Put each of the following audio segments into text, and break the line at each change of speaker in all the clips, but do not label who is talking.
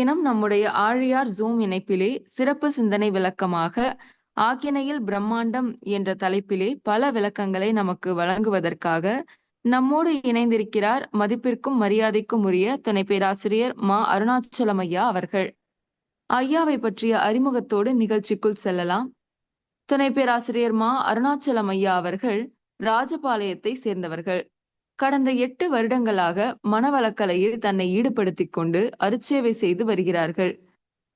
தினம் நம்முடைய ஆழியார் ஜூம் இணைப்பிலே சிறப்பு சிந்தனை விளக்கமாக ஆக்கினையில் பிரம்மாண்டம் என்ற தலைப்பிலே பல விளக்கங்களை நமக்கு வழங்குவதற்காக நம்மோடு இணைந்திருக்கிறார் மதிப்பிற்கும் மரியாதைக்கும் உரிய துணை பேராசிரியர் மா அருணாச்சலம் ஐயா அவர்கள். ஐயாவை பற்றிய அறிமுகத்தோடு நிகழ்ச்சிக்குள் செல்லலாம். துணை பேராசிரியர் மா அருணாச்சலம் ஐயா அவர்கள் ராஜபாளையத்தை சேர்ந்தவர்கள். கடந்த 8 வருடங்களாக மனவளக்கலையில் தன்னை ஈடுபடுத்திக் கொண்டு அருட்சேவை செய்து வருகிறார்கள்.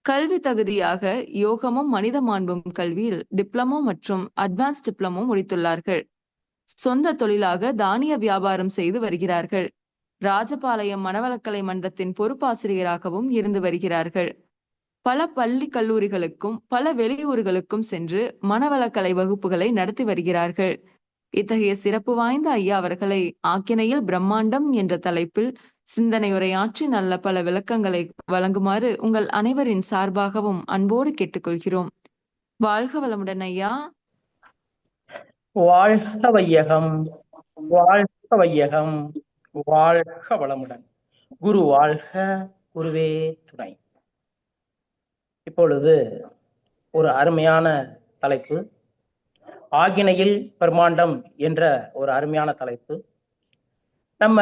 கல்வி தகுதியாக யோகமும் மனித மாண்பும் கல்வியில் டிப்ளமோ மற்றும் அட்வான்ஸ் டிப்ளமோ முடித்துள்ளார்கள். சொந்த தொழிலாக தானிய வியாபாரம் செய்து வருகிறார்கள். ராஜபாளையம் மனவளக்கலை மன்றத்தின் பொறுப்பாசிரியராகவும் இருந்து வருகிறார்கள். பல பள்ளி கல்லூரிகளுக்கும் பல வெளியூர்களுக்கும் சென்று மனவளக்கலை வகுப்புகளை நடத்தி வருகிறார்கள். இத்தகைய சிறப்பு வாய்ந்த ஐயா அவர்களை ஆக்கினையில் பிரம்மாண்டம் என்ற தலைப்பில் சிந்தனை உரையாற்றி நல்ல பல விளக்கங்களை வழங்குமாறு உங்கள் அனைவரின் சார்பாகவும் அன்போடு கேட்டுக்கொள்கிறோம். வாழ்க வளமுடன் ஐயா.
வாழ்க வையகம், வாழ்க வையகம், வாழ்க வளமுடன். குரு வாழ்க, குருவே துணை. இப்பொழுது ஒரு அருமையான தலைப்பு, ஆகினையில் பிரம்மாண்டம் என்ற ஒரு அருமையான தலைப்பு. நம்ம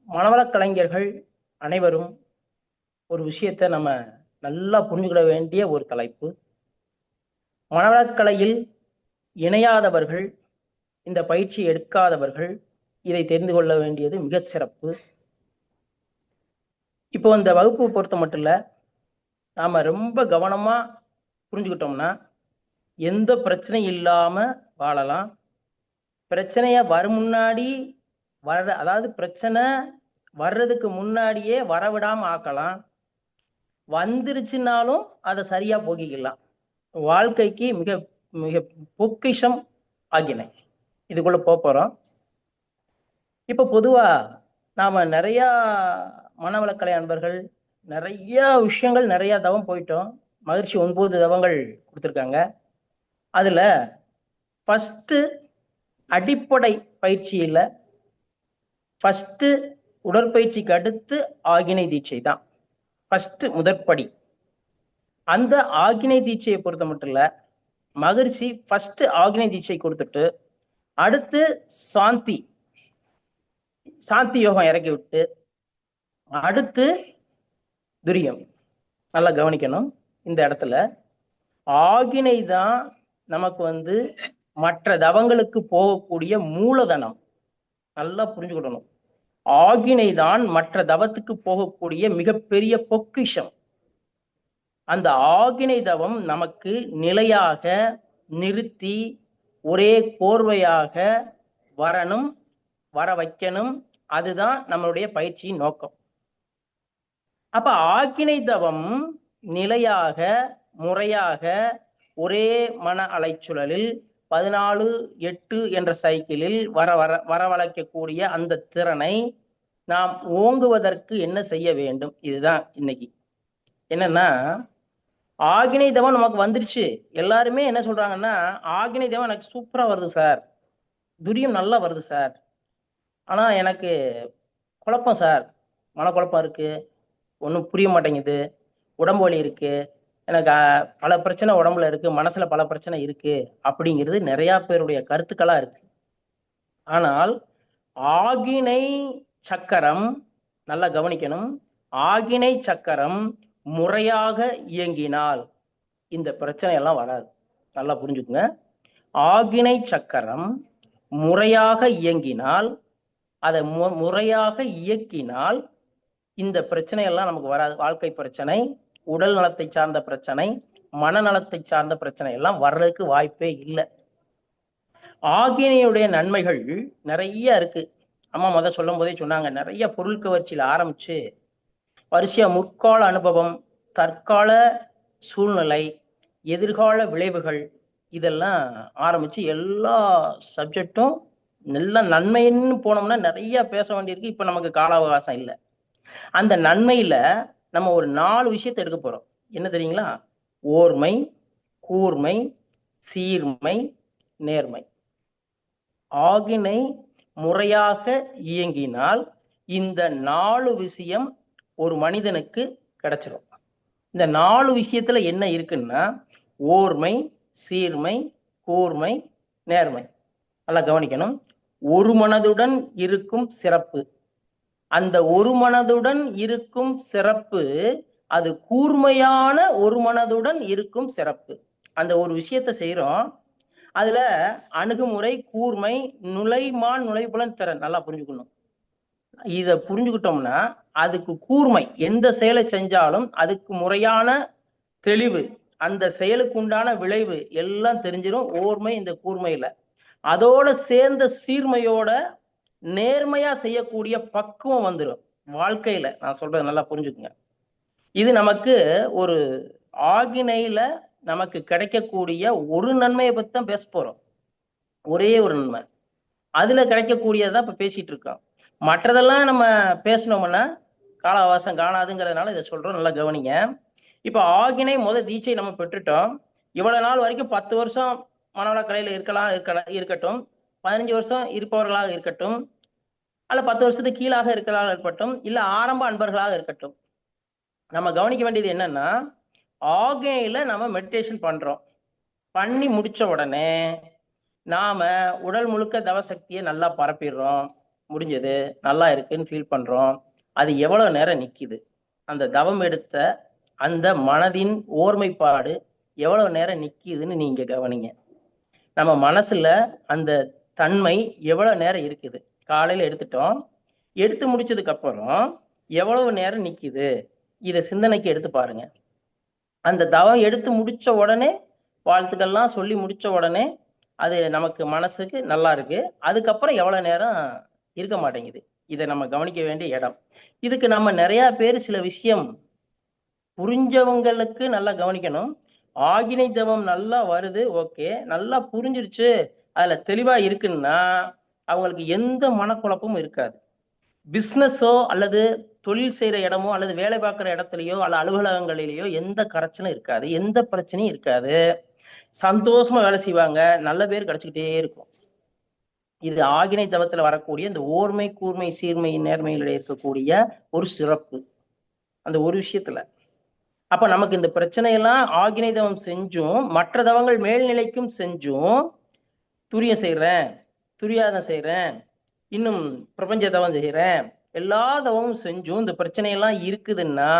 மனவளக் கலைஞர்கள் அனைவரும் ஒரு விஷயத்தை நம்ம நல்லா புரிஞ்சுக்கிட வேண்டிய ஒரு தலைப்பு. மனவளக்கலையில் இணையாதவர்கள், இந்த பயிற்சி எடுக்காதவர்கள் இதை தெரிந்து கொள்ள வேண்டியது மிக சிறப்பு. இப்போ இந்த வகுப்பு பொறுத்த மட்டும் இல்லை, நாம ரொம்ப கவனமா புரிஞ்சுக்கிட்டோம்னா எந்த பிரச்சனையும் இல்லாம வாழலாம். பிரச்சனைய முன்னாடி அதாவது பிரச்சனை வர்றதுக்கு முன்னாடியே வரவிடாம ஆக்கலாம். வந்துருச்சுனாலும் அதை சரியா போக்கிக்கலாம். வாழ்க்கைக்கு மிக மிக பொக்கிஷம் ஆகினை. இதுக்குள்ள போறோம். இப்ப பொதுவா நாம நிறைய மனவளக்கலை அன்பர்கள் நிறைய விஷயங்கள் நிறைய தவம் போயிட்டோம். மகிழ்ச்சி 9 தவங்கள் கொடுத்துருக்காங்க. அதுல ஃபர்ஸ்ட் அடிப்படை பயிற்சியில ஃபர்ஸ்ட் உடற்பயிற்சிக்கு அடுத்து ஆகினை தீட்சை தான் ஃபர்ஸ்ட் முதற்படி. அந்த ஆகினை தீட்சையை பொறுத்த மட்டும் இல்ல, மகிழ்ச்சி ஃபர்ஸ்ட் ஆகினை தீட்சை கொடுத்துட்டு அடுத்து சாந்தி யோகம் இறக்கி விட்டு அடுத்து துரியம். நல்லா கவனிக்கணும். இந்த இடத்துல ஆகினை தான் நமக்கு மற்ற தவங்களுக்கு போகக்கூடிய மூலதனம். நல்லா புரிஞ்சுக்கிடணும். ஆகினை தான் மற்ற தவத்துக்கு போகக்கூடிய மிகப்பெரிய பொக்கிஷம். அந்த ஆகினை தவம் நமக்கு நிலையாக நிறுத்தி ஒரே கோர்வையாக வர வைக்கணும். அதுதான் நம்மளுடைய பயிற்சியின் நோக்கம். அப்ப ஆகினை தவம் நிலையாக முறையாக ஒரே மன அலைச்சுழலில் 14-8 என்ற சைக்கிளில் வரவழைக்கக்கூடிய அந்த திறனை நாம் ஓங்குவதற்கு என்ன செய்ய வேண்டும்? இதுதான் இன்னைக்கு. என்னன்னா, ஆகினை தவம் நமக்கு வந்துருச்சு. எல்லாருமே என்ன சொல்றாங்கன்னா, ஆகினை தவம் எனக்கு சூப்பரா வருது சார், துரியம் நல்லா வருது சார், ஆனா எனக்கு குழப்பம் சார், மனக்குழப்பம் இருக்கு, ஒன்றும் புரிய மாட்டேங்குது, உடம்பு வலி இருக்கு, எனக்கு பல பிரச்சனை உடம்புல இருக்கு, மனசுல பல பிரச்சனை இருக்கு அப்படிங்கிறது நிறைய பேருடைய கருத்துக்களா இருக்கு. ஆனால் ஆகினை சக்கரம் நல்லா கவனிக்கணும். ஆகினை சக்கரம் முறையாக இயங்கினால் இந்த பிரச்சனை எல்லாம் வராது. நல்லா புரிஞ்சுக்குங்க. ஆகினை சக்கரம் முறையாக இயங்கினால், அதை முறையாக இயக்கினால் இந்த பிரச்சனை எல்லாம் நமக்கு வராது. வாழ்க்கை பிரச்சனை, உடல் நலத்தை சார்ந்த பிரச்சனை, மனநலத்தை சார்ந்த பிரச்சனை எல்லாம் வர்றதுக்கு வாய்ப்பே இல்லை. ஆகினையுடைய நன்மைகள் நிறைய இருக்கு. அம்மா சொல்லும் போதே சொன்னாங்க, நிறைய பொருள் கவர்ச்சியில ஆரம்பிச்சு வரிசையா முற்கால அனுபவம், தற்கால சூழ்நிலை, எதிர்கால விளைவுகள், இதெல்லாம் ஆரம்பிச்சு எல்லா சப்ஜெக்டும் நல்ல நன்மைன்னு போனோம்னா நிறைய பேச வேண்டியிருக்கு. இப்ப நமக்கு கால அவகாசம் இல்லை. அந்த நன்மையில நம்ம ஒரு 4 விஷயத்தை எடுக்க போறோம். என்ன தெரியுங்களா? ஓர்மை, கூர்மை, சீர்மை, நேர்மை. ஆகினை முறையாக இயங்கினால் இந்த 4 விஷயம் ஒரு மனிதனுக்கு கிடைச்சிடும். இந்த 4 விஷயத்துல என்ன இருக்குன்னா ஓர்மை, சீர்மை, கூர்மை, நேர்மை. நல்லா கவனிக்கணும். ஒரு மனதுடன் இருக்கும் சிறப்பு. அந்த ஒரு மனதுடன் இருக்கும் சிறப்பு அது கூர்மையான ஒரு மனதுடன் இருக்கும் சிறப்பு. அந்த ஒரு விஷயத்த செய்யறோம், அதுல அணுகுமுறை, கூர்மை, நுழைப்புலன் திறன் நல்லா புரிஞ்சுக்கணும். இத புரிஞ்சுக்கிட்டோம்னா அதுக்கு கூர்மை, எந்த செயலை செஞ்சாலும் அதுக்கு முறையான தெளிவு, அந்த செயலுக்கு உண்டான விளைவு எல்லாம் தெரிஞ்சிடும் ஓர்மை இந்த கூர்மையில. அதோட சேர்ந்த சீர்மையோட நேர்மையா செய்யக்கூடிய பக்குவம் வந்துடும் வாழ்க்கையில. நான் சொல்றது நல்லா புரிஞ்சுக்குங்க. இது நமக்கு ஒரு ஆகினையில நமக்கு கிடைக்கக்கூடிய ஒரு நன்மையை பத்தி தான் பேச போறோம். ஒரே ஒரு நன்மை, அதுல கிடைக்கக்கூடியதான் இப்ப பேசிட்டு இருக்கோம். மற்றதெல்லாம் நம்ம பேசணும்னா கால அவகாசம் காணாதுங்கிறதுனால இதை சொல்றோம், நல்லா கவனிங்க. இப்ப ஆகினை தீட்சை நம்ம பெற்றுட்டோம். இவ்வளவு நாள் வரைக்கும் 10 வருஷம் மனவள கலையில இருக்கட்டும், 15 வருஷம் இருப்பவர்களாக இருக்கட்டும், அல்ல 10 வருஷத்துக்கு கீழாக இருக்கிறார்கள் இருக்கட்டும், இல்ல ஆரம்ப அன்பர்களாக இருக்கட்டும், நம்ம கவனிக்க வேண்டியது என்னன்னா ஆகினையில நம்ம மெடிடேஷன் பண்றோம். பண்ணி முடிச்ச உடனே நாம உடல் முழுக்க தவசக்தியை நல்லா பரப்பிடுறோம். முடிஞ்சது, நல்லா இருக்குன்னு ஃபீல் பண்றோம். அது எவ்வளவு நேரம் நிக்குது? அந்த தவம் எடுத்த அந்த மனதின் ஓர்மைப்பாடு எவ்வளவு நேரம் நிக்குதுன்னு நீங்க கவனிங்க. நம்ம மனசுல அந்த தன்மை எவ்வளவு நேரம் இருக்குது? காலையில எடுத்துட்டோம், எடுத்து முடிச்சதுக்கு அப்புறம் எவ்வளவு நேரம் நிக்குது? இத சிந்தனைக்கு எடுத்து பாருங்க. அந்த தவம் எடுத்து முடிச்ச உடனே வாழ்த்துக்கள்லாம் சொல்லி முடிச்ச உடனே அது நமக்கு மனசுக்கு நல்லா இருக்கு. அதுக்கப்புறம் எவ்வளவு நேரம் இருக்க மாட்டேங்குது? இதை நம்ம கவனிக்க வேண்டிய இடம். இதுக்கு நம்ம நிறைய பேர் சில விஷயம் புரிஞ்சவங்களுக்கு நல்லா கவனிக்கணும். ஆகினை தவம் நல்லா வருது, ஓகே, நல்லா புரிஞ்சிருச்சு, அதுல தெளிவா இருக்குன்னா அவங்களுக்கு எந்த மனக்குழப்பமும் இருக்காது. பிசினஸோ அல்லது தொழில் செய்யற இடமோ அல்லது வேலை பார்க்குற இடத்துலயோ அல்ல அலுவலகங்களிலேயோ எந்த கரைச்சலும் இருக்காது, எந்த பிரச்சனையும் இருக்காது. சந்தோஷமா வேலை செய்வாங்க, நல்ல பேர் கிடைச்சிக்கிட்டே இருக்கும். இது ஆகினை தவத்துல வரக்கூடிய இந்த ஓர்மை, கூர்மை, சீர்மை, நேர்மையில இருக்கக்கூடிய ஒரு சிறப்பு அந்த ஒரு விஷயத்துல. அப்ப நமக்கு இந்த பிரச்சனையெல்லாம் ஆகினை தவம் செஞ்சும் மற்ற தவங்கள் மேல்நிலைக்கும் செஞ்சும் துரியம் செய்யறேன், துரியாதம் செய்யறேன், இன்னும் பிரபஞ்ச தவம் செய்யறேன், எல்லா தவமும் செஞ்சும் இந்த பிரச்சனையெல்லாம் இருக்குதுன்னா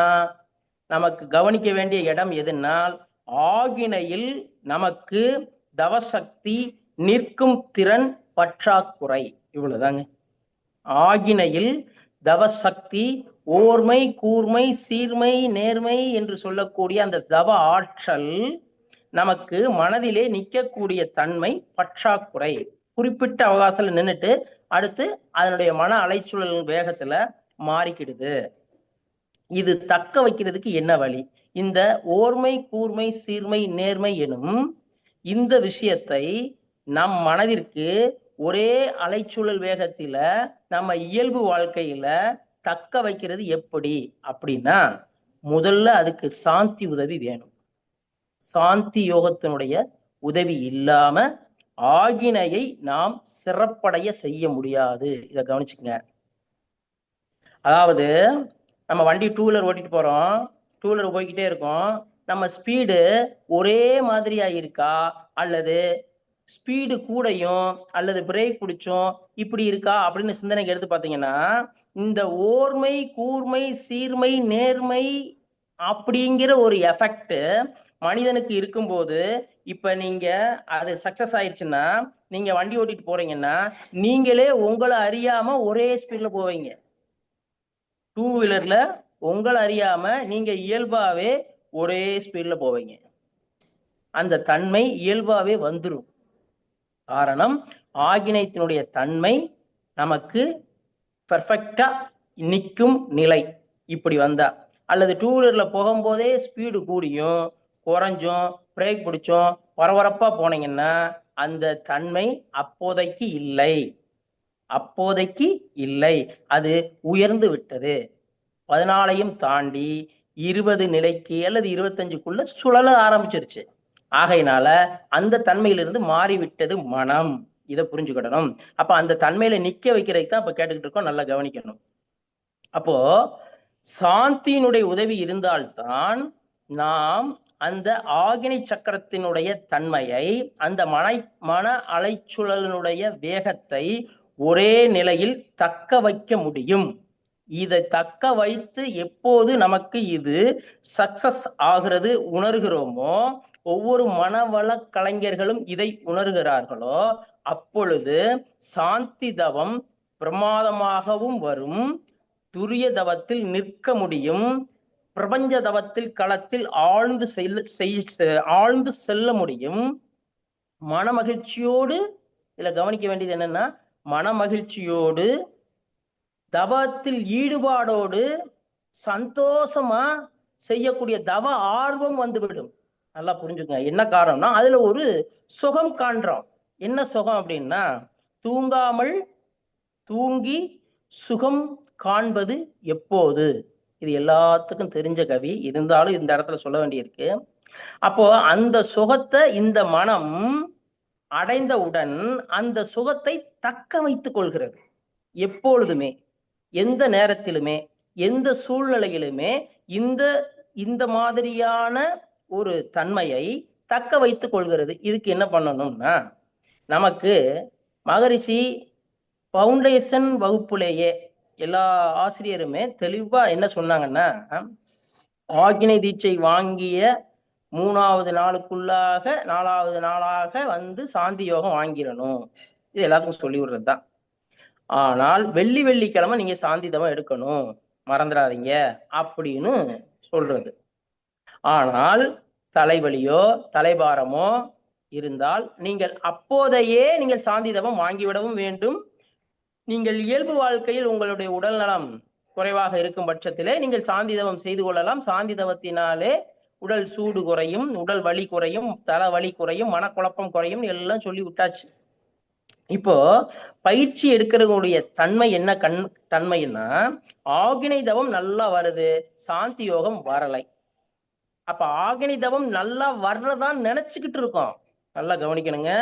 நமக்கு கவனிக்க வேண்டிய இடம் எதுனால் ஆகினையில் நமக்கு தவசக்தி நிற்கும் திறன் பற்றாக்குறை. இவ்வளவுதாங்க. ஆகினையில் தவசக்தி, ஓர்மை, கூர்மை, சீர்மை, நேர்மை என்று சொல்லக்கூடிய அந்த தவ ஆற்றல் நமக்கு மனதிலே நிற்கக்கூடிய தன்மை பற்றாக்குறை. குறிப்பிட்ட அவகாசத்துல நின்றுட்டு அடுத்து அதனுடைய மன அலைச்சூழல் வேகத்துல மாறிக்கிடுது. இது தக்க வைக்கிறதுக்கு என்ன வழி? இந்த ஓர்மை, கூர்மை, சீர்மை, நேர்மை எனும் இந்த விஷயத்தை நம் மனதிற்கு ஒரே அலைச்சூழல் வேகத்தில நம்ம இயல்பு வாழ்க்கையில தக்க வைக்கிறது எப்படி அப்படின்னா முதல்ல அதுக்கு சாந்தி உதவி வேணும். சாந்தி யோகத்தினுடைய உதவி இல்லாம ஆகினையை நாம் சிறப்படைய செய்ய முடியாது. இதை கவனிச்சுக்கங்க. அதாவது நம்ம வண்டி 2 வீலர் ஓட்டிட்டு போறோம், 2 வீலர் போய்கிட்டே இருக்கோம், நம்ம ஸ்பீடு ஒரே மாதிரியா இருக்கா அல்லது ஸ்பீடு கூடையும் அல்லது பிரேக் பிடிச்சும் இப்படி இருக்கா அப்படின்னு சிந்தனைக்கு எடுத்து பார்த்தீங்கன்னா இந்த ஓர்மை, கூர்மை, சீர்மை, நேர்மை அப்படிங்கிற ஒரு எஃபெக்ட் மனிதனுக்கு இருக்கும்போது இப்ப நீங்க அது சக்சஸ் ஆயிடுச்சுன்னா நீங்க வண்டி ஓட்டிட்டு போறீங்கன்னா நீங்களே உங்களை அறியாம ஒரே ஸ்பீட்ல போவீங்க. 2 வீலர்ல உங்களை அறியாம நீங்க இயல்பாவே ஒரே ஸ்பீட்ல போவீங்க. அந்த தன்மை இயல்பாவே வந்துடும். காரணம் ஆகினைத்தினுடைய தன்மை நமக்கு பெர்ஃபெக்டா நிற்கும் நிலை இப்படி வந்தா. அல்லது 2 வீலர்ல போகும்போதே ஸ்பீடு கூடியும் குறைஞ்சும் பிரேக் பிடிச்சும் பரபரப்பா போனீங்கன்னா அந்த தன்மை அப்போதைக்கு இல்லை, அப்போதைக்கு இல்லை, அது உயர்ந்து விட்டது. 14ஐயும் தாண்டி 20 நிலைக்கு அல்லது 25க்குள்ள சுழல ஆரம்பிச்சிருச்சு. ஆகையினால அந்த தன்மையிலிருந்து மாறிவிட்டது மனம். இதை புரிஞ்சுக்கிடணும். அப்ப அந்த தன்மையில நிக்க வைக்கிறதுக்கு தான் இப்ப கேட்டுக்கிட்டு இருக்கோம், நல்லா கவனிக்கணும். அப்போ சாந்தியினுடைய உதவி இருந்தால்தான் நாம் அந்த ஆகினை சக்கரத்தினுடைய தன்மையை, அந்த மன அலைச்சுழலினுடைய வேகத்தை ஒரே நிலையில் தக்க வைக்க முடியும். இதை தக்க வைத்து எப்போது நமக்கு இது சக்சஸ் ஆகிறது உணர்கிறோமோ, ஒவ்வொரு மனவள கலைஞர்களும் இதை உணர்கிறார்களோ, அப்பொழுது சாந்தி தவம் பிரமாதமாகவும் வரும், துரிய தவத்தில் நிற்க முடியும், பிரபஞ்ச தவத்தில் களத்தில் ஆழ்ந்து செல்ல முடியும். மன மகிழ்ச்சியோடு, இதுல கவனிக்க வேண்டியது என்னன்னா, மன மகிழ்ச்சியோடு தவத்தில் ஈடுபாடோடு சந்தோஷமா செய்யக்கூடிய தவ ஆர்வம் வந்துவிடும். நல்லா புரிஞ்சுங்க. என்ன காரணம்னா, அதுல ஒரு சுகம் காண்றோம். என்ன சுகம் அப்படின்னா, தூங்காமல் தூங்கி சுகம் காண்பது எப்போது? இது எல்லாத்துக்கும் தெரிஞ்ச கவி, இருந்தாலும் இந்த இடத்துல சொல்ல வேண்டியிருக்கு. அப்போ அந்த சுகத்தை இந்த மனம் அடைந்தவுடன் அந்த சுகத்தை தக்க வைத்துக் கொள்கிறது. எப்பொழுதுமே, எந்த நேரத்திலுமே, எந்த சூழ்நிலையிலுமே இந்த மாதிரியான ஒரு தன்மையை தக்க வைத்துக் கொள்கிறது. இதுக்கு என்ன பண்ணணும்னா, நமக்கு மகரிஷி பவுண்டேஷன் வகுப்புலேயே எல்லா ஆசிரியருமே தெளிவா என்ன சொன்னாங்கன்னா, ஆக்கினை தீட்சை வாங்கிய 3வது நாளுக்குள்ளாக 4வது நாளாக வந்து சாந்தி யோகம் வாங்கிடணும். இது எல்லாத்துக்கும் சொல்லி விடுறதுதான். ஆனால் வெள்ளிக்கிழமை நீங்க சாந்தி தவம் எடுக்கணும், மறந்துடாதீங்க அப்படின்னு சொல்றது. ஆனால் தலைவலியோ தலைபாரமோ இருந்தால் நீங்கள் அப்போதையே நீங்கள் சாந்தி தவம் வாங்கிவிடவும் வேண்டும். நீங்கள் இயல்பு வாழ்க்கையில் உங்களுடைய உடல் நலம் குறைவாக இருக்கும் பட்சத்திலே நீங்கள் சாந்தி தவம் செய்து கொள்ளலாம். சாந்தி தவத்தினாலே உடல் சூடு குறையும், உடல் வலி குறையும், தலை வலி குறையும், மனக்குழப்பம் குறையும், எல்லாம் சொல்லி விட்டாச்சு. இப்போ பயிற்சி எடுக்கிறவங்களுடைய தன்மை என்ன தன்மைன்னா, ஆகினை தவம் நல்லா வருது, சாந்தி யோகம் வரலை. அப்ப ஆகினை தவம் நல்லா வர்றதான் நினைச்சுக்கிட்டு இருக்கோம். நல்லா கவனிக்கணுங்க.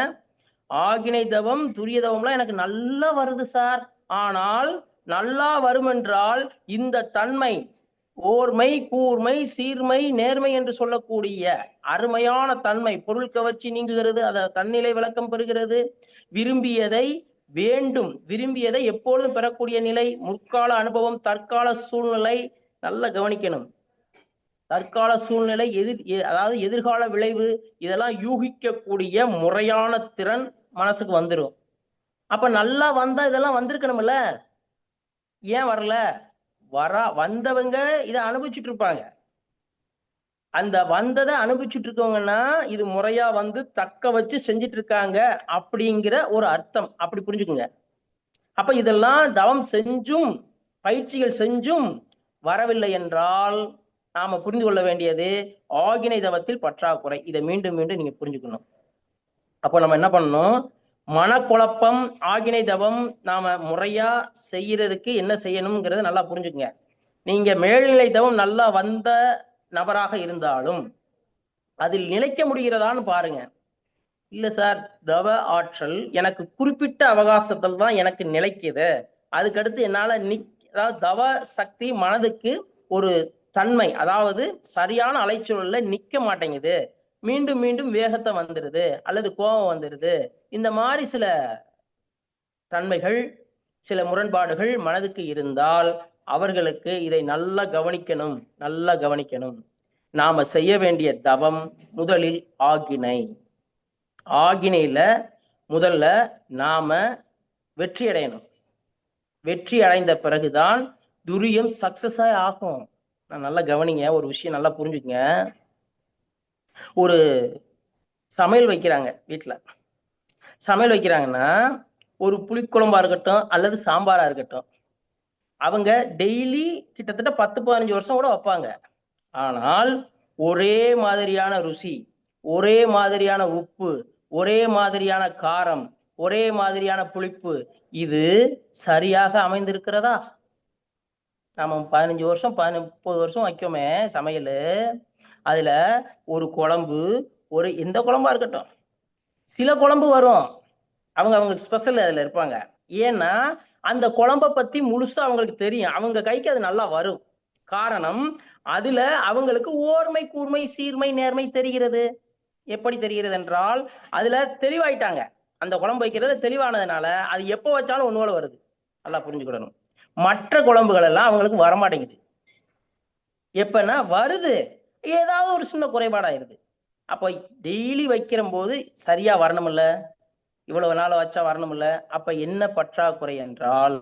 ஆகினை தவம் துரிய தவம்லாம் எனக்கு நல்லா வருது சார், ஆனால் நல்லா வரும் என்றால் இந்த தன்மை ஓர்மை, கூர்மை, சீர்மை, நேர்மை என்று சொல்லக்கூடிய அருமையான தன்மை, பொருள் கவர்ச்சி நீங்குகிறது, அத தன்னிலை விளக்கம் பெறுகிறது, விரும்பியதை வேண்டும், விரும்பியதை எப்பொழுதும் பெறக்கூடிய நிலை, முற்கால அனுபவம், தற்கால சூழ்நிலை. நல்லா கவனிக்கணும். தற்கால சூழ்நிலை, அதாவது எதிர்கால விளைவு, இதெல்லாம் யூகிக்கக்கூடிய முறையான திறன் மனசுக்கு வந்துடும். அப்ப நல்லா வந்தா இதெல்லாம் வந்திருக்கணும்ல, ஏன் வரல? வந்தவங்க இதை அனுபவிச்சுட்டு இருப்பாங்க. அந்த வந்ததை அனுபவிச்சுட்டு இருக்கவங்கன்னா இது முறையா வந்து தக்க வச்சு செஞ்சிட்டு இருக்காங்க அப்படிங்கிற ஒரு அர்த்தம். அப்படி புரிஞ்சுக்குங்க. அப்ப இதெல்லாம் தவம் செஞ்சும் பயிற்சிகள் செஞ்சும் வரவில்லை என்றால் நாம புரிந்து கொள்ள வேண்டியது ஆகினை தவத்தில் பற்றாக்குறை. இதை மீண்டும் மீண்டும் நீங்க புரிஞ்சுக்கணும். அப்போ நம்ம என்ன பண்ணணும்? மனக்குழப்பம், ஆகினை தவம் நாம முறையா செய்யறதுக்கு என்ன செய்யணுங்கிறத நல்லா புரிஞ்சுக்குங்க. நீங்க மேல்நிலை தவம் நல்லா வந்த நபராக இருந்தாலும் அதில் நிலைக்க முடிகிறதான்னு பாருங்க. இல்ல சார், தவ ஆற்றல் எனக்கு குறிப்பிட்ட அவகாசத்தில் தான் எனக்கு நிலைக்குது, அதுக்கடுத்து என்னால அதாவது தவ சக்தி மனதுக்கு ஒரு தன்மை, அதாவது சரியான அலைச்சூழல்ல நிக்க மாட்டேங்குது, மீண்டும் மீண்டும் வேகத்தை வந்துடுது அல்லது கோபம் வந்துடுது, இந்த மாதிரி சில தன்மைகள், சில முரண்பாடுகள் மனதுக்கு இருந்தால் அவர்களுக்கு இதை நல்லா கவனிக்கணும். நல்லா கவனிக்கணும். நாம செய்ய வேண்டிய தவம் முதலில் ஆகினை. ஆகினையில முதல்ல நாம வெற்றி அடையணும். வெற்றி அடைந்த பிறகுதான் துரியம் சக்சஸ் ஆகும். நான் நல்லா கவனிங்க, ஒரு விஷயம் நல்லா புரிஞ்சுக்கங்க. ஒரு சமையல் வைக்கிறாங்க, வீட்டுல சமையல் வைக்கிறாங்கன்னா ஒரு புளிக்குழம்பா இருக்கட்டும் அல்லது சாம்பாரா இருக்கட்டும், அவங்க டெய்லி கிட்டத்தட்ட 10-15 வருஷம் கூட வைப்பாங்க. ஆனால் ஒரே மாதிரியான ருசி, ஒரே மாதிரியான உப்பு, ஒரே மாதிரியான காரம், ஒரே மாதிரியான புளிப்பு, இது சரியாக அமைந்திருக்கிறதா? நம்ம 15 வருஷம் 30 வருஷம் வைக்கோமே சமையல், அதுல ஒரு குழம்பு, ஒரு எந்த குழம்பா இருக்கட்டும், சில குழம்பு வரும், அவங்க ஸ்பெஷல் அதுல இருப்பாங்க. ஏன்னா அந்த குழம்பை பத்தி முழுசா அவங்களுக்கு தெரியும், அவங்க கைக்கு அது நல்லா வரும். காரணம், அதுல அவங்களுக்கு ஓர்மை, கூர்மை, சீர்மை, நேர்மை தெரிகிறது. எப்படி தெரிகிறது என்றால் அதுல தெளிவாயிட்டாங்க. அந்த குழம்பு வைக்கிறது தெளிவானதுனால அது எப்போ வச்சாலும் ஒண்ணு போல வருது. நல்லா புரிஞ்சுக்கிடணும். மற்ற குழம்புகள் எல்லாம் அவங்களுக்கு வரமாட்டேங்குது. எப்பன்னா வருது, ஏதாவது ஒரு சின்ன குறைபாடாயிருது. அப்போ டெய்லி வைக்கிற போது சரியா வரணும்ல, இவ்வளவு நாள் வச்சா வரணும்ல. அப்ப என்ன பற்றாக்குறை என்றால்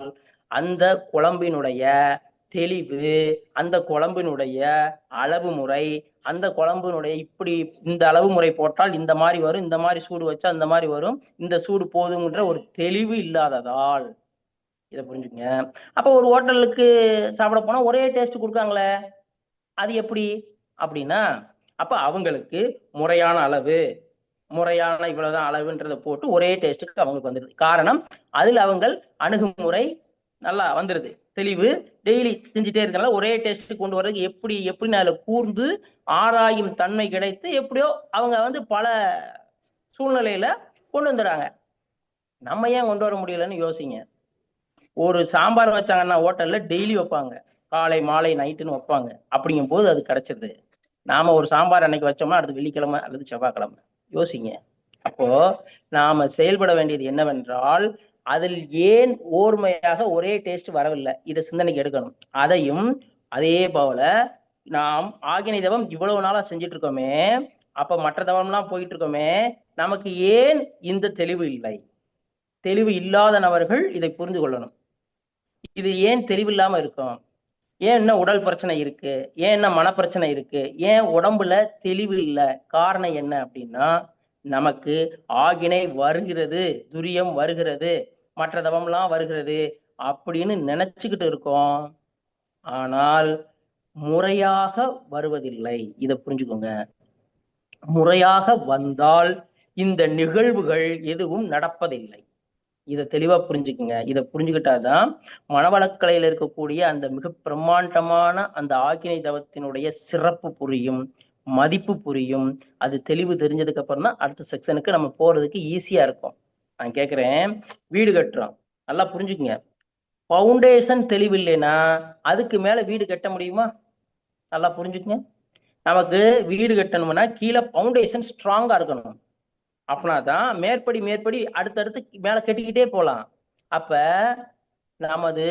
அந்த குழம்பினுடைய தெளிவு, அந்த குழம்பினுடைய அளவு முறை, அந்த குழம்பினுடைய இப்படி இந்த அளவு முறை போட்டால் இந்த மாதிரி வரும், இந்த மாதிரி சூடு வச்சா இந்த மாதிரி வரும், இந்த சூடு போதுங்கிற ஒரு தெளிவு இல்லாததால். இதை புரிஞ்சுங்க. அப்ப ஒரு ஹோட்டலுக்கு சாப்பிட போனா ஒரே டேஸ்ட் கொடுக்காங்களே, அது எப்படி அப்படின்னா, அப்ப அவங்களுக்கு முறையான அளவு, முறையான இவ்வளவுதான் அளவுன்றதை போட்டு ஒரே டேஸ்ட்டுக்கு அவங்களுக்கு வந்துருது. காரணம் அதுல அவங்க அணுகுமுறை நல்லா வந்துருது. தெளிவு டெய்லி செஞ்சுட்டே இருக்கனால ஒரே டேஸ்ட் கொண்டு வர்றதுக்கு எப்படி எப்படி அதுல கூர்ந்து ஆராயும் தன்மை கிடைத்து எப்படியோ அவங்க பல சூழ்நிலையில கொண்டு வந்துடுறாங்க. நம்ம ஏன் கொண்டு வர முடியலன்னு யோசிங்க. ஒரு சாம்பார் வச்சாங்கன்னா ஹோட்டல்ல டெய்லி வைப்பாங்க, காலை மாலை நைட்டுன்னு வைப்பாங்க. அப்படிங்கும் போது அது கிடைச்சிருது. நாம ஒரு சாம்பார் அன்னைக்கு வச்சோம்னா அடுத்து வெள்ளிக்கிழமை அல்லது செவ்வாய்க்கிழமை. யோசிங்க. அப்போ நாம செயல்பட வேண்டியது என்னவென்றால் அதில் ஏன் ஓர்மையாக ஒரே டேஸ்ட் வரவில்லை, இதை சிந்தனைக்கு எடுக்கணும். அதையும் அதே போல நாம் ஆகினை தவம் இவ்வளவு நாளா செஞ்சுட்டு இருக்கோமே, அப்ப மற்ற தவம்லாம் போயிட்டு இருக்கோமே, நமக்கு ஏன் இந்த தெளிவு இல்லை? தெளிவு இல்லாத நபர்கள் இதை புரிந்து கொள்ளணும். இது ஏன் தெளிவு இல்லாம இருக்கும்? ஏன் என்ன உடல் பிரச்சனை இருக்கு, ஏன் என்ன மனப்பிரச்சனை இருக்கு, ஏன் உடம்புல தெளிவு இல்லை? காரணம் என்ன அப்படின்னா, நமக்கு ஆகினை வருகிறது, துரியம் வருகிறது, மற்ற தவம்லாம் வருகிறது அப்படின்னு நினைச்சுக்கிட்டு இருக்கோம். ஆனால் முறையாக வருவதில்லை. இதை புரிஞ்சுக்கோங்க. முறையாக வந்தால் இந்த நிகழ்வுகள் எதுவும் நடப்பதில்லை. இதை தெளிவா புரிஞ்சுக்குங்க. இதை புரிஞ்சுக்கிட்டாதான் மனவளக்கலையில இருக்கக்கூடிய அந்த மிக பிரம்மாண்டமான அந்த ஆக்கினை தவத்தினுடைய சிறப்பு புரியும், மதிப்பு புரியும். அது தெளிவு தெரிஞ்சதுக்கு அப்புறம் தான் அடுத்த செக்ஷனுக்கு நம்ம போறதுக்கு ஈஸியா இருக்கும். நான் கேட்கிறேன், வீடு கட்டுறோம், நல்லா புரிஞ்சுக்குங்க. பவுண்டேஷன் தெளிவு இல்லைன்னா அதுக்கு மேல வீடு கட்ட முடியுமா? நல்லா புரிஞ்சுக்குங்க. நமக்கு வீடு கட்டணும்னா கீழே பவுண்டேஷன் ஸ்ட்ராங்கா இருக்கணும். அப்படின்னாதான் மேற்படி மேற்படி அடுத்தடுத்து மேல கட்டிக்கிட்டே போலாம். அப்ப நமது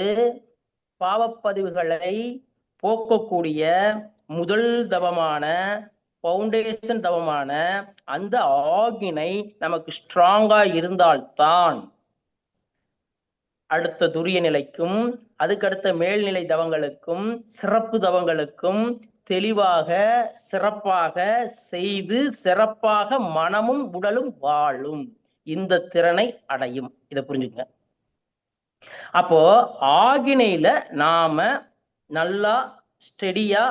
பாவப்பதிவுகளை போக்கக்கூடிய முதல் தவமான பவுண்டேஷன் தவமான அந்த ஆகினை நமக்கு ஸ்ட்ராங்கா இருந்தால்தான் அடுத்த துரிய நிலைக்கும் அதுக்கடுத்த மேல்நிலை தவங்களுக்கும் சிறப்பு தவங்களுக்கும் தெளிவாக சிறப்பாக செய்து சிறப்பாக மனமும் உடலும் வாழும் இந்த திறனை அடையும். இதை புரிஞ்சுங்க. அப்போ ஆகினையில நாம நல்லா ஸ்டெடியா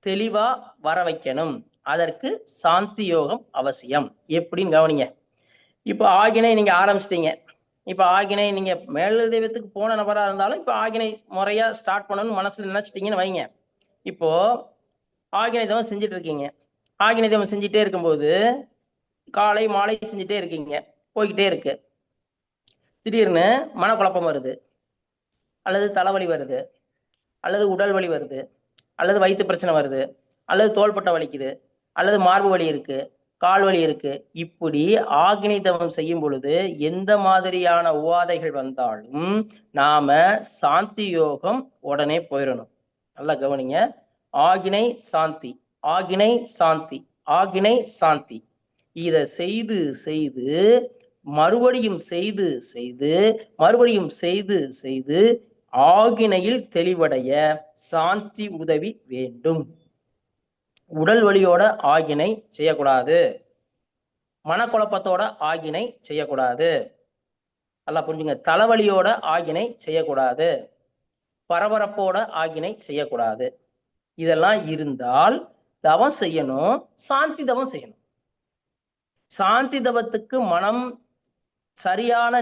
தெளிவா வர வைக்கணும். அதற்கு சாந்தி யோகம் அவசியம். எப்படின்னு கவனிங்க. இப்போ ஆகினை நீங்க ஆரம்பிச்சிட்டீங்க. இப்ப ஆகினை நீங்க மேல் தெய்வத்துக்கு போன நபரா இருந்தாலும் இப்ப ஆகினை முறையா ஸ்டார்ட் பண்ணணும்னு மனசுல நினைச்சிட்டீங்கன்னு வைங்க. இப்போ ஆகினை தவம் செஞ்சுட்டு இருக்கீங்க. ஆகினை தவம் செஞ்சுட்டே இருக்கும்போது காலை மாலை செஞ்சுட்டே இருக்கீங்க, போய்கிட்டே இருக்கு. திடீர்னு மனக்குழப்பம் வருது, அல்லது தலைவலி வருது, அல்லது உடல் வலி வருது, அல்லது வயிற்று பிரச்சனை வருது, அல்லது தோள்பட்டை வலிக்குது, அல்லது மார்பு வலி இருக்கு, கால் வலி இருக்கு. இப்படி ஆகினை தவம் செய்யும் பொழுது எந்த மாதிரியான உவாதைகள் வந்தாலும் நாம சாந்தி யோகம் உடனே போயிடணும். நல்லா கவனிங்க. ஆகினை சாந்தி, ஆகினை சாந்தி, ஆகினை சாந்தி. இத செய்து செய்து மறுபடியும் செய்து செய்து மறுபடியும் செய்து செய்து ஆகினையில் தெளிவடைய சாந்தி உதவி வேண்டும். உடல் வலியோட ஆகினை செய்யக்கூடாது, மனக்குழப்பத்தோட ஆகினை செய்யக்கூடாது. நல்லா புரிஞ்சுங்க. தலைவலியோட ஆகினை செய்யக்கூடாது, பரபரப்போட ஆகினை செய்யக்கூடாது. இதெல்லாம் இருந்தால் தவம் செய்யணும், சாந்தி தவம் செய்யணும். சாந்தி தவத்துக்கு மனம் சரியான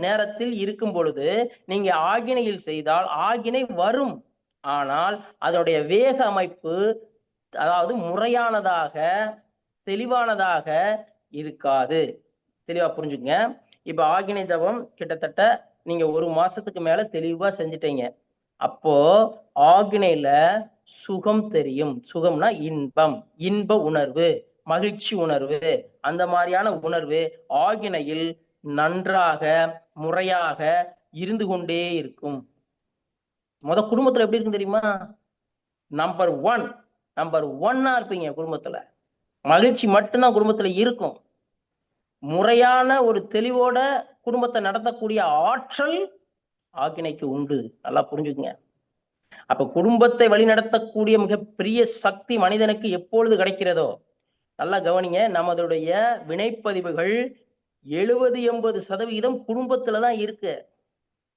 நேரத்தில் இருக்கும் பொழுது நீங்க ஆகினையில் செய்தால் ஆகினை வரும். ஆனால் அதனுடைய வேக அமைப்பு, அதாவது முறையானதாக தெளிவானதாக இருக்காது. தெளிவா புரிஞ்சுங்க. இப்ப ஆகினை தவம் கிட்டத்தட்ட நீங்க 1 மாசத்துக்கு மேல தெளிவா செஞ்சுட்டீங்க. அப்போ ஆகினையில சுகம் தெரியும். சுகம்னா இன்பம், இன்ப உணர்வு, மகிழ்ச்சி உணர்வு, அந்த மாதிரியான உணர்வு ஆகினையில் நன்றாக முறையாக இருந்து கொண்டே இருக்கும். குடும்பத்துல எப்படி இருக்கும் தெரியுமா? நம்பர் ஒன்னா இருப்பீங்க குடும்பத்துல. மகிழ்ச்சி மட்டும்தான் குடும்பத்துல இருக்கும். முறையான ஒரு தெளிவோட குடும்பத்தை நடத்தக்கூடிய ஆற்றல் ஆக்கினைக்கு உண்டு. நல்லா புரிஞ்சுக்குங்க. அப்ப குடும்பத்தை வழிநடத்தக்கூடிய மிகப்பெரிய சக்தி மனிதனுக்கு எப்பொழுது கிடைக்கிறதோ, நல்லா கவனிங்க, நமதுடைய வினைப்பதிவுகள் 70-80% குடும்பத்துலதான் இருக்கு.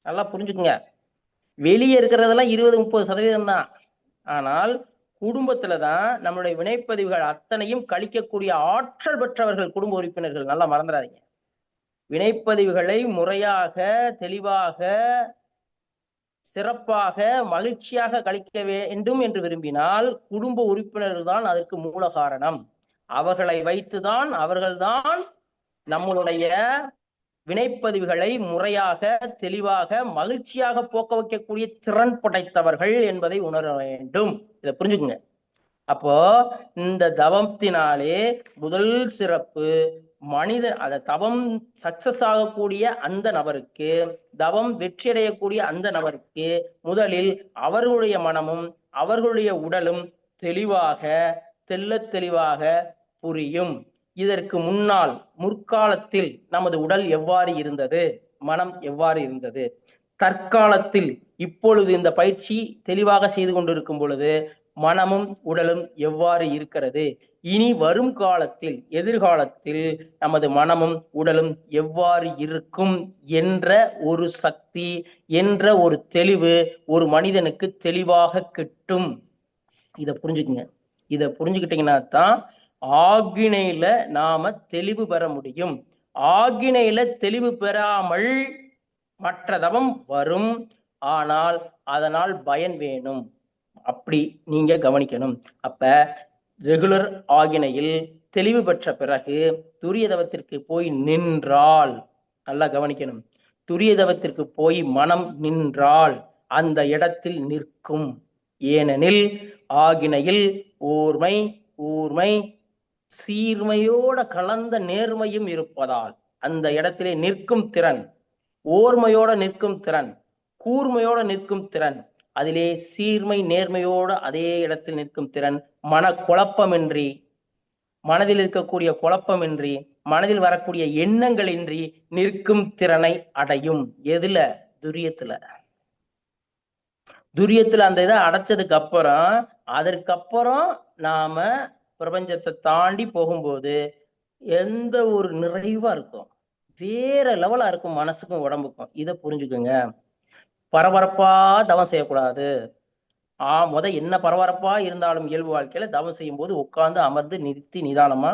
நல்லா புரிஞ்சுக்குங்க. வெளியே இருக்கிறதெல்லாம் 20-30% தான். ஆனால் குடும்பத்துலதான் நம்மளுடைய வினைப்பதிவுகள் அத்தனையும் கழிக்கக்கூடிய ஆற்றல் பெற்றவர்கள் குடும்ப உறுப்பினர்கள். நல்லா மறந்துடாதீங்க. வினைப்பதிவுகளை முறையாக, தெளிவாக, சிறப்பாக, மகிழ்ச்சியாக கழிக்க வேண்டும் என்று விரும்பினால் குடும்ப உறுப்பினர்கள் தான் அதற்கு மூல காரணம். அவர்களை வைத்துதான், அவர்கள்தான் நம்மளுடைய வினைப்பதிவுகளை முறையாக, தெளிவாக, மகிழ்ச்சியாக போக்க வைக்கக்கூடிய திறன் படைத்தவர்கள் என்பதை உணர வேண்டும். இதை புரிஞ்சுக்குங்க. அப்போ இந்த தவத்தினாலே முதல் சிறப்பு, மனித அத தவம் சக்சஸ் ஆகக்கூடிய அந்த நபருக்கு, தவம் வெற்றி அடையக்கூடிய அந்த நபருக்கு முதலில் அவர்களுடைய மனமும் அவர்களுடைய உடலும் தெளிவாக, தெளிவாக புரியும். இதற்கு முன்னால் முற்காலத்தில் நமது உடல் எவ்வாறு இருந்தது, மனம் எவ்வாறு இருந்தது, தற்காலத்தில் இப்பொழுது இந்த பயிற்சி தெளிவாக செய்து கொண்டிருக்கும் பொழுது மனமும் உடலும் எவ்வாறு இருக்கிறது, இனி வரும் காலத்தில், எதிர்காலத்தில் நமது மனமும் உடலும் எவ்வாறு இருக்கும் என்ற ஒரு சக்தி, என்ற ஒரு தெளிவு ஒரு மனிதனுக்கு தெளிவாக கிட்டும். இதை புரிஞ்சுக்குங்க. இதை புரிஞ்சுக்கிட்டீங்கன்னா தான் ஆகினையில நாம தெளிவு பெற முடியும். ஆகினையில தெளிவு பெறாமல் மற்ற தவம் வரும், ஆனால் அதனால் பயன் வேணும். அப்படி நீங்க கவனிக்கணும். அப்ப ரெகுலர் ஆகினையில் தெளிவு பெற்ற பிறகு துரிய தவத்திற்கு போய் நின்றால், நல்லா கவனிக்கணும், துரிய தவத்திற்கு போய் மனம் நின்றால் அந்த இடத்தில் நிற்கும். ஏனெனில் ஆகினையில் ஊர்மை சீர்மையோட கலந்த நேர்மையும் இருப்பதால் அந்த இடத்திலே நிற்கும் திறன், ஓர்மையோட நிற்கும் திறன், கூர்மையோட நிற்கும் திறன், அதிலே சீர்மை நேர்மையோடு அதே இடத்தில் நிற்கும் திறன், குழப்பமின்றி, மனதில் இருக்கக்கூடிய குழப்பமின்றி, மனதில் வரக்கூடிய எண்ணங்களின்றி நிற்கும் திறனை அடையும். எதுல? துரியத்துல அந்த இதை அடைச்சதுக்கு அப்புறம், அதற்கப்புறம் நாம பிரபஞ்சத்தை தாண்டி போகும்போது எந்த ஒரு நிறைவா இருக்கும், வேற லெவலா இருக்கும் மனசுக்கும் உடம்புக்கும். இதை புரிஞ்சுக்கோங்க. பரபரப்பா தவம் செய்யக்கூடாது. என்ன பரபரப்பா இருந்தாலும் இயல்பு வாழ்க்கையில தவம் செய்யும் போது உட்கார்ந்து அமர்ந்து நிறுத்தி நிதானமா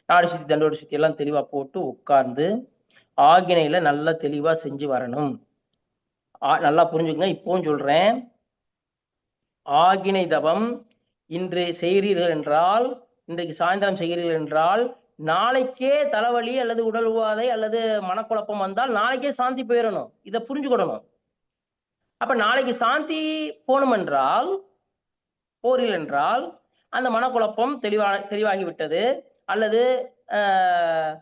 நாடு சுத்தி தண்டோடு சுத்தி எல்லாம் தெளிவா போட்டு உட்கார்ந்து ஆகினையில நல்லா தெளிவா செஞ்சு வரணும். நல்லா புரிஞ்சுக்கங்க. இப்பவும் சொல்றேன், ஆகினை தவம் இன்று செய்கிறீர்கள் என்றால், இன்றைக்கு சாயந்தரம் செய்கிறீர்கள் என்றால், நாளைக்கே தலைவலி அல்லது உடல் உபாதை அல்லது மனக்குழப்பம் வந்தால் நாளைக்கே சாந்தி போயிடணும். இதை புரிஞ்சுக்கிடணும். அப்ப நாளைக்கு சாந்தி போகணும் என்றால், போரில் என்றால், அந்த மனக்குழப்பம் தெளிவாகிவிட்டது அல்லது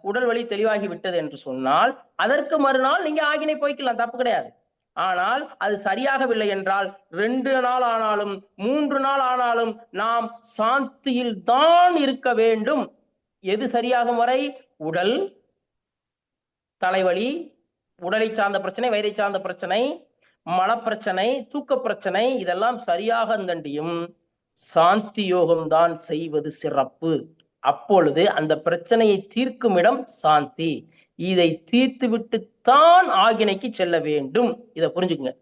உடல் வலி தெளிவாகி விட்டது என்று சொன்னால் அதற்கு மறுநாள் நீங்க ஆகினை போய்க்கலாம், தப்பு கிடையாது. ஆனால் அது சரியாகவில்லை என்றால் 2 நாள் ஆனாலும் 3 நாள் ஆனாலும் நாம் சாந்தியில் தான் இருக்க வேண்டும். எது சரியாகும் வரை? உடல், தலைவலி, உடலை சார்ந்த பிரச்சனை, வயிறை சார்ந்த பிரச்சனை, மனப்பிரச்சனை, தூக்க பிரச்சனை, இதெல்லாம் சரியாக தண்டியும் சாந்தி யோகம் தான் செய்வது சிறப்பு. அப்பொழுது அந்த பிரச்சனையை தீர்க்கும் இடம் சாந்தி. இதை தீர்த்து விட்டுத்தான் ஆகினைக்கு செல்ல வேண்டும். இதை புரிஞ்சுக்குங்க.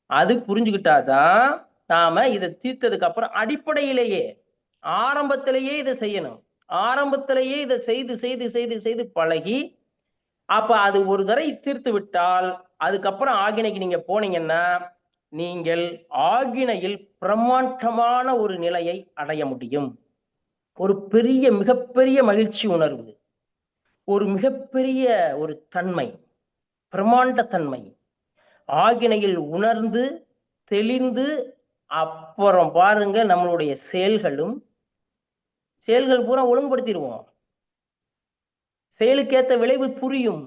அது புரிஞ்சுக்கிட்டாதான் நாம இதை தீர்த்ததுக்கு அப்புறம் அடிப்படையிலேயே ஆரம்பத்திலேயே இதை செய்யணும். ஆரம்பத்திலேயே இதை செய்து செய்து செய்து செய்து பழகி, அப்ப அது ஒரு தடவை தீர்த்து விட்டால் அதுக்கப்புறம் ஆகினைக்கு நீங்க போனீங்கன்னா நீங்கள் ஆகினையில் பிரம்மாண்டமான ஒரு நிலையை அடைய முடியும். ஒரு மிகப்பெரிய மகிழ்ச்சி உணர்வு, ஒரு மிகப்பெரிய ஒரு தன்மை, பிரம்மாண்ட தன்மை ஆகினையில் உணர்ந்து தெளிந்து அப்புறம் பாருங்க, நம்மளுடைய செயல்கள் பூரா ஒழுங்குபடுத்திடுவோம். செயலுக்கேற்ற விளைவு புரியும்.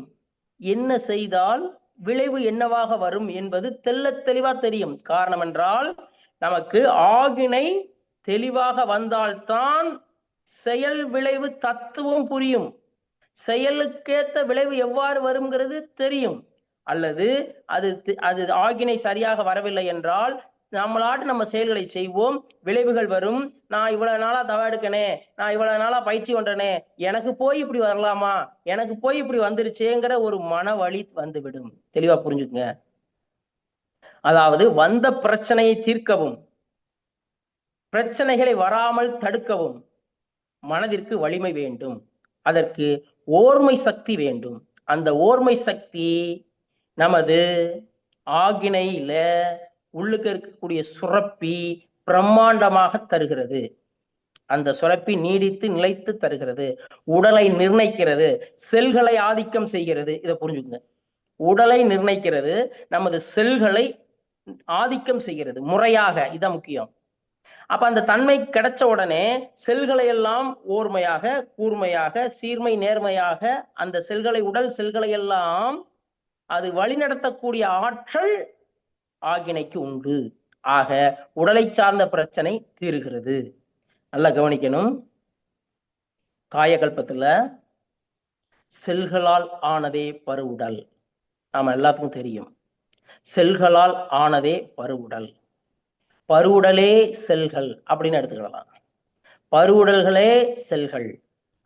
என்ன செய்தால் விளைவு என்னவாக வரும் என்பது தெள்ளத் தெளிவா தெரியும். காரணம் என்றால் நமக்கு ஆகினை தெளிவாக வந்தால்தான் செயல் விளைவு தத்துவம் புரியும். செயலுக்கேற்ற விளைவு எவ்வாறு வருங்கிறது தெரியும். அல்லது அது ஆகினை சரியாக வரவில்லை என்றால் நம்ம செயல்களை செய்வோம், விளைவுகள் வரும். நான் இவ்வளவு நாளா தவ எடுக்கனே, நான் இவ்வளவு நாளா பயிற்சி பண்றேனே, எனக்கு போய் இப்படி வரலாமா, எனக்கு போய் இப்படி வந்துருச்சேங்கிற ஒரு மன வலி வந்துவிடும். தெளிவா புரிஞ்சுக்குங்க. அதாவது வந்த பிரச்சனையை தீர்க்கவும், பிரச்சனைகளை வராமல் தடுக்கவும் மனதிற்கு வலிமை வேண்டும். அதற்கு ஓர்மை சக்தி வேண்டும். அந்த ஓர்மை சக்தி நமது ஆகினையில உள்ளுக்கு இருக்கக்கூடிய சுரப்பி பிரம்மாண்டமாக தருகிறது. அந்த சுரப்பி நீடித்து நிலைத்து தருகிறது. உடலை நிர்ணயிக்கிறது, செல்களை ஆதிக்கம் செய்கிறது. இதை புரிஞ்சுக்கங்க. உடலை நிர்ணயிக்கிறது, நமது செல்களை ஆதிக்கம் செய்கிறது முறையாக. இதான் முக்கியம். அப்ப அந்த தன்மை கிடைச்ச உடனே செல்களை எல்லாம் ஓர்மையாக, கூர்மையாக, சீர்மை நேர்மையாக அந்த செல்களை, உடல் செல்களை எல்லாம் அது வழிநடத்தக்கூடிய ஆற்றல் ஆகினைக்கு உண்டு. ஆக உடலை சார்ந்த பிரச்சனை தீருகிறது. நல்லா கவனிக்கணும். காயகல்பத்துல செல்களால் ஆனதே பருவுடல். நாம எல்லாத்துக்கும் தெரியும். செல்களால் ஆனதே பருவுடல், பருவுடலே செல்கள் அப்படின்னு எடுத்துக்கலாம். பருவுடல்களே செல்கள்.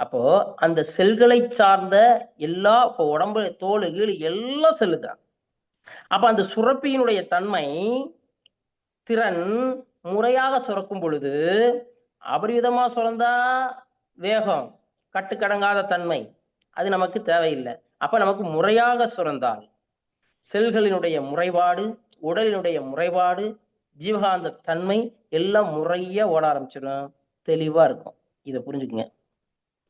அப்போ அந்த செல்களை சார்ந்த எல்லா, இப்போ உடம்பு, தோல், கீழ் எல்லாம் செல்லுதான். அப்ப அந்த சுரப்பியினுடைய தன்மை, திறன் முறையாக சுரக்கும் பொழுது, அபரிவிதமா சுரந்தா வேகம், கட்டுக்கடங்காத தன்மை, அது நமக்கு தேவையில்லை. அப்ப நமக்கு முறையாக சுரந்தால் செல்களினுடைய முறைபாடு, உடலினுடைய முறைபாடு, ஜீவகாந்த தன்மை எல்லாம் முறையா ஓட ஆரம்பிச்சிடும். தெளிவா இருக்கும். இதை புரிஞ்சுக்குங்க.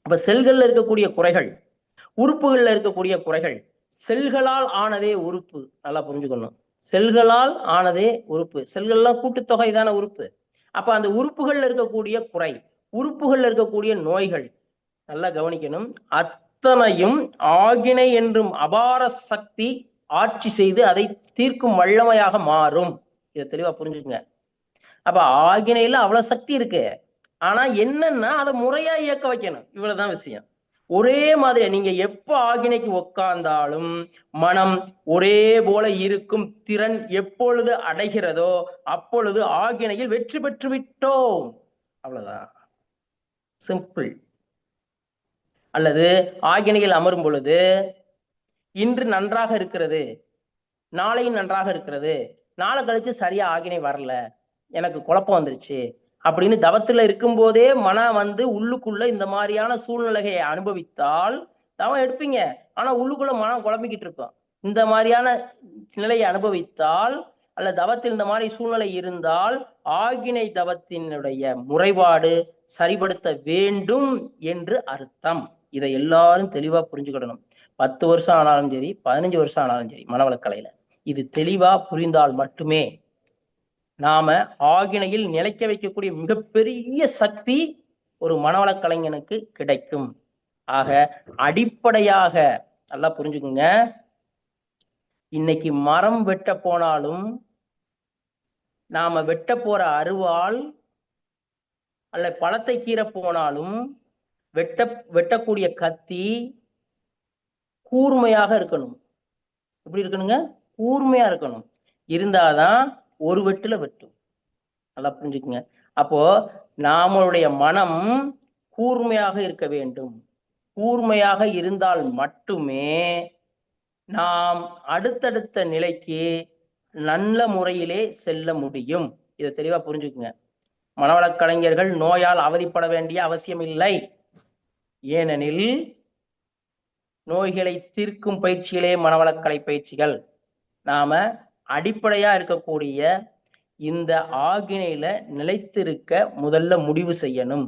அப்ப செல்கள்ல இருக்கக்கூடிய குறைகள், உறுப்புகள்ல இருக்கக்கூடிய குறைகள், செல்களால் ஆனதே உறுப்பு. நல்லா புரிஞ்சுக்கணும். செல்களால் ஆனதே உறுப்பு. செல்கள்லாம் கூட்டுத்தொகைதான உறுப்பு. அப்ப அந்த உறுப்புகள்ல இருக்கக்கூடிய குறை, உறுப்புகள்ல இருக்கக்கூடிய நோய்கள் நல்லா கவனிக்கணும். அத்தனையும் ஆகினை என்றும் அபார சக்தி ஆட்சி செய்து அதை தீர்க்கும் வல்லமையாக மாறும். இதை தெளிவா புரிஞ்சுக்குங்க. அப்ப ஆகினையில அவ்வளவு சக்தி இருக்கு. ஆனா என்னன்னா அதை முறையா இயக்க வைக்கணும். இவ்வளவுதான் விஷயம். ஒரே மாதிரி நீங்க எப்ப ஆகினைக்கு உட்கார்ந்தாலும் மனம் ஒரே போல இருக்கும் திறன் எப்பொழுது அடைகிறதோ அப்பொழுது ஆகினையில் வெற்றி பெற்று விட்டோம். அவ்வளவுதான், சிம்பிள். அல்லது ஆகினையில் அமரும் பொழுது இன்று நன்றாக இருக்கிறது, நாளையும் நன்றாக இருக்கிறது, நாளை கழிச்சு சரியா ஆகினை வரல, எனக்கு குழப்பம் வந்துருச்சு அப்படின்னு தவத்துல இருக்கும் போதே மனம் உள்ளுக்குள்ள இந்த மாதிரியான சூழ்நிலையை அனுபவித்தால் தவம் எடுப்பீங்க. ஆனா உள்ளுக்குள்ள மனம் குழம்பிக்கிட்டு இருக்கும். இந்த மாதிரியான நிலையை அனுபவித்தால், அல்ல தவத்தில் இந்த மாதிரி சூழ்நிலை இருந்தால் ஆகினை தவத்தினுடைய முறைபாடு சரிபடுத்த வேண்டும் என்று அர்த்தம். இதை எல்லாரும் தெளிவா புரிஞ்சுக்கிடணும். 10 வருஷம் ஆனாலும் சரி, 15 வருஷம் ஆனாலும் சரி, மனவளக்கலையில இது தெளிவா புரிந்தால் மட்டுமே நாம ஆகினையில் நிலைக்க வைக்கக்கூடிய மிகப்பெரிய சக்தி ஒரு மனவளக் கலைஞனுக்கு கிடைக்கும். ஆக அடிப்படையாக நல்லா புரிஞ்சுக்குங்க. இன்னைக்கு மரம் வெட்ட போனாலும், நாம வெட்ட போற அருவாள் அல்ல பழத்தை கீற போனாலும் வெட்டக்கூடிய கத்தி கூர்மையாக இருக்கணும். எப்படி இருக்கணுங்க? கூர்மையா இருக்கணும். இருந்தாதான் ஒரு வெட்டுல வெட்டும். நல்லா புரிஞ்சுக்குங்க. அப்போ நாமளுடைய மனம் கூர்மையாக இருக்க வேண்டும். கூர்மையாக இருந்தால் மட்டுமே நாம் அடுத்தடுத்த நிலைக்கு நல்ல முறையிலே செல்ல முடியும். இதை தெளிவா புரிஞ்சுக்குங்க. மனவளக் கலைஞர்கள் நோயால் அவதிப்பட வேண்டிய அவசியம் இல்லை. ஏனெனில் நோய்களை தீர்க்கும் பயிற்சிகளே மனவளக்கலை பயிற்சிகள். நாம அடிப்படையா இருக்கக்கூடிய இந்த ஆகினையில நிலைத்திருக்க முதல்ல முடிவு செய்யணும்.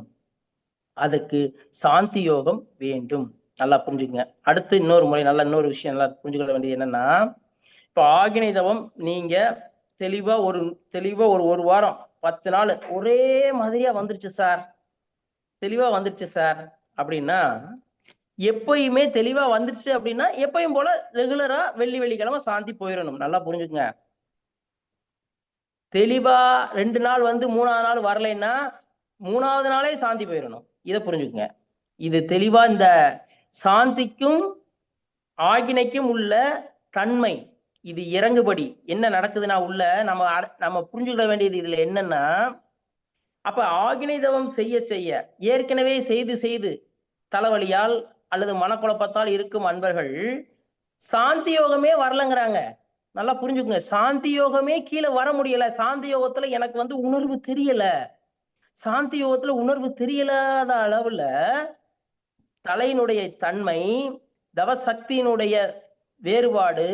அதுக்கு சாந்தி யோகம் வேண்டும். நல்லா புரிஞ்சுக்கங்க. அடுத்து இன்னொரு முறை இன்னொரு விஷயம் நல்லா புரிஞ்சுக்க வேண்டியது என்னன்னா, இப்போ ஆகினை தவம் நீங்க தெளிவா ஒரு வாரம் 10 நாள் ஒரே மாதிரியா வந்துருச்சு சார், தெளிவா வந்துருச்சு சார் அப்படின்னா, எப்பயுமே தெளிவா வந்துருச்சு அப்படின்னா எப்பயும் போல ரெகுலரா வெள்ளிக்கிழமை சாந்தி போயிடணும். நல்லா புரிஞ்சுக்குங்க. தெளிவா 2 நாள் வந்து 3ஆவது நாள் வரலைன்னா 3ஆவது நாளே சாந்தி போயிடணும். இதை புரிஞ்சுக்குங்க. இது தெளிவா இந்த சாந்திக்கும் ஆகினைக்கும் உள்ள தன்மை, இது இறங்குபடி என்ன நடக்குதுன்னா உள்ள நம்ம புரிஞ்சுக்கிட வேண்டியது இதுல என்னன்னா, அப்ப ஆகினை தவம் செய்ய செய்ய ஏற்கனவே செய்து செய்து தலைவலியால் அல்லது மனக்குழப்பத்தால் இருக்கும் அன்பர்கள் சாந்தி யோகமே வரலங்கிறாங்க. நல்லா புரிஞ்சுக்குங்க. சாந்தி யோகமே கீழே வர முடியல. சாந்தி யோகத்துல எனக்கு வந்து உணர்வு தெரியல. சாந்தி யோகத்துல உணர்வு தெரியலாத அளவுல தலையினுடைய தன்மை, தவசக்தியினுடைய வேறுபாடு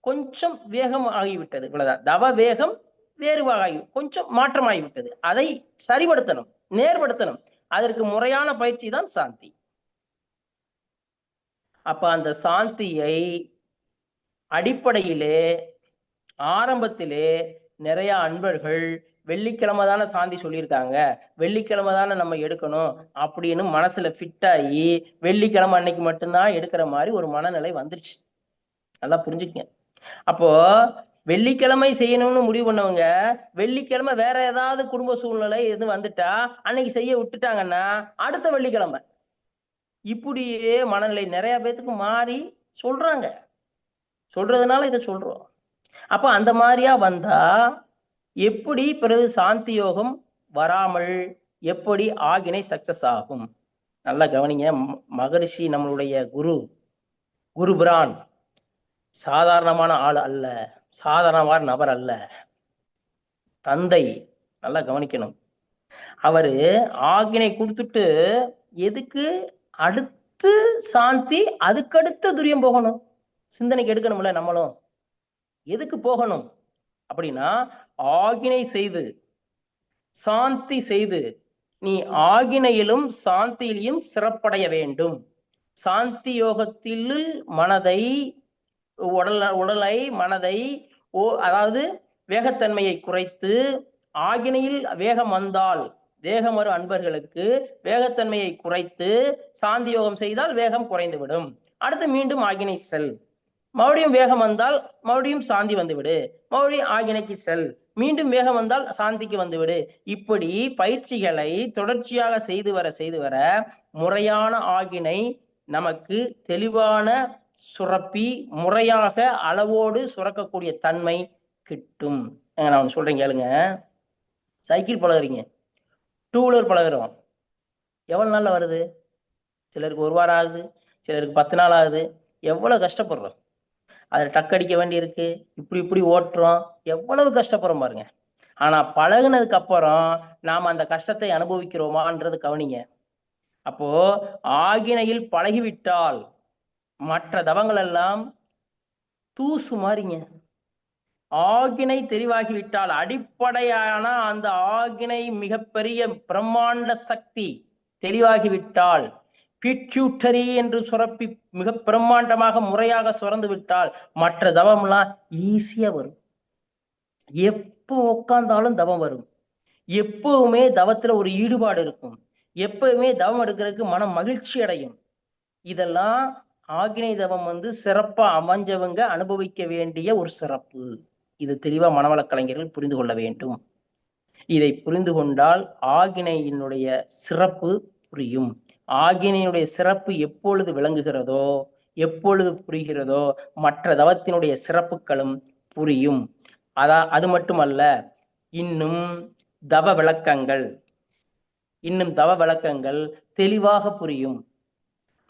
கொஞ்சம் வேகம் ஆகிவிட்டது. இவ்வளவுதான். தவ வேகம் வேறுபாடாகி கொஞ்சம் மாற்றமாகிவிட்டது. அதை சரிபடுத்தணும், நேர்படுத்தணும். அதற்கு முறையான பயிற்சி தான் சாந்தி. அப்ப அந்த சாந்தியை அடிப்படையிலே ஆரம்பத்திலே நிறைய அன்பர்கள் வெள்ளிக்கிழமை தானே சாந்தி சொல்லியிருக்காங்க, வெள்ளிக்கிழமை தானே நம்ம எடுக்கணும் அப்படின்னு மனசுல ஃபிட் ஆகி வெள்ளிக்கிழமை அன்னைக்கு மட்டும்தான் எடுக்கிற மாதிரி ஒரு மனநிலை வந்துருச்சு. நல்லா புரிஞ்சுக்கங்க. அப்போ வெள்ளிக்கிழமை செய்யணும்னு முடிவு பண்ணவங்க வெள்ளிக்கிழமை வேற ஏதாவது குடும்ப சூழ்நிலை எது வந்துட்டா அன்னைக்கு செய்ய விட்டுட்டாங்கன்னா அடுத்த வெள்ளிக்கிழமை இப்படியே மனநிலை நிறைய பேத்துக்கு மாறி சொல்றாங்க. சொல்றதுனால இதை சொல்றோம். அப்ப அந்த மாதிரியா வந்தா எப்படி பிறகு சாந்தி யோகம் வராமல் எப்படி ஆகினை சக்சஸ் ஆகும்? நல்லா கவனிங்க. மகரிஷி நம்மளுடைய குரு பிரான் சாதாரணமான ஆள் அல்ல, சாதாரணமான நபர் அல்ல, தந்தை. நல்லா கவனிக்கணும். அவரு ஆகினை கொடுத்துட்டு எதுக்கு அடுத்து சாந்தி, அதுக்கடுத்து துரியம் போகணும், சிந்தனைக்கு எடுக்கணும்ல. நம்மளும் எதுக்கு போகணும் அப்படின்னா, ஆகினை செய்து சாந்தி செய்து நீ ஆகினையிலும் சாந்தியிலும் சிறப்படைய வேண்டும். சாந்தி யோகத்தில் மனதை உடலை மனதை அதாவது வேகத்தன்மையை குறைத்து, ஆகினையில் வேகம் வந்தால் வேகம் வரும் அன்பர்களுக்கு வேகத்தன்மையை குறைத்து சாந்தி யோகம் செய்தால் வேகம் குறைந்துவிடும். அடுத்து மீண்டும் ஆகினை செல், மறுபடியும் வேகம் வந்தால் மறுபடியும் சாந்தி வந்துவிடு, மறுபடியும் ஆகினைக்கு செல், மீண்டும் வேகம் வந்தால் சாந்திக்கு வந்துவிடு. இப்படி பயிற்சிகளை தொடர்ச்சியாக செய்து வர முறையான ஆகினை நமக்கு தெளிவான சுரப்பி முறையாக அளவோடு சுரக்கக்கூடிய தன்மை கிட்டும். நான் சொல்றேன் கேளுங்க. சைக்கிள் பழகுறீங்க, 2 வீலர் பழகுறோம், எவ்வளவு நாள்ல வருது? சிலருக்கு 1 வாரம் ஆகுது, சிலருக்கு 10 நாள் ஆகுது. எவ்வளவு கஷ்டப்படுறோம். அதை டக்கடிக்க வேண்டி இருக்கு, இப்படி ஓட்டுறோம், எவ்வளவு கஷ்டப்படுறோம் பாருங்க. ஆனா பழகுனதுக்கு அப்புறம் நாம அந்த கஷ்டத்தை அனுபவிக்கிறோமான்றது கவனிங்க. அப்போ ஆகினையில் பழகிவிட்டால் மற்ற தவங்கள் எல்லாம் தூசு மாறிங்க. ஆகினை தெளிவாகிவிட்டால் அடிப்படையான அந்த ஆகினை மிகப்பெரிய பிரம்மாண்ட சக்தி தெளிவாகிவிட்டால், பிட்யூட்டரி என்று சுரப்பி மிக பிரம்மாண்டமாக முறையாக சுரந்து விட்டால் மற்ற தவம்லாம் ஈஸியா வரும். எப்போ உட்கார்ந்தாலும் தவம் வரும். எப்பவுமே தவத்துல ஒரு ஈடுபாடு இருக்கும். எப்பவுமே தவம் எடுக்கிறதுக்கு மனம் மகிழ்ச்சி அடையும். இதெல்லாம் ஆகினை தவம் வந்து சிறப்பா அமைஞ்சவங்க அனுபவிக்க வேண்டிய ஒரு சிறப்பு. இது தெளிவா மனவள கலைஞர்கள் புரிந்து கொள்ள வேண்டும். இதை புரிந்து கொண்டால் ஆகினையினுடைய சிறப்பு புரியும். ஆகினையினுடைய சிறப்பு எப்பொழுது விளங்குகிறதோ, எப்பொழுது புரிகிறதோ, மற்ற தவத்தினுடைய சிறப்புகளும் புரியும். அது மட்டுமல்ல, இன்னும் தவ விளக்கங்கள் தெளிவாக புரியும்.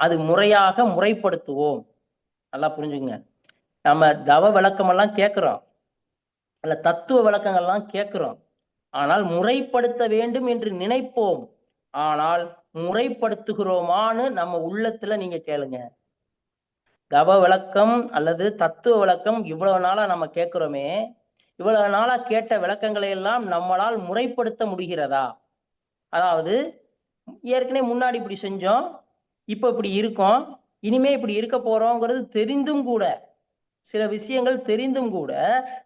அது முறையாக முறைப்படுத்துவோம். நல்லா புரிஞ்சுங்க. நம்ம தவ விளக்கம் எல்லாம் கேட்கிறோம், அல்ல தத்துவ விளக்கங்கள்லாம் கேட்கிறோம். ஆனால் முறைப்படுத்த வேண்டும் என்று நினைப்போம். ஆனால் முறைப்படுத்துகிறோமான்னு நம்ம உள்ளத்துல நீங்க கேளுங்க. தவ விளக்கம் அல்லது தத்துவ விளக்கம் இவ்வளவு நாளா நம்ம கேட்கிறோமே, இவ்வளவு நாளா கேட்ட விளக்கங்களை எல்லாம் நம்மளால் முறைப்படுத்த முடிகிறதா? அதாவது ஏற்கனவே முன்னாடி இப்படி செஞ்சோம், இப்ப இப்படி இருக்கோம், இனிமே இப்படி இருக்க போறோங்கிறது தெரிந்தும் கூட சில விஷயங்கள் தெரிந்தும் கூட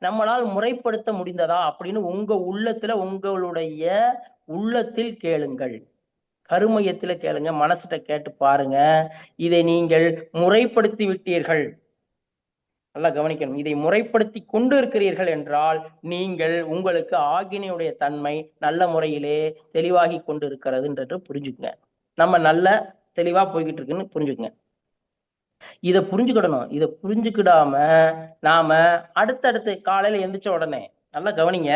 நம்மளால் முறைப்படுத்த முடிந்ததா அப்படின்னு உங்க உள்ளத்துல, உங்களுடைய உள்ளத்தில் கேளுங்கள். கருமையத்துல கேளுங்க, மனசுட்ட கேட்டு பாருங்க. இதை நீங்கள் முறைப்படுத்தி விட்டீர்கள், நல்லா கவனிக்கணும். இதை முறைப்படுத்தி கொண்டு இருக்கிறீர்கள் என்றால் நீங்கள் உங்களுக்கு ஆக்கினையுடைய தன்மை நல்ல முறையிலே தெளிவாகி கொண்டு இருக்கிறது என்று புரிஞ்சுக்குங்க. நம்ம நல்ல தெளிவா போய்கிட்டு இருக்குன்னு புரிஞ்சுக்குங்க. இதை புரிஞ்சுக்கிடணும். இதை புரிஞ்சுக்கிடாம நாம அடுத்தடுத்து காலையில எந்திரிச்ச உடனே நல்லா கவனிங்க.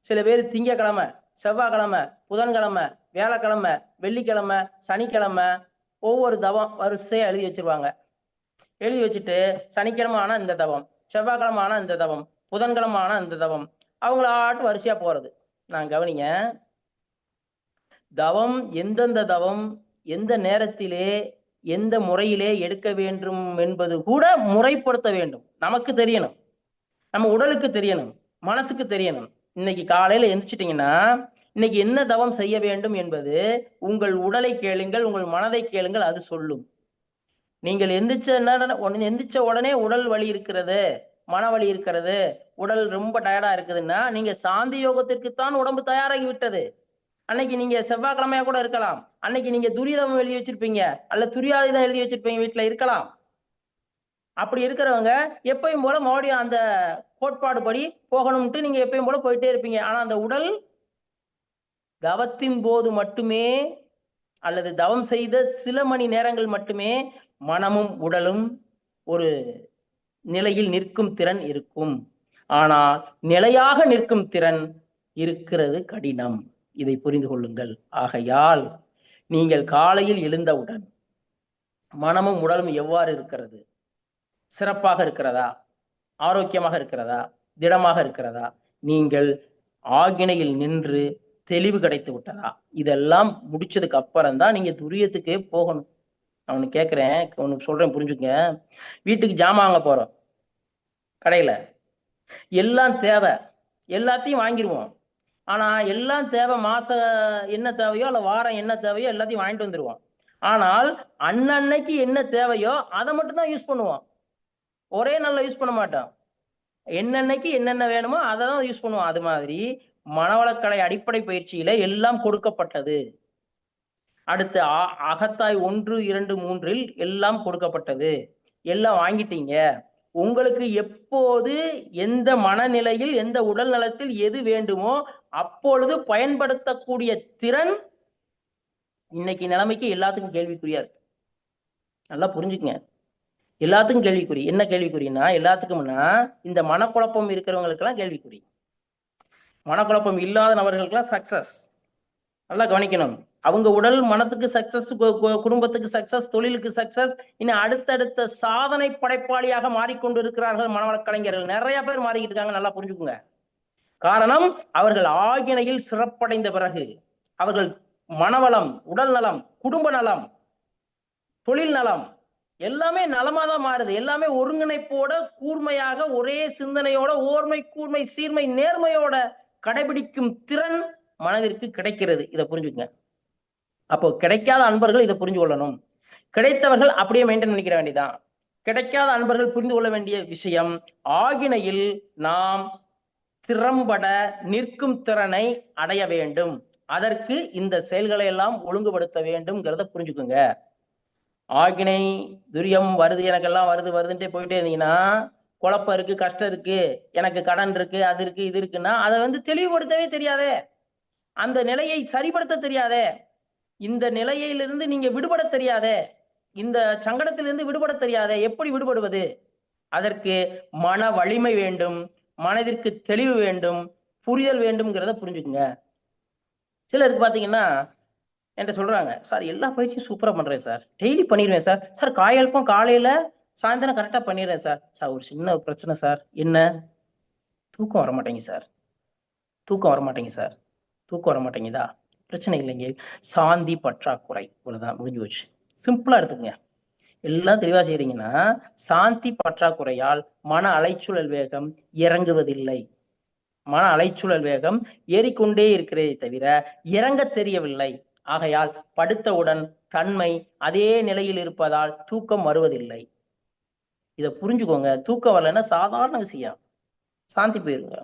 சில பேர் திங்கக்கிழமை, செவ்வாய்க்கிழமை, புதன்கிழமை, வியாழக்கிழமை, வெள்ளிக்கிழமை, சனிக்கிழமை ஒவ்வொரு தவம் வரிசையா எழுதி வச்சிருவாங்க. எழுதி வச்சுட்டு சனிக்கிழமை ஆனா இந்த தவம், செவ்வாய்க்கிழமை ஆனா இந்த தவம், புதன்கிழமை ஆனா இந்த தவம், அவங்கள ஆட்டு வரிசையா போறது. நான் கவனிங்க, தவம் எந்தெந்த தவம் எந்த நேரத்திலே எந்த முறையிலே எடுக்க வேண்டும் என்பது கூட முறைப்படுத்த வேண்டும். நமக்கு தெரியணும், நம்ம உடலுக்கு தெரியணும், மனசுக்கு தெரியணும். இன்னைக்கு காலையில எந்திரிச்சிட்டீங்கன்னா இன்னைக்கு என்ன தவம் செய்ய வேண்டும் என்பது உங்கள் உடலை கேளுங்கள், உங்கள் மனதை கேளுங்கள், அது சொல்லும். நீங்கள் எந்திரிச்ச உடனே உடல் வலி இருக்கிறது, மன வலி இருக்கிறது, உடல் ரொம்ப டயர்டா இருக்குதுன்னா நீங்க சாந்தி யோகத்திற்குத்தான் உடம்பு தயாராகி விட்டது. அன்னைக்கு நீங்க செவ்வாய்க்கிழமையா கூட இருக்கலாம், அன்னைக்கு நீங்க துரிதம் எழுதி வச்சிருப்பீங்க அல்ல துரியாதிதான் எழுதி வச்சிருப்பீங்க, வீட்டுல இருக்கலாம். அப்படி இருக்கிறவங்க எப்பயும் போல மறுபடியும் அந்த கோட்பாடு படி போகணும்ட்டு நீங்க எப்பயும் போல போயிட்டே இருப்பீங்க. ஆனா அந்த உடல் தவத்தின் போது மட்டுமே அல்லது தவம் செய்த சில மணி நேரங்கள் மட்டுமே மனமும் உடலும் ஒரு நிலையில் நிற்கும் திறன் இருக்கும். ஆனால் நிலையாக நிற்கும் திறன் இருக்கிறது கடினம். இதை புரிந்து கொள்ளுங்கள். ஆகையால் நீங்கள் காலையில் எழுந்தவுடன் மனமும் உடலும் எவ்வாறு இருக்கிறது? சிறப்பாக இருக்கிறதா? ஆரோக்கியமாக இருக்கிறதா? திடமாக இருக்கிறதா? நீங்கள் ஆகினையில் நின்று தெளிவு கிடைத்து விட்டதா? இதெல்லாம் முடிச்சதுக்கு அப்புறம் தான் நீங்க துரியத்துக்கே போகணும். நான் ஒண்ணு கேட்கிறேன், ஒண்ணு சொல்றேன், புரிஞ்சுங்க. வீட்டுக்கு ஜாமான் வாங்க போறோம், கடையில எல்லாம் தேவை, எல்லாத்தையும் வாங்கிடுவோம். ஆனா எல்லாம் தேவை, மாசம் என்ன தேவையோ அல்ல வாரம் என்ன தேவையோ எல்லாத்தையும் வாங்கிட்டு வந்துருவோம். ஆனால் அன்னன்னைக்கு என்ன தேவையோ அதை மட்டும் தான் யூஸ் பண்ணுவோம். ஒரே நாள்ல யூஸ் பண்ண மாட்டோம். என்னன்னைக்கு என்னென்ன வேணுமோ அதை தான் யூஸ் பண்ணுவோம். அது மாதிரி மனவளக்கலை அடிப்படை பயிற்சியில எல்லாம் கொடுக்கப்பட்டது. அடுத்து அகத்தாய் 1, 2, 3 எல்லாம் கொடுக்கப்பட்டது. எல்லாம் வாங்கிட்டீங்க. உங்களுக்கு எப்போது எந்த மனநிலையில் எந்த உடல் நலத்தில் எது வேண்டுமோ அப்பொழுது பயன்படுத்தக்கூடிய திறன் இன்னைக்கு நிலைமைக்கு எல்லாத்துக்கும் கேள்விக்குறியா இருக்கு. நல்லா புரிஞ்சுக்குங்க. எல்லாத்துக்கும் கேள்விக்குறி. என்ன கேள்விக்குறின்னா, எல்லாத்துக்கும்னா இந்த மனக்குழப்பம் இருக்கிறவங்களுக்கெல்லாம் கேள்விக்குறி. மனக்குழப்பம் இல்லாத நபர்களுக்கெல்லாம் சக்சஸ். நல்லா கவனிக்கணும். அவங்க உடல் மனத்துக்கு சக்சஸ், குடும்பத்துக்கு சக்சஸ், தொழிலுக்கு சக்சஸ், இன்னும் அடுத்தடுத்த சாதனை படைப்பாளியாக மாறிக்கொண்டு இருக்கிறார்கள் மனவள கலைஞர்கள். நிறைய பேர் மாறிக்கிட்டு இருக்காங்க. நல்லா புரிஞ்சுக்குங்க. காரணம், அவர்கள் ஆகினையில் சிறப்படைந்த பிறகு அவர்கள் மனவளம், உடல் நலம், குடும்ப நலம், தொழில் நலம் எல்லாமே நலமா தான் மாறுது. எல்லாமே ஒருங்கிணைப்போட கூர்மையாக ஒரே சிந்தனையோட ஓர்மை கூர்மை சீர்மை நேர்மையோட கடைபிடிக்கும் திறன் மனதிற்கு கிடைக்கிறது. இதை புரிஞ்சுக்கங்க. அப்போ கிடைக்காத அன்பர்கள் இதை புரிஞ்சு கொள்ளணும். கிடைத்தவர்கள் அப்படியே மெயின்டைன் பண்ணிக்கிற வேண்டியதான். கிடைக்காத அன்பர்கள் புரிந்து கொள்ள வேண்டிய விஷயம், ஆகினையில் நாம் திறம்பட நிற்கும் திறனை அடைய வேண்டும். அதற்கு இந்த செயல்களை எல்லாம் ஒழுங்குபடுத்த வேண்டும்ங்கிறத புரிஞ்சுக்குங்க. ஆகினை துரியம் வருது, எனக்கெல்லாம் வருது வருதுன்ட்டே போயிட்டே இருந்தீங்கன்னா குழப்பம் இருக்கு, கஷ்டம் இருக்கு, எனக்கு கடன் இருக்கு, அது இருக்கு, இது இருக்குன்னா அதை தெளிவுபடுத்தவே தெரியாதே, அந்த நிலையை சரிப்படுத்த தெரியாதே, இந்த நிலையிலிருந்து நீங்க விடுபட தெரியாதே, இந்த சங்கடத்திலிருந்து விடுபட தெரியாதே, எப்படி விடுபடுவது? அதற்கு மன வலிமை வேண்டும், மனதிற்கு தெளிவு வேண்டும், புரிதல் வேண்டும்ங்கிறத புரிஞ்சுக்குங்க. சிலருக்கு பாத்தீங்கன்னா என்கிட்ட சொல்றாங்க, சார் எல்லா பயிற்சியும் சூப்பரா பண்றேன் சார், டெய்லி பண்ணிடுவேன் சார், சார் காயல்பம் காலையில சாயந்தரம் கரெக்டா பண்ணிடுறேன் சார், சார் ஒரு சின்ன பிரச்சனை சார், என்ன? தூக்கம் வர மாட்டேங்குது சார், தூக்கம் வர மாட்டேங்குது சார், தூக்கம் வர மாட்டேங்குதா? பிரச்சனை இல்லைங்க, சாந்தி பற்றாக்குறை. இவ்வளவுதான், முடிஞ்சு போச்சு. சிம்பிளா எடுத்துக்கங்க. எல்லாம் தெளிவா செய்றீங்கன்னா, சாந்தி பற்றாக்குறையால் மன அலைச்சூழல் வேகம் இறங்குவதில்லை. மன அலைச்சூழல் வேகம் ஏறிக்கொண்டே இருக்கிறதே தவிர இறங்க தெரியவில்லை. ஆகையால் படுத்தவுடன் தன்மை அதே நிலையில் இருப்பதால் தூக்கம் வருவதில்லை. இதை புரிஞ்சுக்கோங்க. தூக்கம் வரலைன்னா சாதாரண விஷயம், சாந்தி போயிருங்க.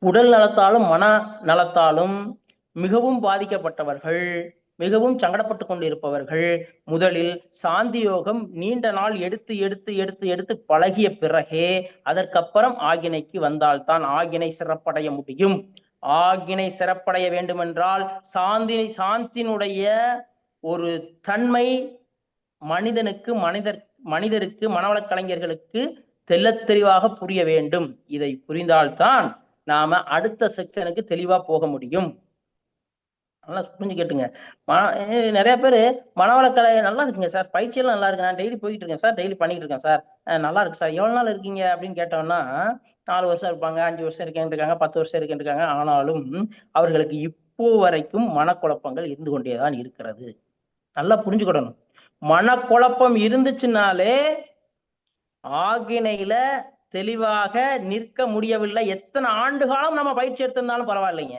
உடல் நலத்தாலும் மன நலத்தாலும் மிகவும் பாதிக்கப்பட்டவர்கள், மிகவும் சங்கடப்பட்டு கொண்டிருப்பவர்கள் முதலில் சாந்தி யோகம் நீண்ட நாள் எடுத்து எடுத்து எடுத்து எடுத்து பழகிய பிறகே அதற்கப்புறம் ஆகினைக்கு வந்தால்தான் ஆகினை சிறப்படைய முடியும். ஆகினை சிறப்படைய வேண்டுமென்றால் சாந்தியினுடைய ஒரு தன்மை மனிதனுக்கு மனிதருக்கு மனவளக் கலைஞர்களுக்கு தெள்ளத் தெளிவாக புரிய வேண்டும். இதை புரிந்தால்தான் நாம அடுத்த செக்ஷனுக்கு தெளிவா போக முடியும். நல்லா புரிஞ்சு கேட்டுங்க. நிறைய பேர் மனவளக்கலை நல்லா இருக்குங்க சார், பயிற்சியெல்லாம் நல்லா இருக்கு, நான் டெய்லி போயிட்டு இருக்கேன் சார், டெய்லி பண்ணிட்டு இருக்கேன் சார், நல்லா இருக்கு சார், எவ்வளவு நாள் இருக்கீங்க அப்படின்னு கேட்டோம்னா 4 வருஷம் இருப்பாங்க, 5 வருஷம் இருக்கேன் இருக்காங்க, 10 வருஷம் இருக்கேன் இருக்காங்க. ஆனாலும் அவர்களுக்கு இப்போ வரைக்கும் மனக்குழப்பங்கள் இருந்து கொண்டேதான் இருக்கிறது. நல்லா புரிஞ்சுக்கிடணும். மனக்குழப்பம் இருந்துச்சுனாலே ஆகினையில தெளிவாக நிற்க முடியவில்லை. எத்தனை ஆண்டு காலம் நம்ம பயிற்சி எடுத்திருந்தாலும் பரவாயில்லைங்க.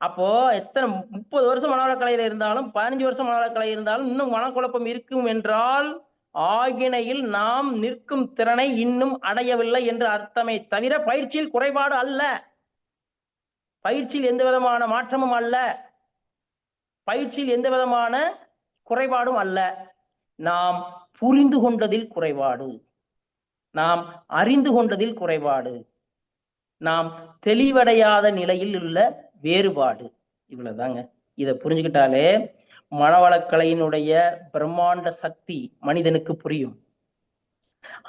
அப்போ எத்தனை 30 வருஷம் மனவளக்கலையில இருந்தாலும் 15 வருஷம் மனவளக்கலை இருந்தாலும் இன்னும் மனக்குழப்பம் இருக்கும் என்றால் ஆகினையில் நாம் நிற்கும் திறனை இன்னும் அடையவில்லை என்று அர்த்தமே தவிர பயிற்சியில் குறைபாடு அல்ல. பயிற்சியில் எந்த விதமான மாற்றமும் அல்ல. பயிற்சியில் எந்த விதமான குறைபாடும் அல்ல. நாம் புரிந்து கொண்டதில் குறைபாடு, நாம் அறிந்து கொண்டதில் குறைபாடு, நாம் தெளிவடையாத நிலையில் உள்ள வேறுபாடு, இவ்வளவுதாங்க. இதை புரிஞ்சுக்கிட்டாலே மனவளக்கலையினுடைய பிரம்மாண்ட சக்தி மனிதனுக்கு புரியும்.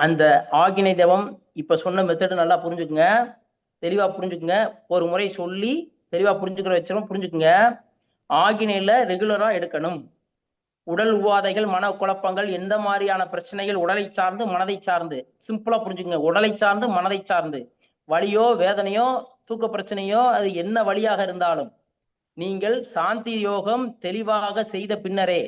அந்த ஆகினை தவம் இப்ப சொன்ன மெத்தடு நல்லா புரிஞ்சுக்குங்க, தெளிவா புரிஞ்சுக்குங்க. ஒரு முறை சொல்லி தெளிவா புரிஞ்சுக்கிற வச்சிரும். புரிஞ்சுக்குங்க. ஆகினையில ரெகுலரா எடுக்கணும். உடல் உபாதைகள், மன குழப்பங்கள், எந்த மாதிரியான பிரச்சனைகள் உடலை சார்ந்து மனதை சார்ந்து, சிம்பிளா புரிஞ்சுக்குங்க, உடலை சார்ந்து மனதை சார்ந்து, வலியோ வேதனையோ தூக்க பிரச்சனையோ அது என்ன வழியாக இருந்தாலும் நீங்கள் சாந்தி யோகம் தெளிவாக செய்த பின்னரே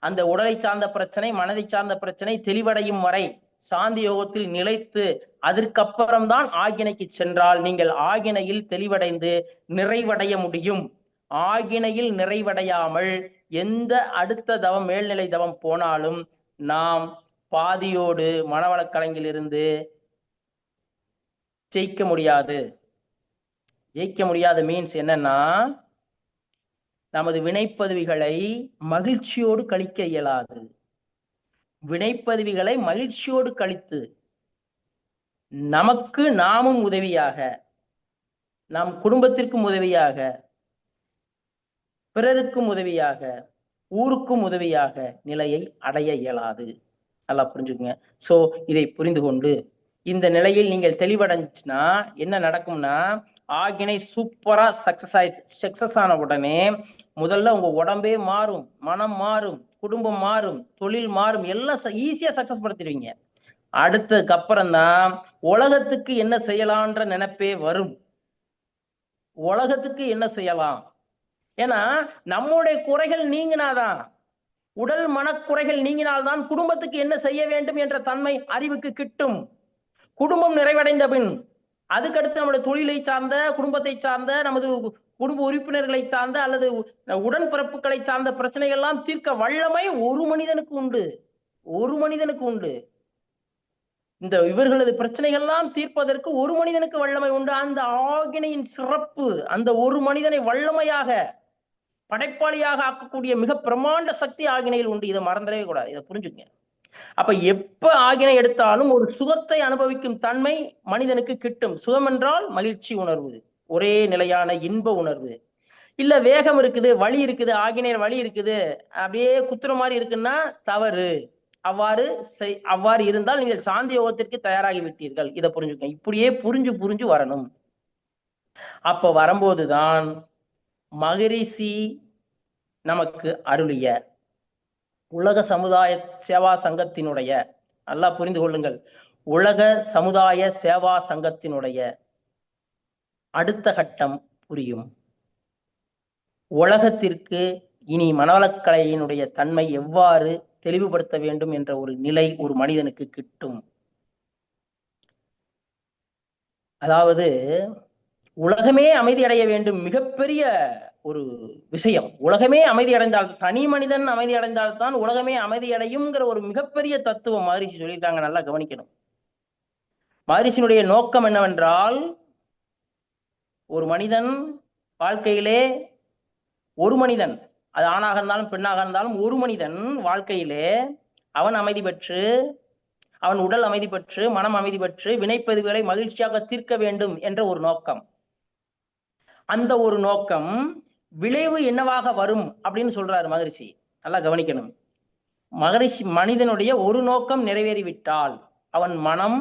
அந்த உடலை சார்ந்த பிரச்சனை, மனதை சார்ந்த பிரச்சனை தெளிவடையும் வரை சாந்தி யோகத்தில் நிலைத்து அதற்கப்புறம்தான் ஆகினைக்கு சென்றால் நீங்கள் ஆகினையில் தெளிவடைந்து நிறைவடைய முடியும். ஆகினையில் நிறைவடையாமல் எந்த அடுத்த தவம், மேல்நிலை தவம் போனாலும் நாம் பாதியோடு மனவளக்கலைஞிலிருந்து ஜெயிக்க முடியாது. ஜெயிக்க முடியாத மீன்ஸ் என்னன்னா, நமது வினைப்பதிவுகளை மகிழ்ச்சியோடு கழிக்க இயலாது. வினைப்பதிவுகளை மகிழ்ச்சியோடு கழித்து நமக்கு நாமும் உதவியாக, நம் குடும்பத்திற்கும் உதவியாக, பிறருக்கும் உதவியாக, ஊருக்கும் உதவியாக நிலையை அடைய இயலாது. நல்லா புரிஞ்சுக்குங்க. சோ இதை புரிந்து கொண்டு இந்த நிலையில் நீங்கள் தெளிவடைஞ்சுன்னா என்ன நடக்கும்னா, ஆகினை சூப்பரா சக்சஸ் ஆன உடனே முதல்ல உங்க உடம்பே மாறும், மனம் மாறும், குடும்பம் மாறும், தொழில் மாறும், எல்லாம் ஈஸியா சக்சஸ் படுத்திடுவீங்க. அடுத்ததுக்கு அப்புறம் தான் உலகத்துக்கு என்ன செய்யலான்ற நினைப்பே வரும். உலகத்துக்கு என்ன செய்யலாம், ஏன்னா நம்முடைய குறைகள் நீங்கினாதான், உடல் மனக்குறைகள் நீங்கினால்தான் குடும்பத்துக்கு என்ன செய்ய வேண்டும் என்ற தன்மை அறிவுக்கு கிட்டும். குடும்பம் நிறைவடைந்த பின் அதுக்கடுத்து நம்முடைய தொழிலை சார்ந்த, குடும்பத்தை சார்ந்த, நமது குடும்ப உறுப்பினர்களை சார்ந்த அல்லது உடன்பிறப்புகளை சார்ந்த பிரச்சனைகள் எல்லாம் தீர்க்க வல்லமை ஒரு மனிதனுக்கு உண்டு. ஒரு மனிதனுக்கு உண்டு. இந்த இவர்களது பிரச்சனைகள்லாம் தீர்ப்பதற்கு ஒரு மனிதனுக்கு வல்லமை உண்டு. அந்த ஆகினையின் சிறப்பு, அந்த ஒரு மனிதனை வல்லமையாக படைப்பாளியாக ஆக்கக்கூடிய மிக பிரமாண்ட சக்தி ஆகினையில் உண்டு. இதை மறந்துடவே கூடாது. இதை புரிஞ்சுங்க. அப்ப எப்ப ஆகினை எடுத்தாலும் ஒரு சுகத்தை அனுபவிக்கும் தன்மை மனிதனுக்கு கிட்டும். சுகம் என்றால் மகிழ்ச்சி உணர்வு, ஒரே நிலையான இன்ப உணர்வு. இல்ல வேகம் இருக்குது, வலி இருக்குது, ஆகினையில் வலி இருக்குது, அப்படியே குத்துற மாதிரி இருக்குன்னா தவறு. அவ்வாறு இருந்தால் நீங்கள் சாந்தி யோகத்திற்கு தயாராகி விட்டீர்கள். இதை புரிஞ்சுக்கங்க. இப்படியே புரிஞ்சு புரிஞ்சு வரணும். அப்ப வரும்போதுதான் மகரிஷி நமக்கு அருளிய உலக சமுதாய சேவா சங்கத்தினுடைய, நல்லா புரிந்து கொள்ளுங்கள், உலக சமுதாய சேவா சங்கத்தினுடைய அடுத்த கட்டம் புரியும். உலகத்திற்கு இனி மனவளக்கலையினுடைய தன்மை எவ்வாறு தெளிவுபடுத்த வேண்டும் என்ற ஒரு நிலை ஒரு மனிதனுக்கு கிட்டும். அதாவது உலகமே அமைதி அடைய வேண்டும், மிகப்பெரிய ஒரு விஷயம். உலகமே அமைதி அடைந்தால், தனி மனிதன் அமைதி அடைந்தால்தான் உலகமே அமைதி அடையும்ங்கிற ஒரு மிகப்பெரிய தத்துவம் மகரிஷி சொல்லியிருக்காங்க. நல்லா கவனிக்கணும். மகரிஷியினுடைய நோக்கம் என்னவென்றால், ஒரு மனிதன் வாழ்க்கையிலே, ஒரு மனிதன், அது ஆணாக இருந்தாலும் பெண்ணாக இருந்தாலும், ஒரு மனிதன் வாழ்க்கையிலே அவன் அமைதி பெற்று, அவன் உடல் அமைதி பெற்று, மனம் அமைதி பெற்று, வினைப்பதிவுகளை மகிழ்ச்சியாக தீர்க்க வேண்டும் என்ற ஒரு நோக்கம். அந்த ஒரு நோக்கம் விளைவு என்னவாக வரும் அப்படின்னு சொல்றாரு மகரிஷி. நல்லா கவனிக்கணும். மகரிஷி மனிதனுடைய ஒரு நோக்கம் நிறைவேறிவிட்டால், அவன் மனம்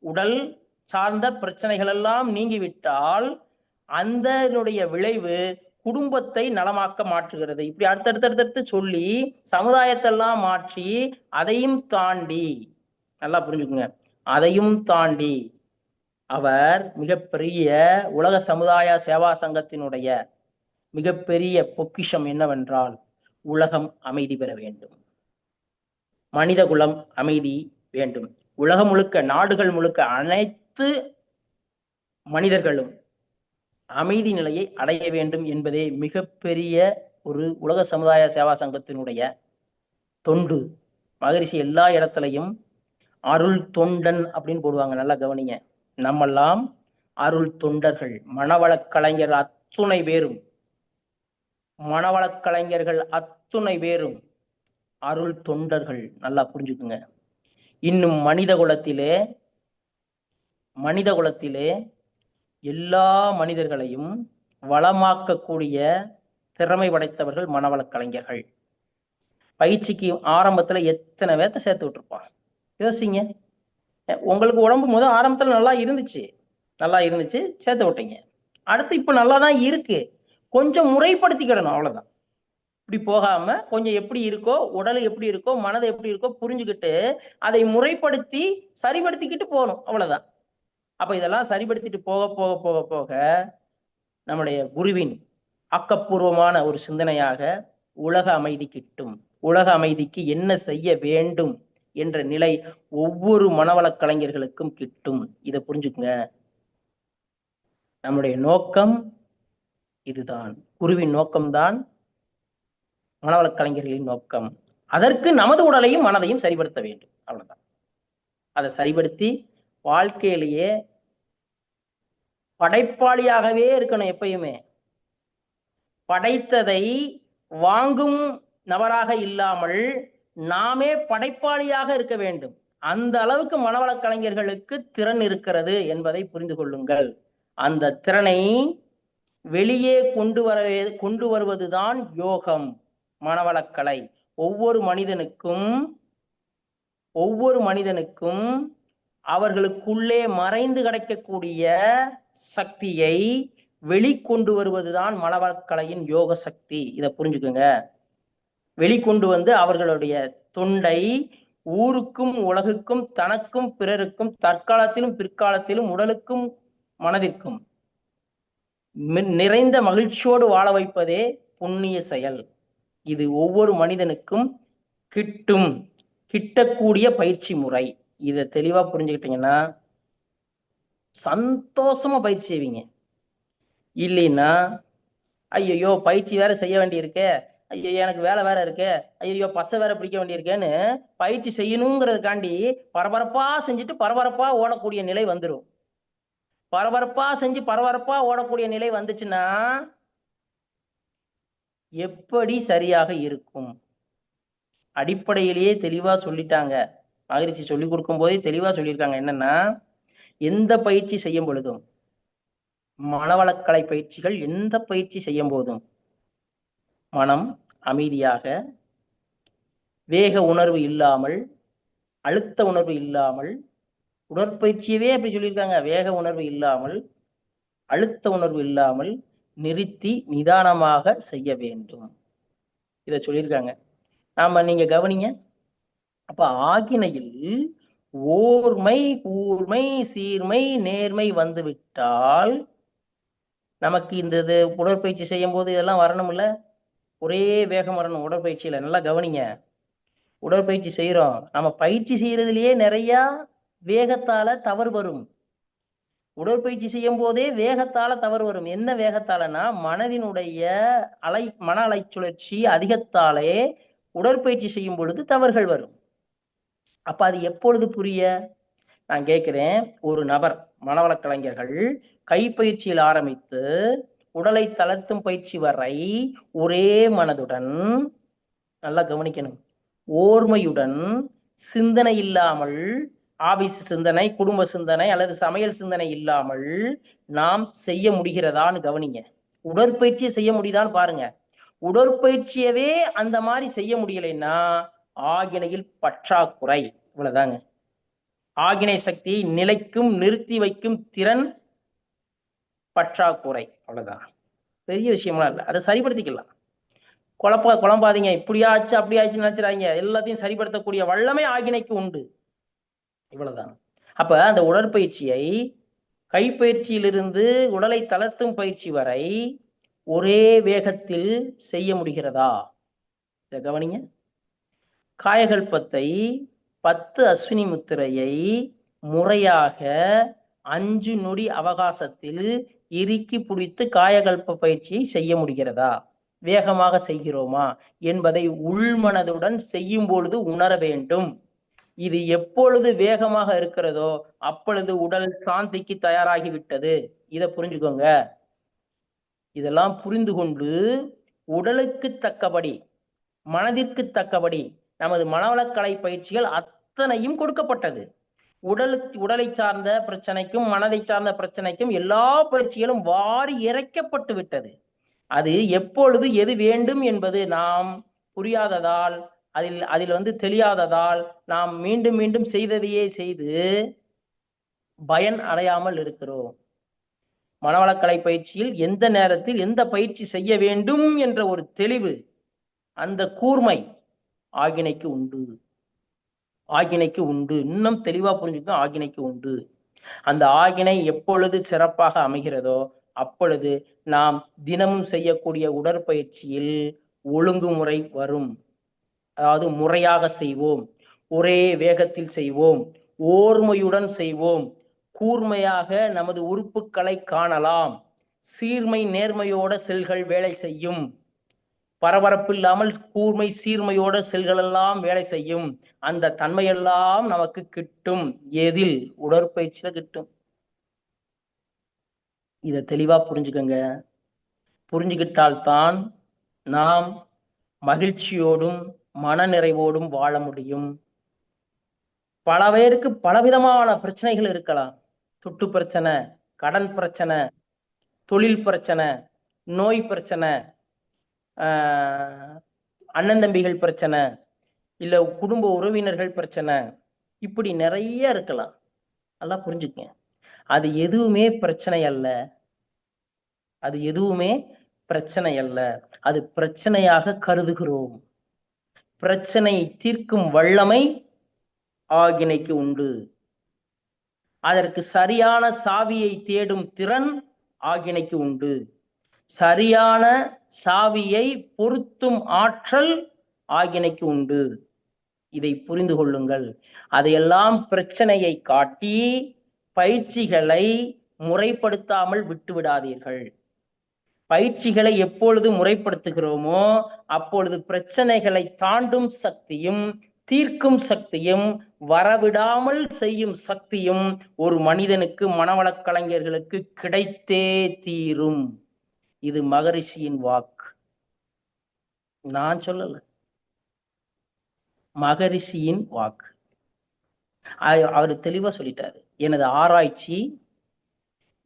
உடல் சார்ந்த பிரச்சனைகள் எல்லாம் நீங்கிவிட்டால், அந்த விளைவு குடும்பத்தை நலமாக்க மாற்றுகிறது. இப்படி அடுத்தடுத்து சொல்லி சமுதாயத்தெல்லாம் மாற்றி, அதையும் தாண்டி, நல்லா புரிஞ்சுக்குங்க, அதையும் தாண்டி அவர் மிகப்பெரிய உலக சமுதாய சேவா சங்கத்தினுடைய மிகப்பெரிய பொக்கிஷம் என்னவென்றால், உலகம் அமைதி பெற வேண்டும், மனித குலம் அமைதி வேண்டும், உலகம் முழுக்க, நாடுகள் முழுக்க அனைத்து மனிதர்களும் அமைதி நிலையை அடைய வேண்டும் என்பதே மிகப்பெரிய ஒரு உலக சமுதாய சேவா சங்கத்தினுடைய தொண்டு. மகரிஷி எல்லா இடத்துலையும் அருள் தொண்டன் அப்படின்னு போடுவாங்க. நல்லா கவனிங்க. நம்மெல்லாம் அருள் தொண்டர்கள். மனவளக் கலைஞர் அத்துணை பேரும், மனவளக் கலைஞர்கள் அத்துணை பேரும் அருள் தொண்டர்கள். நல்லா புரிஞ்சுக்குங்க. இன்னும் மனித குலத்திலே எல்லா மனிதர்களையும் வளமாக்கக்கூடிய திறமை படைத்தவர்கள் மனவளக் கலைஞர்கள். பயிற்சிக்கு ஆரம்பத்துல எத்தனை பேர்த்த சேர்த்து விட்டுருப்பான் யோசிங்க. உங்களுக்கு உடம்பு ஆரம்பத்துல நல்லா இருந்துச்சு, சேர்த்து விட்டீங்க. அடுத்து இப்ப நல்லா தான் இருக்கு, கொஞ்சம் முறைப்படுத்திக்கிடணும், அவ்வளவுதான். இப்படி போகாம கொஞ்சம் எப்படி இருக்கோ, உடல் எப்படி இருக்கோ, மனது எப்படி இருக்கோ புரிஞ்சுக்கிட்டு அதை முறைப்படுத்தி சரிப்படுத்திக்கிட்டு போகணும், அவ்வளவுதான். அப்ப இதெல்லாம் சரிப்படுத்திட்டு போக போக போக போக நம்முடைய குருவின் ஆக்கப்பூர்வமான ஒரு சிந்தனையாக உலக அமைதி கிட்டும். உலக அமைதிக்கு என்ன செய்ய வேண்டும் என்ற நிலை ஒவ்வொரு மனவளக் கலைஞர்களுக்கும் கிட்டும். இதை புரிஞ்சுக்குங்க. நம்முடைய நோக்கம் இதுதான். குருவின் நோக்கம்தான் மனவளக் கலைஞர்களின் நோக்கம். அதற்கு நமது உடலையும் மனதையும் சரிப்படுத்த வேண்டும், அவ்வளவுதான். அதை சரிப்படுத்தி வாழ்க்கையிலேயே படைப்பாளியாகவே இருக்கணும். எப்பயுமே படைத்ததை வாங்கும் நபராக இல்லாமல் நாமே படைப்பாளியாக இருக்க வேண்டும். அந்த அளவுக்கு மனவளக் கலைஞர்களுக்கு திறன் இருக்கிறது என்பதை புரிந்து கொள்ளுங்கள். அந்த திறனை வெளியே கொண்டு வருவதுதான் யோகம், மனவளக்கலை. ஒவ்வொரு மனிதனுக்கும் அவர்களுக்குள்ளே மறைந்து கிடைக்கக்கூடிய சக்தியை வெளிக்கொண்டு வருவதுதான் மனவளக்கலையின் யோக சக்தி. இதை புரிஞ்சுக்குங்க. வெளிக்கொண்டு வந்து அவர்களுடைய தொண்டை ஊருக்கும் உலகுக்கும் தனக்கும் பிறருக்கும் தற்காலத்திலும் பிற்காலத்திலும் உடலுக்கும் மனதிற்கும் நிறைந்த மகிழ்ச்சியோடு வாழ வைப்பதே புண்ணிய செயல். இது ஒவ்வொரு மனிதனுக்கும் கிட்டக்கூடிய பயிற்சி முறை. இதை தெளிவா புரிஞ்சுக்கிட்டீங்கன்னா சந்தோஷமா பயிற்சி செய்வீங்க. இல்லைன்னா ஐயோ பயிற்சி வேற செய்ய வேண்டியிருக்கே, ஐயோ எனக்கு வேலை வேற இருக்கு, ஐயோ பசை வேற பிடிக்க வேண்டியிருக்கேன்னு பயிற்சி செய்யணுங்கிறதுக்காண்டி பரபரப்பா செஞ்சுட்டு பரபரப்பா ஓடக்கூடிய நிலை வந்துடும். பரபரப்பா செஞ்சு பரபரப்பா ஓடக்கூடிய நிலை வந்துச்சுன்னா எப்படி சரியாக இருக்கும்? அடிப்படையிலேயே தெளிவா சொல்லிட்டாங்க. மகரிஷி சொல்லி கொடுக்கும் போதே தெளிவா சொல்லியிருக்காங்க. என்னன்னா, எந்த பயிற்சி செய்யும் பொழுதும், மனவளக்கலை பயிற்சிகள் எந்த பயிற்சி செய்யும் போதும் மனம் அமைதியாக, வேக உணர்வு இல்லாமல், அழுத்த உணர்வு இல்லாமல், உடற்பயிற்சியவே அப்படி சொல்லியிருக்காங்க. வேக உணர்வு இல்லாமல், அழுத்த உணர்வு இல்லாமல் நிறுத்தி நிதானமாக செய்ய வேண்டும். இத சொல்லியிருக்காங்க. நீங்க கவனிங்க. அப்ப ஆகினையில் ஓர்மை, கூர்மை, சீர்மை, நேர்மை வந்து விட்டால் நமக்கு இந்த உடற்பயிற்சி செய்யும் போது இதெல்லாம் வரணும்ல. ஒரே வேகம் வரணும் உடற்பயிற்சியில. நல்லா கவனிங்க. உடற்பயிற்சி செய்யறோம், நம்ம பயிற்சி செய்யறதுலயே நிறைய வேகத்தால தவறு வரும். உடற்பயிற்சி செய்யும் போதே வேகத்தால தவறு வரும். என்ன வேகத்தாலனா மனதினுடைய மன அலைச்சுழற்சி அதிகத்தாலே உடற்பயிற்சி செய்யும் பொழுது தவறுகள் வரும். அப்ப அது எப்பொழுது புரிய? நான் கேட்கிறேன், ஒரு நபர் மனவள கலைஞர்கள் கைப்பயிற்சியில் ஆரம்பித்து உடலை தளர்த்தும் பயிற்சி வரை ஒரே மனதுடன், நல்லா கவனிக்கணும், ஓர்மையுடன், சிந்தனை இல்லாமல், ஆபீஸ் சிந்தனை, குடும்ப சிந்தனை அல்லது சமையல் சிந்தனை இல்லாமல் நாம் செய்ய முடிகிறதான்னு கவனிங்க. உடற்பயிற்சியை செய்ய முடியுதான்னு பாருங்க. உடற்பயிற்சியவே அந்த மாதிரி செய்ய முடியலைன்னா ஆகினையில் பற்றாக்குறை. இவ்வளவுதாங்க. ஆகினை சக்தியை நிலைக்கும் நிறுத்தி வைக்கும் திறன் பற்றாக்குறை. அவ்வளவுதான், பெரிய விஷயம்லாம் இல்லை. அதை சரிப்படுத்திக்கலாம். குழம்பாதீங்க, இப்படியாச்சு அப்படியாச்சு நினைச்சிடாங்க. எல்லாத்தையும் சரிப்படுத்தக்கூடிய வல்லமை ஆகினைக்கு உண்டு. இவ்வளவுதான். அப்ப அந்த உடற்பயிற்சியை கைப்பயிற்சியிலிருந்து உடலை தளர்த்தும் பயிற்சி வரை ஒரே வேகத்தில் செய்ய முடிகிறதா? இதை கவனிங்க. காயகல்பத்தை 10 அஸ்வினி முத்திரையை முறையாக 5 நொடி அவகாசத்தில் இறுக்கி பிடித்து காயகல்ப பயிற்சியை செய்ய முடிகிறதா? வேகமாக செய்கிறோமா என்பதை உள்மனதுடன் செய்யும் பொழுது உணர வேண்டும். இது எப்பொழுது வேகமாக இருக்கிறதோ அப்பொழுது உடல் சாந்திக்கு தயாராகிவிட்டது. இதை புரிஞ்சுக்கோங்க. இதெல்லாம் புரிந்து கொண்டு உடலுக்கு தக்கபடி, மனதிற்கு தக்கபடி நமது மனவளக்கலை பயிற்சிகள் அத்தனையும் கொடுக்கப்பட்டது. உடலை சார்ந்த பிரச்சனைக்கும் மனதை சார்ந்த பிரச்சனைக்கும் எல்லா பயிற்சிகளும் வாரி இறைக்கப்பட்டு விட்டது. அது எப்பொழுது எது வேண்டும் என்பது நாம் புரியாததால், அதில் தெரியாததால் நாம் மீண்டும் மீண்டும் செய்ததையே செய்து பயன் அடையாமல் இருக்கிறோம். மனவளக்கலை பயிற்சியில் எந்த நேரத்தில் எந்த பயிற்சி செய்ய வேண்டும் என்ற ஒரு தெளிவு, அந்த கூர்மை ஆகினைக்கு உண்டு. ஆகினைக்கு உண்டு. இன்னும் தெளிவா புரிஞ்சுக்க, ஆகினைக்கு உண்டு. அந்த ஆகினை எப்பொழுது சிறப்பாக அமைகிறதோ அப்பொழுது நாம் தினமும் செய்யக்கூடிய உடற்பயிற்சியில் ஒழுங்குமுறை வரும். அதாவது முறையாக செய்வோம், ஒரே வேகத்தில் செய்வோம், ஓர்மையுடன் செய்வோம், கூர்மையாக நமது உறுப்புகளை காணலாம். சீர்மை நேர்மையோட செல்கள் வேலை செய்யும். பரபரப்பு இல்லாமல் கூர்மை சீர்மையோட செல்கள் எல்லாம் வேலை செய்யும். அந்த தன்மையெல்லாம் நமக்கு கிட்டும். எதில்? உடற்பயிற்சியில கிட்டும். இதை தெளிவா புரிஞ்சுக்கங்க. புரிஞ்சுக்கிட்டால்தான் நாம் மகிழ்ச்சியோடும் மன நிறைவோடும் வாழ முடியும். பல பேருக்கு பலவிதமான பிரச்சனைகள் இருக்கலாம். துட்டு பிரச்சனை, கடன் பிரச்சனை, தொழில் பிரச்சனை, நோய் பிரச்சனை, அண்ணன் தம்பிகள் பிரச்சனை, இல்ல குடும்ப உறவினர்கள் பிரச்சனை, இப்படி நிறைய இருக்கலாம். நல்லா புரிஞ்சுக்கங்க. அது எதுவுமே பிரச்சனை அல்ல. அது எதுவுமே பிரச்சனை அல்ல. அது பிரச்சனையாக கருதுகிறோம். பிரச்சனையை தீர்க்கும் வல்லமை ஆகினைக்கு உண்டு. அதற்கு சரியான சாவியை தேடும் திறன் ஆகினைக்கு உண்டு. சரியான சாவியை பொருத்தும் ஆற்றல் ஆகினைக்கு உண்டு. இதை புரிந்து கொள்ளுங்கள். அதையெல்லாம் பிரச்சனையை காட்டி பயிற்சிகளை முறைப்படுத்தாமல் விட்டு விடாதீர்கள். பயிற்சிகளை எப்பொழுது முறைப்படுத்துகிறோமோ அப்பொழுது பிரச்சனைகளை தாண்டும் சக்தியும் தீர்க்கும் சக்தியும் வரவிடாமல் செய்யும் சக்தியும் ஒரு மனிதனுக்கு, மனவளக் கலைஞர்களுக்கு கிடைத்தே தீரும். இது மகரிஷியின் வாக்கு, நான் சொல்லல, மகரிஷியின் வாக்கு. அவர் தெளிவா சொல்லிட்டாரு. எனது ஆராய்ச்சி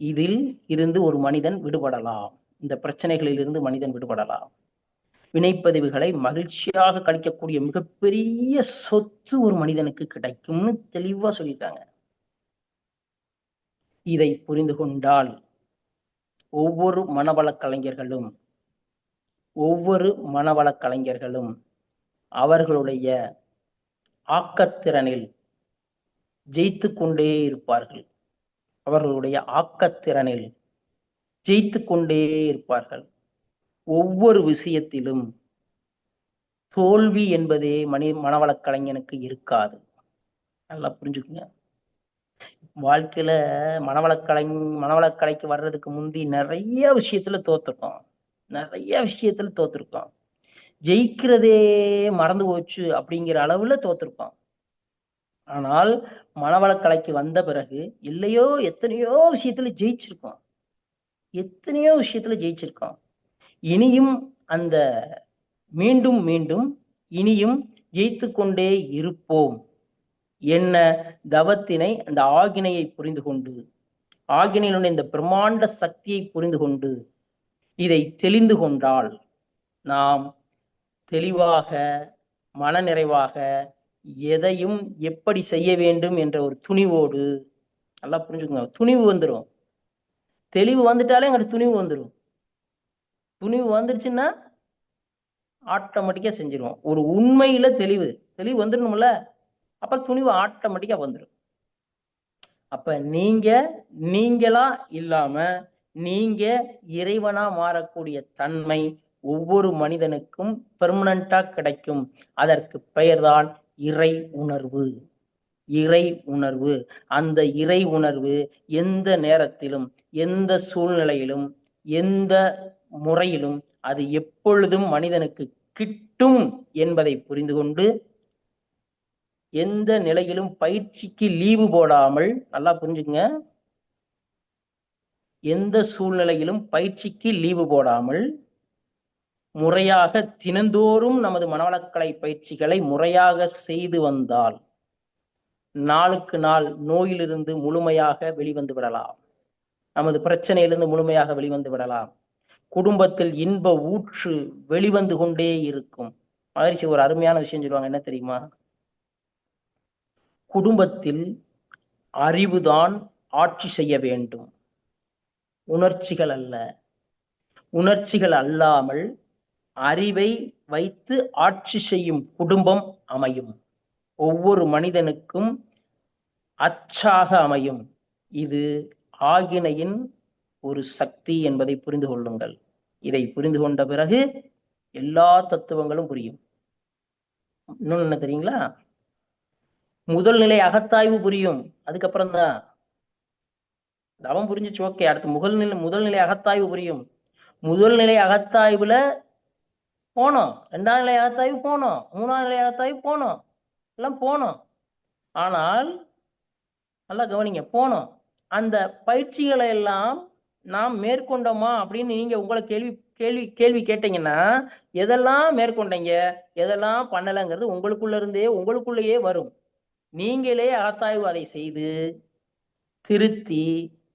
இதில் இருந்து ஒரு மனிதன் விடுபடலாம், இந்த பிரச்சனைகளில் இருந்து மனிதன் விடுபடலாம். வினைப்பதிவுகளை மகிழ்ச்சியாக கழிக்கக்கூடிய மிகப்பெரிய சொத்து ஒரு மனிதனுக்கு கிடைக்கும்னு தெளிவா சொல்லிட்டாங்க. இதை புரிந்து கொண்டால் ஒவ்வொரு மனவளக் கலைஞர்களும் அவர்களுடைய ஆக்கத்திறனில் ஜெயித்து கொண்டே இருப்பார்கள். அவர்களுடைய ஆக்கத்திறனில் ஜெயித்து கொண்டே இருப்பார்கள். ஒவ்வொரு விஷயத்திலும் தோல்வி என்பதே மனவளக் கலைஞனுக்கு இருக்காது. நல்லா புரிஞ்சுக்குங்க. வாழ்க்கையில மனவளக்கலை மனவளக்கலைக்கு வர்றதுக்கு முந்தி நிறைய விஷயத்துல தோத்துருக்கோம். நிறைய விஷயத்துல தோத்துருக்கோம். ஜெயிக்கிறதே மறந்து போச்சு அப்படிங்கிற அளவுல தோத்துருக்கோம். ஆனால் மனவளக்கலைக்கு வந்த பிறகு இல்லையோ எத்தனையோ விஷயத்துல ஜெயிச்சிருக்கோம். எத்தனையோ விஷயத்துல ஜெயிச்சிருக்கோம். இனியும் அந்த மீண்டும் மீண்டும் இனியும் ஜெயித்து கொண்டே இருப்போம். என்ன தவத்தினை அந்த ஆகினையை புரிந்து கொண்டு, ஆகினையினுடைய இந்த பிரம்மாண்ட சக்தியை புரிந்து கொண்டு, இதை தெளிந்து கொண்டால் நாம் தெளிவாக மனநிறைவாக எதையும் எப்படி செய்ய வேண்டும் என்ற ஒரு துணிவோடு, நல்லா புரிஞ்சுக்கோங்க, துணிவு வந்துடும். தெளிவு வந்துட்டாலே எங்களுக்கு துணிவு வந்துடும். துணிவு வந்துருச்சுன்னா ஆட்டோமேட்டிக்கா செஞ்சிருவோம். ஒரு உண்மையில தெளிவு வந்துடணும்ல, அப்ப துணிவு ஆட்டோமேட்டிக்கா வந்துடும். அப்ப நீங்களா இல்லாம நீங்க இறைவனா மாறக்கூடிய தன்மை ஒவ்வொரு மனிதனுக்கும் பெர்மனண்டா கிடைக்கும். அதற்கு பெயர்தான் இறை உணர்வு. இறை உணர்வு. அந்த இறை உணர்வு எந்த நேரத்திலும், எந்த சூழ்நிலையிலும், எந்த முறையிலும் அது எப்பொழுதும் மனிதனுக்கு கிட்டும் என்பதை புரிந்து கொண்டு, எந்த நிலையிலும் பயிற்சிக்கு லீவு போடாமல், நல்லா புரிஞ்சுங்க, எந்த சூழ்நிலையிலும் பயிற்சிக்கு லீவு போடாமல் முறையாக தினந்தோறும் நமது மனவளக்கலை பயிற்சிகளை முறையாக செய்து வந்தால் நாளுக்கு நாள் நோயிலிருந்து முழுமையாக வெளிவந்து விடலாம். நமது பிரச்சனையிலிருந்து முழுமையாக வெளிவந்து விடலாம். குடும்பத்தில் இன்ப ஊற்று வெளிவந்து கொண்டே இருக்கும். மகிழ்ச்சி ஒரு அருமையான விஷயம் சொல்லுவாங்க, என்ன தெரியுமா? குடும்பத்தில் அறிவுதான் ஆட்சி செய்ய வேண்டும், உணர்ச்சிகள் அல்ல. உணர்ச்சிகள் அல்லாமல் அறிவை வைத்து ஆட்சி செய்யும் குடும்பம் அமையும். ஒவ்வொரு மனிதனுக்கும் அச்சாக அமையும். இது ஆகினையின் ஒரு சக்தி என்பதை புரிந்து கொள்ளுங்கள். இதை புரிந்து கொண்ட பிறகு எல்லா தத்துவங்களும் புரியும். இன்னொன்னு என்ன தெரியுங்களா? முதல் நிலை அகத்தாய்வு புரியும், அதுக்கப்புறம் தான் தவம் புரிஞ்சிச்சு, ஓகே. அடுத்து முதல் நிலை அகத்தாய்வு புரியும். முதல் நிலை அகத்தாய்வுல போனோம், 2ஆம் நிலை அகத்தாய்வு போனோம், 3ஆம் நிலை அகத்தாய்வு போனோம், எல்லாம் போனோம். ஆனால் நல்லா கவனிங்க, போனோம். அந்த பயிற்சிகளை எல்லாம் நாம் மேற்கொண்டோமா அப்படின்னு நீங்க உங்களை கேள்வி கேட்டீங்கன்னா, எதெல்லாம் மேற்கொண்டீங்க, எதெல்லாம் பண்ணலைங்கிறது உங்களுக்குள்ளேயே வரும். நீங்களே அகத்தாய்வு அதை செய்து திருத்தி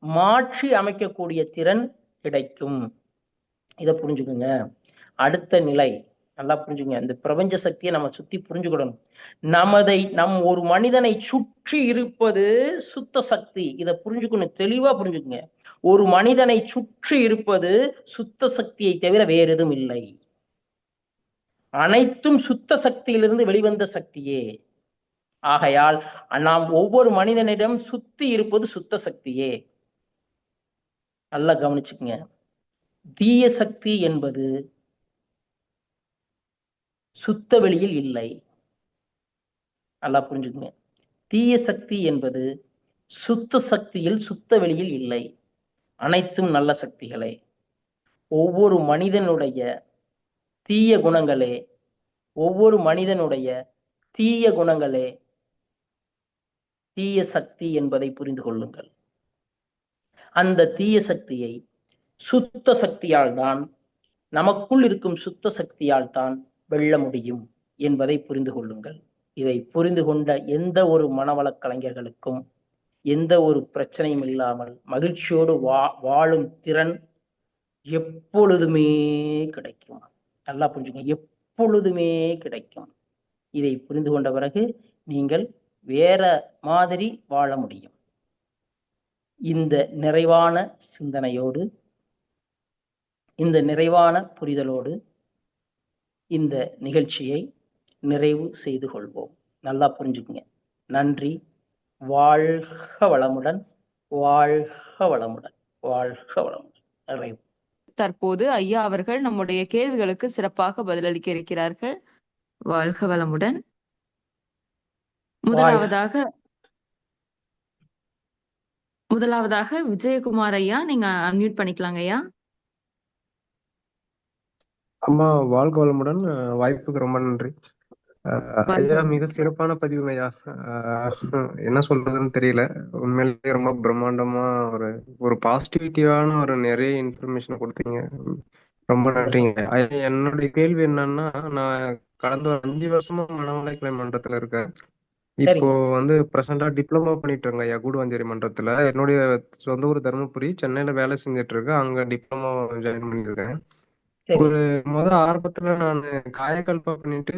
மாற்றி அமைக்கக்கூடிய திறன் கிடைக்கும். இதை புரிஞ்சுக்குங்க. அடுத்த நிலை நல்லா புரிஞ்சுங்க. இந்த பிரபஞ்ச சக்தியை நம்ம சுத்தி புரிஞ்சுக்கிடணும். நம் ஒரு மனிதனை சுற்றி இருப்பது சுத்த சக்தி. இதை புரிஞ்சுக்கணும், தெளிவா புரிஞ்சுக்குங்க. ஒரு மனிதனை சுற்றி இருப்பது சுத்த சக்தியை தவிர வேறு எதுவும் இல்லை. அனைத்தும் சுத்த சக்தியிலிருந்து வெளிவந்த சக்தியே. ஆகையால் நாம் ஒவ்வொரு மனிதனிடம் சுத்தி இருப்பது சுத்த சக்தியே. நல்லா கவனிச்சுக்குங்க. தீய சக்தி என்பது சுத்த வெளியில் இல்லை. நல்லா புரிஞ்சுக்குங்க. தீய சக்தி என்பது சுத்த சக்தியில் சுத்த வெளியில் இல்லை. அனைத்தும் நல்ல சக்திகளே. ஒவ்வொரு மனிதனுடைய தீய குணங்களே, ஒவ்வொரு மனிதனுடைய தீய குணங்களே தீய சக்தி என்பதை புரிந்து கொள்ளுங்கள். அந்த தீய சக்தியை சுத்த சக்தியால் தான், நமக்குள் இருக்கும் சுத்த சக்தியால் தான் வெல்ல முடியும் என்பதை புரிந்து கொள்ளுங்கள். இதை புரிந்து கொண்ட எந்த ஒரு மனவளக் கலைஞர்களுக்கும் எந்த ஒரு பிரச்சனையும் இல்லாமல் மகிழ்ச்சியோடு வாழும் திறன் எப்பொழுதுமே கிடைக்கும். நல்லா புரிஞ்சுங்க, எப்பொழுதுமே கிடைக்கும். இதை புரிந்து கொண்ட பிறகு நீங்கள் வேற மாதிரி வாழ முடியும். இந்த நிறைவான சிந்தனையோடு, இந்த நிறைவான புரிதலோடு இந்த நிகழ்ச்சியை நிறைவு செய்து கொள்வோம். நல்லா புரிஞ்சுக்குங்க. நன்றி. வாழ்க வளமுடன், வாழ்க வளமுடன், வாழ்க வளமுடன். நிறைவு.
தற்போது ஐயா அவர்கள் நம்முடைய கேள்விகளுக்கு சிறப்பாக பதிலளிக்க இருக்கிறார்கள். வாழ்க வளமுடன். முதலாவதாக முதலாவதாக விஜயகுமார் ஐயா, நீங்க அன்மியூட் பண்ணிக்கலாங்க ஐயா.
அம்மா வாழ்க வளமுடன். வாய்ப்புக்கு ரொம்ப நன்றி. ஐயா மிக
வாழ்க
சிறப்பான பதிவுங்க ஐயா. என்ன சொல்றதுன்னு தெரியல. உண்மையிலேயே ரொம்ப பிரம்மாண்டமா ஒரு பாசிட்டிவிட்டியான நிறைய இன்ஃபர்மேஷன் கொடுத்தீங்க. ரொம்ப நன்றிங்க ஐயா. என்னுடைய கேள்வி என்னன்னா, நான் கடந்த 5 வருஷமா மனவள கலை மன்றத்துல இருக்கேன். இப்போ
சரிங்க.
பிரசண்டா டிப்ளமா பண்ணிட்டு இருக்கேன் ஐயா கூடுவாஞ்சேரி மன்றத்துல. என்னுடைய சொந்த ஊர் தருமபுரி, சென்னையில வேலை செஞ்சுட்டு இருக்கேன். அங்க டிப்ளமா ஜாயின் பண்ணிருக்கேன்.
சரி
ஒரு ஆரம்பத்துல நான் காயகல்பா பண்ணிட்டு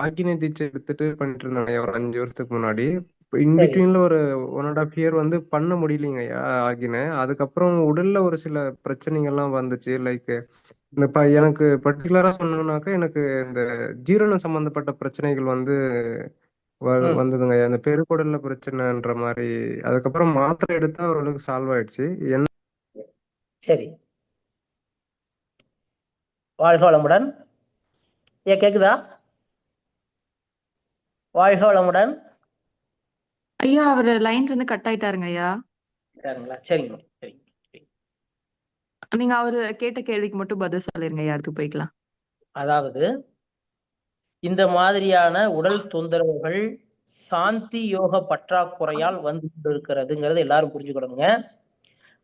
ஆக்கினை தீட்சை எடுத்துட்டு பண்ணிட்டு இருந்தேன் ஐயா ஒரு 5 வருஷத்துக்கு முன்னாடி.
சரி
இன்பிட்வீன்ல ஒரு 1.5 இயர் பண்ண முடியலைங்க ஐயா ஆக்கினை. அதுக்கப்புறம் உடல்ல ஒரு சில பிரச்சனைகள்லாம் வந்துச்சு. லைக் எனக்கு பர்டிகுலரா சொன்னோம்னாக்கா, எனக்கு இந்த ஜீரணம் சம்பந்தப்பட்ட பிரச்சனைகள் வந்ததுங்க ஐயா. இந்த பெருக்குடல்ல பிரச்சனைன்ற மாதிரி. அதுக்கப்புறம் மாத்திரை எடுத்தா ஓரளவுக்கு சால்வ் ஆயிடுச்சு.
சரி, வாழ்க வளமுடன். ஏன் கேக்குதா? வாழ்க வளமுடன்
ஐயா. அவர் லைன்ல இருந்து கட் ஆயிட்டாருங்க ஐயா.
சரிங்களா? சரிங்க, சரிங்க.
நீங்க அவரு கேட்ட கேள்விக்கு மட்டும் பதில் சொல்லிருங்க ஐயா, அடுத்து போய்க்கலாம்.
அதாவது இந்த மாதிரியான உடல் தொந்தரவுகள் சாந்தி யோக பற்றாக்குறையால் வந்து கொண்டிருக்கிறதுங்கிறது எல்லாரும் புரிஞ்சுக்கணுங்க.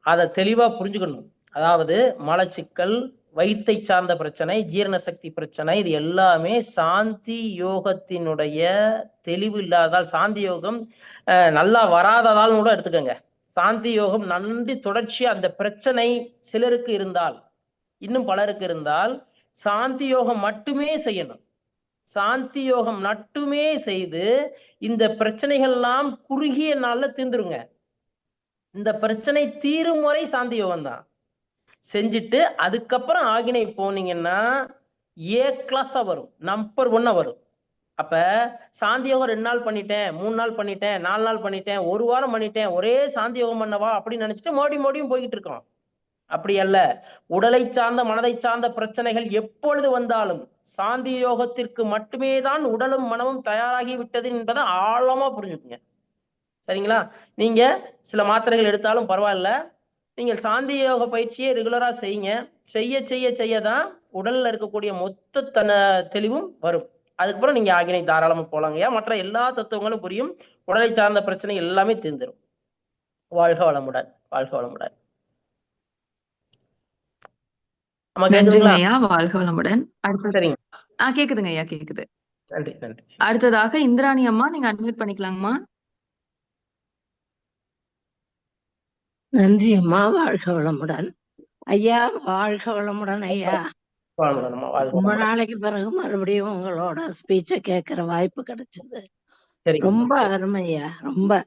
அதை தெளிவா புரிஞ்சுக்கணும். அதாவது மலச்சிக்கல், வயிற்றை சார்ந்த பிரச்சனை, ஜீரண சக்தி பிரச்சனை, இது எல்லாமே சாந்தி யோகத்தினுடைய தெளிவு இல்லாததால், சாந்தி யோகம் நல்லா வராததால் கூட எடுத்துக்கோங்க. சாந்தி யோகம் நன்றி தொடர்ச்சி அந்த பிரச்சனை சிலருக்கு இருந்தால், இன்னும் பலருக்கு இருந்தால், சாந்தி யோகம் மட்டுமே செய்யணும். சாந்தி யோகம் மட்டுமே செய்து இந்த பிரச்சனைகள் எல்லாம் குறுகிய நாள்ல தீர்ந்துருங்க. இந்த பிரச்சனை தீரும் வரை சாந்தி யோகம் தான் செஞ்சுட்டு அதுக்கப்புறம் ஆகினை போனீங்கன்னா ஏ கிளாஸா வரும், நம்பர் 1 வரும். அப்ப சாந்தி யோகம் 2 நாள் பண்ணிட்டேன், 3 நாள் பண்ணிட்டேன், 4 நாள் பண்ணிட்டேன், 1 வாரம் பண்ணிட்டேன், ஒரே சாந்தி யோகம் பண்ணவா அப்படின்னு நினைச்சிட்டு மறுபடியும் போய்கிட்டு இருக்கோம். அப்படி அல்ல. உடலை சார்ந்த மனதை சார்ந்த பிரச்சனைகள் எப்பொழுது வந்தாலும் சாந்தி யோகத்திற்கு மட்டுமே தான் உடலும் மனமும் தயாராகி விட்டது என்பதை ஆழமா புரிஞ்சுக்குங்க. சரிங்களா? நீங்க சில மாத்திரைகள் எடுத்தாலும் பரவாயில்ல, நீங்கள் சாந்தி யோக பயிற்சியை ரெகுலரா செய்யுங்க. செய்ய செய்ய செய்யதான் உடல்ல இருக்கக்கூடிய மொத்த தெளிவும் வரும். அதுக்கப்புறம் நீங்க ஆகினை தாராளமா போலாங்கய்யா. மற்ற எல்லா தத்துவங்களும் புரியும். உடலை சார்ந்த பிரச்சனை எல்லாமே தீர்ந்துடும். வாழ்க வளமுடன். வாழ்க வளமுடன்.
நன்றிங்க ஐயா. வாழ்க வளமுடன்.
சரிங்க.
கேக்குதுங்க ஐயா, கேக்குது.
நன்றி நன்றி.
அடுத்ததாக இந்திராணி அம்மா, நீங்க அட்மிட் பண்ணிக்கலாங்கம்மா.
நன்றி அம்மா. வாழ்க வளமுடன் ஐயா. வாழ்க வளமுடன் ஐயா. ரொம்ப நாளைக்கு பிறகு மறுபடியும் உங்களோட ஸ்பீச்ச கேட்கிற வாய்ப்பு கிடைச்சது. ரொம்ப அருமையா. ரொம்ப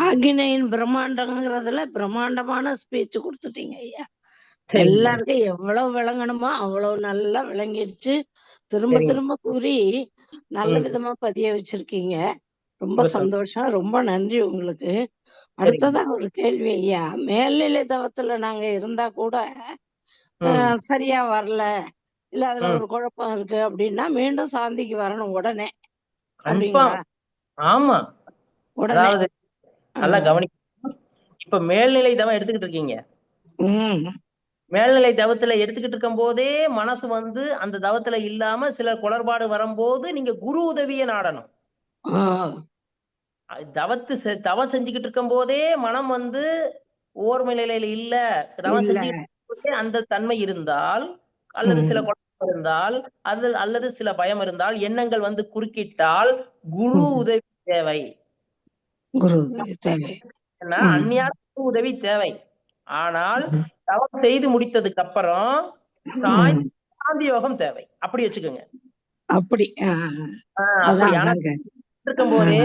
ஆகினையின் பிரம்மாண்டங்கிறதுல பிரம்மாண்டமான ஸ்பீச் கொடுத்துட்டீங்க ஐயா. எல்லாருக்கும் எவ்வளவு விளங்கணுமோ அவ்வளவு நல்லா விளங்கிடுச்சு. திரும்ப திரும்ப கூறி நல்ல விதமா பதிய வச்சிருக்கீங்க. ரொம்ப சந்தோஷம். ரொம்ப நன்றி உங்களுக்கு. அடுத்ததா ஒரு கேள்வி ஐயா. மேல்நிலை தவத்துல நாங்க இருந்தா கூட சரியா வரல, இல்ல அதுல ஒரு குழப்பம் இருக்கு அப்படின்னா மீண்டும் சாந்திக்கு வரணும் உடனே. அப்படிங்களா?
ஆமா.
உடனே.
நல்லா கவனிக்கணும். இப்ப மேல்நிலை தவம் எடுத்துக்கிட்டு இருக்கீங்க. மேல்நிலை தவத்துல எடுத்துக்கிட்டு இருக்கும் போதே மனசு அந்த தவத்துல இல்லாம சில குளறுபாடு வரும்போது நீங்க குரு உதவியை நாடணும். தவம் செஞ்சுக்கிட்டு இருக்கும் போதே மனம் ஓர்மை நிலையில இல்ல, தவம் செஞ்சுக்கிட்டு அந்த தன்மை இருந்தால், அல்லது சில குழப்பம் இருந்தால், அல்லது சில பயம் இருந்தால், எண்ணங்கள் குறுக்கிட்டால் குரு உதவி தேவை. அந்நியார குரு உதவி தேவை. ஆனால் தவம் செய்து முடித்ததுக்கு அப்புறம் சாந்தி யோகம் தேவை. அப்படி வச்சுக்கோங்க.
அப்படி
இருக்கும் போதே,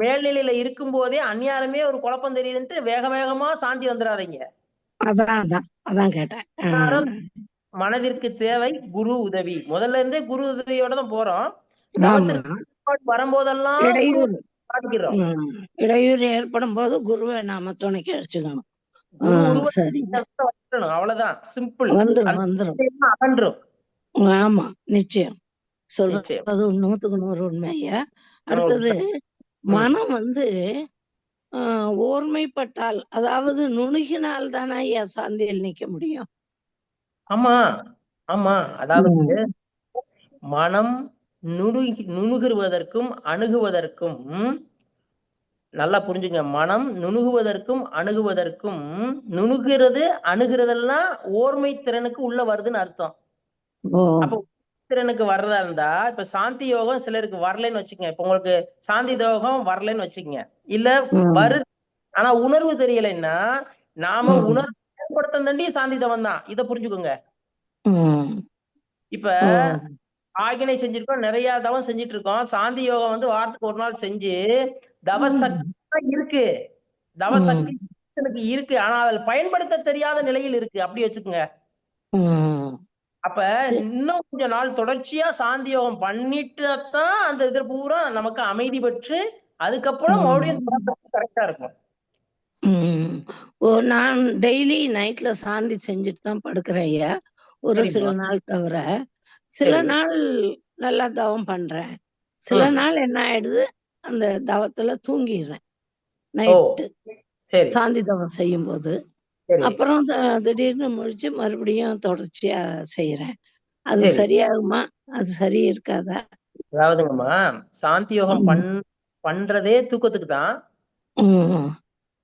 மேல்நிலையில இருக்கும் போதே அந்நியாரமே ஒரு குழப்பம் தெரியுதுன்ட்டு வேக வேகமா சாந்தி வந்துடாதீங்க.
அதான் கேட்டேன்.
மனதிற்கு தேவை குரு உதவி. முதல்ல இருந்தே குரு உதவியோட தான் போறோம். வரும்போதெல்லாம்
இடையூறு ஏற்படும் போது குருவை நாம துணைக்கு அடிச்சுக்கணும்.
அவ்வளவுதான். சிம்பிள்.
வந்துரும். ஆமா, நிச்சயம். சொல்றது 100க்கு 100 உண்மை ஐயா. அடுத்தது மனம் ஓர்மைப்பட்டால், அதாவது நுணுகினால் தானே ஐயா சாந்தியில் நிக்க முடியும்.
ஆமா ஆமா, அதாவது
ம்.
மனம் நுணுகுவதற்கும் அணுகுவதற்கும், நல்லா புரிஞ்சுங்க, மனம் நுணுகுவதற்கும் அணுகுவதற்கும், நுணுகிறது அணுகிறதெல்லாம் ஓர்மை திறனுக்கு உள்ள வருதுன்னு அர்த்தம்.
ஓ.
அப்ப திறனுக்கு வர்றதா இருந்தா, இப்ப சாந்தி யோகம் சிலருக்கு வரலைன்னு வச்சுக்கங்க. இப்ப உங்களுக்கு சாந்தி யோகம் வரலைன்னு வச்சுக்கங்க, இல்ல
ம்.
வருது ஆனா உணர்வு தெரியலைன்னா, நாம
ம்.
உணர்வு ஏற்படுத்த தண்டி சாந்தி தவம் தான். இத புரிஞ்சுக்கோங்க.
ம்.
இப்ப
ஓ.
ஆகினை செஞ்சிருக்கோம், நிறைய தவம் செஞ்சுட்டு இருக்கோம். சாந்தி யோகம் வந்து வாரத்துக்கு ஒரு நாள் செஞ்சு தவசக்தி தான் இருக்கு. தவசக்தி எனக்கு இருக்கு, ஆனா அதில் பயன்படுத்த தெரியாத நிலையில் இருக்கு. அப்படி வச்சுக்கோங்க.
ம்.
அப்ப இன்னும் கொஞ்ச நாள் தொடர்ச்சியா சாந்தி யோகம் பண்ணிட்டு தான் அந்த இது பூரா நமக்கு அமைதி பெற்று அதுக்கப்புறம் மறுபடியும் கரெக்டா இருக்கும்.
ம். ஓ, நான் டெய்லி நைட்ல சாந்தி செஞ்சுட்டு தான் படுக்கிறேன் ஐயா. ஒரு சில
சரிம்மா.
நாள் தவிர. சில
சரி.
நாள் நல்லா தவம் பண்றேன். சில நாள் என்ன ஆயிடுது, அந்த தவத்துல தூங்கிடுறேன்
ஓ
நைட்டு
சரி
சாந்தி தவம் செய்யும்போது.
சரி
அப்புறம் திடீர்னு முழிச்சு மறுபடியும் தொடர்ச்சியா செய்யறேன். அது
சரி.
சரியாகுமா? அது சரி இருக்காதா?
அதாவதுங்கம்மா, சாந்தி யோகம் பண்றதே தூக்கத்துக்கு தான்.
ம்.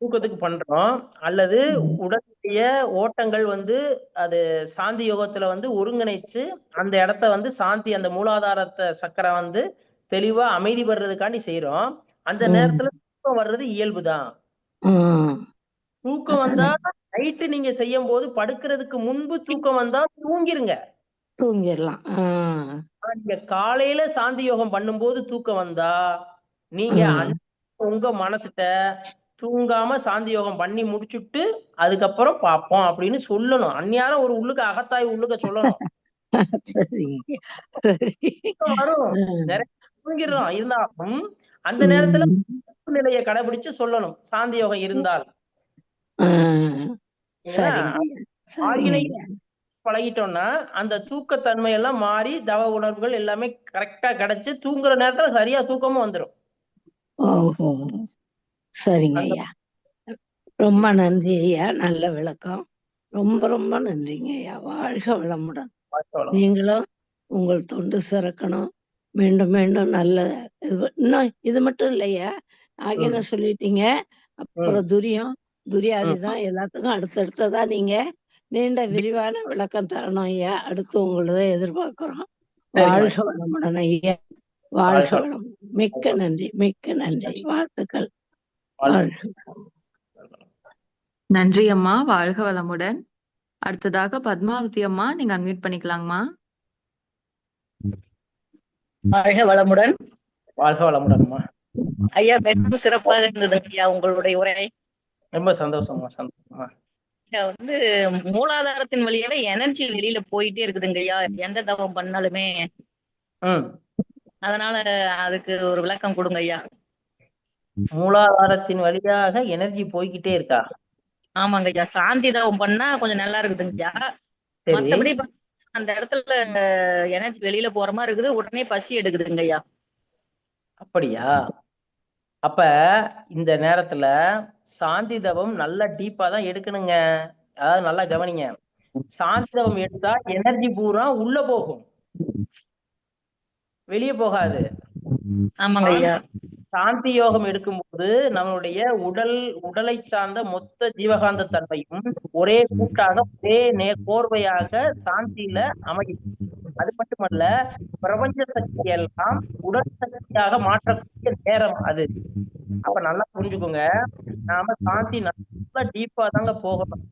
தூக்கத்துக்கு பண்றோம். அல்லது உடலுடைய ஓட்டங்கள் வந்து அது சாந்தி யோகத்துல வந்து ஒருங்கிணைச்சு அந்த இடத்த வந்து சாந்தி, அந்த மூலாதாரத்தை சக்கரை வந்து தெளிவா அமைதி பெறதுக்காண்டி செய்யறோம். அந்த நேரத்துல தூக்கம் வர்றது இயல்புதான்.
ம்.
தூக்கம் வந்தா நைட்டு நீங்க செய்யும் போது படுக்கிறதுக்கு முன்பு தூக்கம் வந்தா தூங்கிருங்க.
தூங்கிடலாம்.
ஆனா நீங்க காலையில சாந்தி யோகம் பண்ணும்போது தூக்கம் வந்தா, நீங்க உங்க மனசுட்ட தூங்காம சாந்தி யோகம் பண்ணி முடிச்சுட்டு அதுக்கப்புறம் பார்ப்போம் அப்படின்னு சொல்லணும். அந்நியாரம் ஒரு உள்ளுக்கு அகத்தாய் உள்ளுக்க சொல்லணும்.
சரிங்க. சரி.
தூக்கம் வரும், நிறைய தூங்கிடுறோம், இருந்தாலும் அந்த நேரத்துல நிலையை கடைபிடிச்சு சொல்லணும் சாந்தி யோகம் இருந்தால்.
சரிங்க.
ஆகினை
சரிங்க.
பழகிட்டோம்னா அந்த தூக்கத்தன்மை எல்லாம் மாறி தவ உணர்வுகள் எல்லாமே கரெக்டா கிடைச்சு தூங்குற நேரத்துல சரியா தூக்கமும் வந்துடும்.
ஓஹோ. சரிங்க ஐயா. ரொம்ப நன்றி ஐயா. நல்ல விளக்கம். ரொம்ப ரொம்ப நன்றிங்க ஐயா. வாழ்க வளமுடன். நீங்களும் உங்கள் தொண்டு சிறக்கணும். மீண்டும் மீண்டும் நல்ல இன்னும் இது மட்டும் இல்லையா, ஆகின சொல்லிட்டீங்க. அப்புறம் துரியாதி தான் எல்லாத்துக்கும் அடுத்தடுத்ததா நீங்க நீண்ட விரிவான விளக்கம் தரணும் ஐயா. அடுத்து உங்களதை எதிர்பார்க்கிறோம். வாழ்க வளமுடன் ஐயா. வாழ்க வளம். மிக்க நன்றி, மிக்க நன்றி. வாழ்த்துக்கள்.
நன்றி அம்மா, வாழ்க வளமுடன். அடுத்ததாக பத்மாவதி அம்மா, நீங்க அன்மியூட் பண்ணிக்கலாங்கம்மா.
வாழ்க வளமுடன்.
வாழ்க வளமுடன்மா.
ஐயா, மிகவும் சிறப்பாக இருந்தது ஐயா உங்களுடைய உரை.
ரொம்ப சந்தோஷமா சந்தோஷமா.
வந்து மூலாதாரத்தின் வழியாவே எனர்ஜி வெளியில போயிட்டே இருக்குதுங்க ஐயா, எந்த தவம் பண்ணாலுமே. அதனால அதுக்கு ஒரு விளக்கம் கொடுங்க ஐயா.
மூலாதாரத்தின் வழியாக எனர்ஜி போய்கிட்டே இருக்கா?
ஆமாங்க ஐயா, சாந்தி தவம் பண்ணா கொஞ்சம் நல்லா இருக்குதுங்க ஐயா. மத்தபடி அந்த இடத்துல எனர்ஜி வெளியில போற மாதிரி இருக்குது, உடனே பசி எடுக்குதுங்க ஐயா.
அப்படியா? அப்ப இந்த நேரத்துல சாந்தி தவம் நல்லா டீப்பா தான் எடுக்கணுங்க. அதாவது நல்லா கவனிங்க, சாந்தி தவம் எடுத்தா எனர்ஜி பூரா உள்ள போகும், வெளியே போகாது.
ஆமாங்க ஐயா.
சாந்தி யோகம் எடுக்கும்போது நம்மளுடைய உடலை சார்ந்த மொத்த ஜீவகாந்த தன்மையும் ஒரே கூட்டாக ஒரே கோர்வையாக சாந்தியில அமையும். அது மட்டுமல்ல, பிரபஞ்ச சக்தி எல்லாம் உடல் சக்தியாக மாற்றக்கூடிய நேரம் அது. அப்ப நல்லா புரிஞ்சுக்கோங்க, நாம சாந்தி நல்லா டீப்பா தாங்க போகணும்.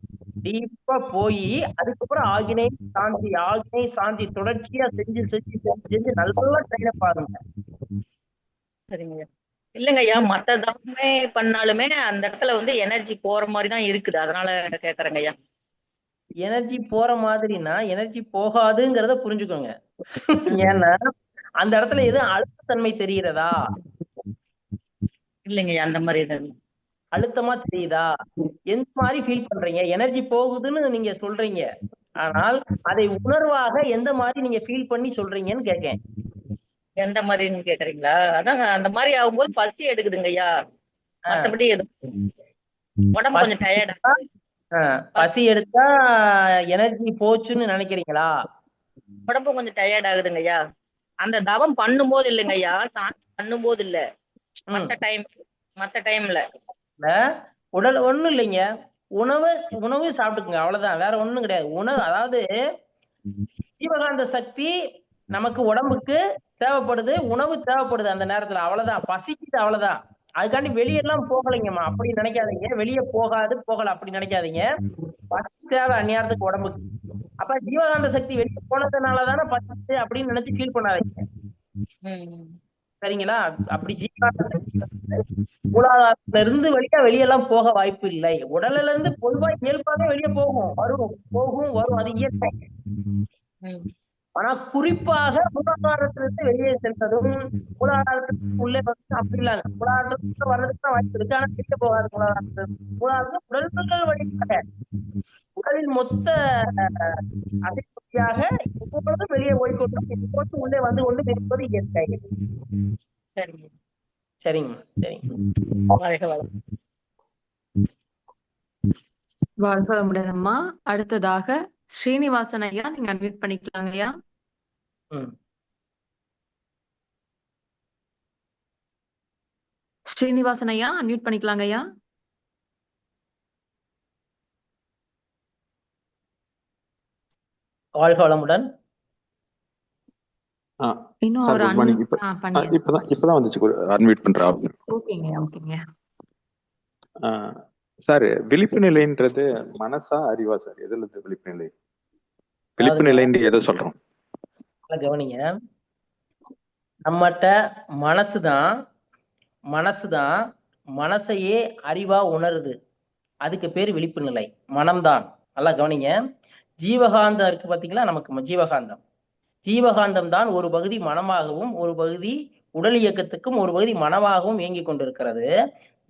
டீப்பா போய் அதுக்கப்புறம் ஆகினை சாந்தி தொடர்ச்சியா செஞ்சு செஞ்சு செஞ்சு செஞ்சு நல்லா ட்ரெயின் பாருங்க.
சரிங்க. இல்லங்க ஐயா, மத்த தவமே பண்ணாலுமே அந்த இடத்துல வந்து எனர்ஜி போற மாதிரி தான் இருக்குது, அதனால கேக்குறேங்க ஐயா.
எனர்ஜி போற மாதிரினா எனர்ஜி போகாதுங்கிறத புரிஞ்சுக்கோங்க. ஏன்னா அந்த இடத்துல எதுவும் அழுத்தத்தன்மை தெரிகிறதா?
இல்லைங்க ஐயா, அந்த மாதிரி
அழுத்தமா தெரியுதா? எந்த மாதிரி ஃபீல் பண்றீங்க? எனர்ஜி போகுதுன்னு நீங்க சொல்றீங்க, ஆனால் அதை உணர்வாக எந்த மாதிரி நீங்க ஃபீல் பண்ணி சொல்றீங்கன்னு கேட்கேன்.
எந்த மாதிரின்னு கேக்குறீங்களா? அதாங்க, அந்த மாதிரி ஆகும்போது பசி எடுக்குதுங்க ஐயா. மத்தபடி உடம்பு
பசி
கொஞ்சம் டயர்டா
பசி எடுத்தா எனர்ஜி போச்சுன்னு நினைக்கிறீங்களா?
உடம்பு கொஞ்சம் டயர்ட் ஆகுதுங்க ஐயா. அந்த தவம் பண்ணும்போது இல்லைங்க ஐயா, சாந்தி பண்ணும்போது இல்ல, மத்த டைம்ல
உடல் ஒண்ணும் இல்லைங்க. உணவு சாப்பிட்டுக்குங்க, அவ்வளவுதான். வேற ஒண்ணும் கிடையாது. உணவு, அதாவது ஜீவகாந்த சக்தி நமக்கு உடம்புக்கு தேவைப்படுது, உணவு தேவைப்படுது அந்த நேரத்துல, அவ்வளவுதான். பசிக்குது, அவ்வளவுதான். அதுக்காண்டி வெளியெல்லாம் போகலைங்கம்மா, அப்படி நினைக்காதீங்க. வெளியே போகல அப்படி நினைக்காதீங்க. பசி தேவை அந்நேரத்துக்கு உடம்புக்கு. அப்ப ஜீவகாந்த சக்தி வெளியே போனதுனாலதானே பசி அப்படின்னு நினைச்சு ஃபீல் பண்ணாதீங்க. சரிங்களா? அப்படி ஜீவகாந்த சக்தி மூலாதாரத்துல இருந்து வெளியெல்லாம் போக வாய்ப்பு இல்லை. உடல்ல இருந்து பொதுவா இயல்பாவே வெளியே போகும் வரும், அது இயற்கை. ஆனா குறிப்பாக மூலாதாரத்திலிருந்து வெளியே செல்வதும் மூலாதாரத்துக்கு உள்ளே வந்து அப்படி இல்லாங்க. மூலாதாரத்துக்கு வர்றதுக்கு தான் வாய்ப்பு இருக்கு, ஆனா வெளியே போகாது. மூலாதாரத்துல உடல்கள் வழியாக உடலின் மொத்த அதிர்ச்சியாக எப்பொழுதும் வெளியே ஓய்கொண்டும் எப்பொழுதும் உள்ளே வந்து கொண்டு இருப்பது இயற்கை. சரிங்க சரிங்க.
வாழ்க வளமுடன் அம்மா. அடுத்ததாக ஸ்ரீனிவாசன் ஐயா, நீங்க அன்மியூட் பண்ணிக்கலாங்க ஐயா. ஸ்ரீனிவாசன் ஐயா, அன்மியூட் பண்ணிக்கலாங்க ஐயா.
வாழ்க வளமுடன்.
இன்னும் ஒரு
இப்பதான் வந்துச்சு, அன்மியூட் பண்றா.
ஓகேங்க ஓகேங்க
சார். விழிப்பு நிலைன்றது மனசா அறிவா சார்? எதுல இருந்து விழிப்பு நிலை? விழிப்பு நிலைன்னு எதை சொல்றோம்?
கவனிங்க, நம்மகிட்ட மனசுதான் மனசையே அறிவா உணருது. அதுக்கு பேரு விழிப்பு நிலை, மனம்தான். நல்லா கவனிங்க. ஜீவகாந்தம் இருக்கு பாத்தீங்களா, நமக்கு ஜீவகாந்தம் தான் ஒரு பகுதி மனமாகவும் ஒரு பகுதி உடல் இயக்கத்துக்கும் ஒரு பகுதி மனமாகவும் இயங்கிக் கொண்டிருக்கிறது.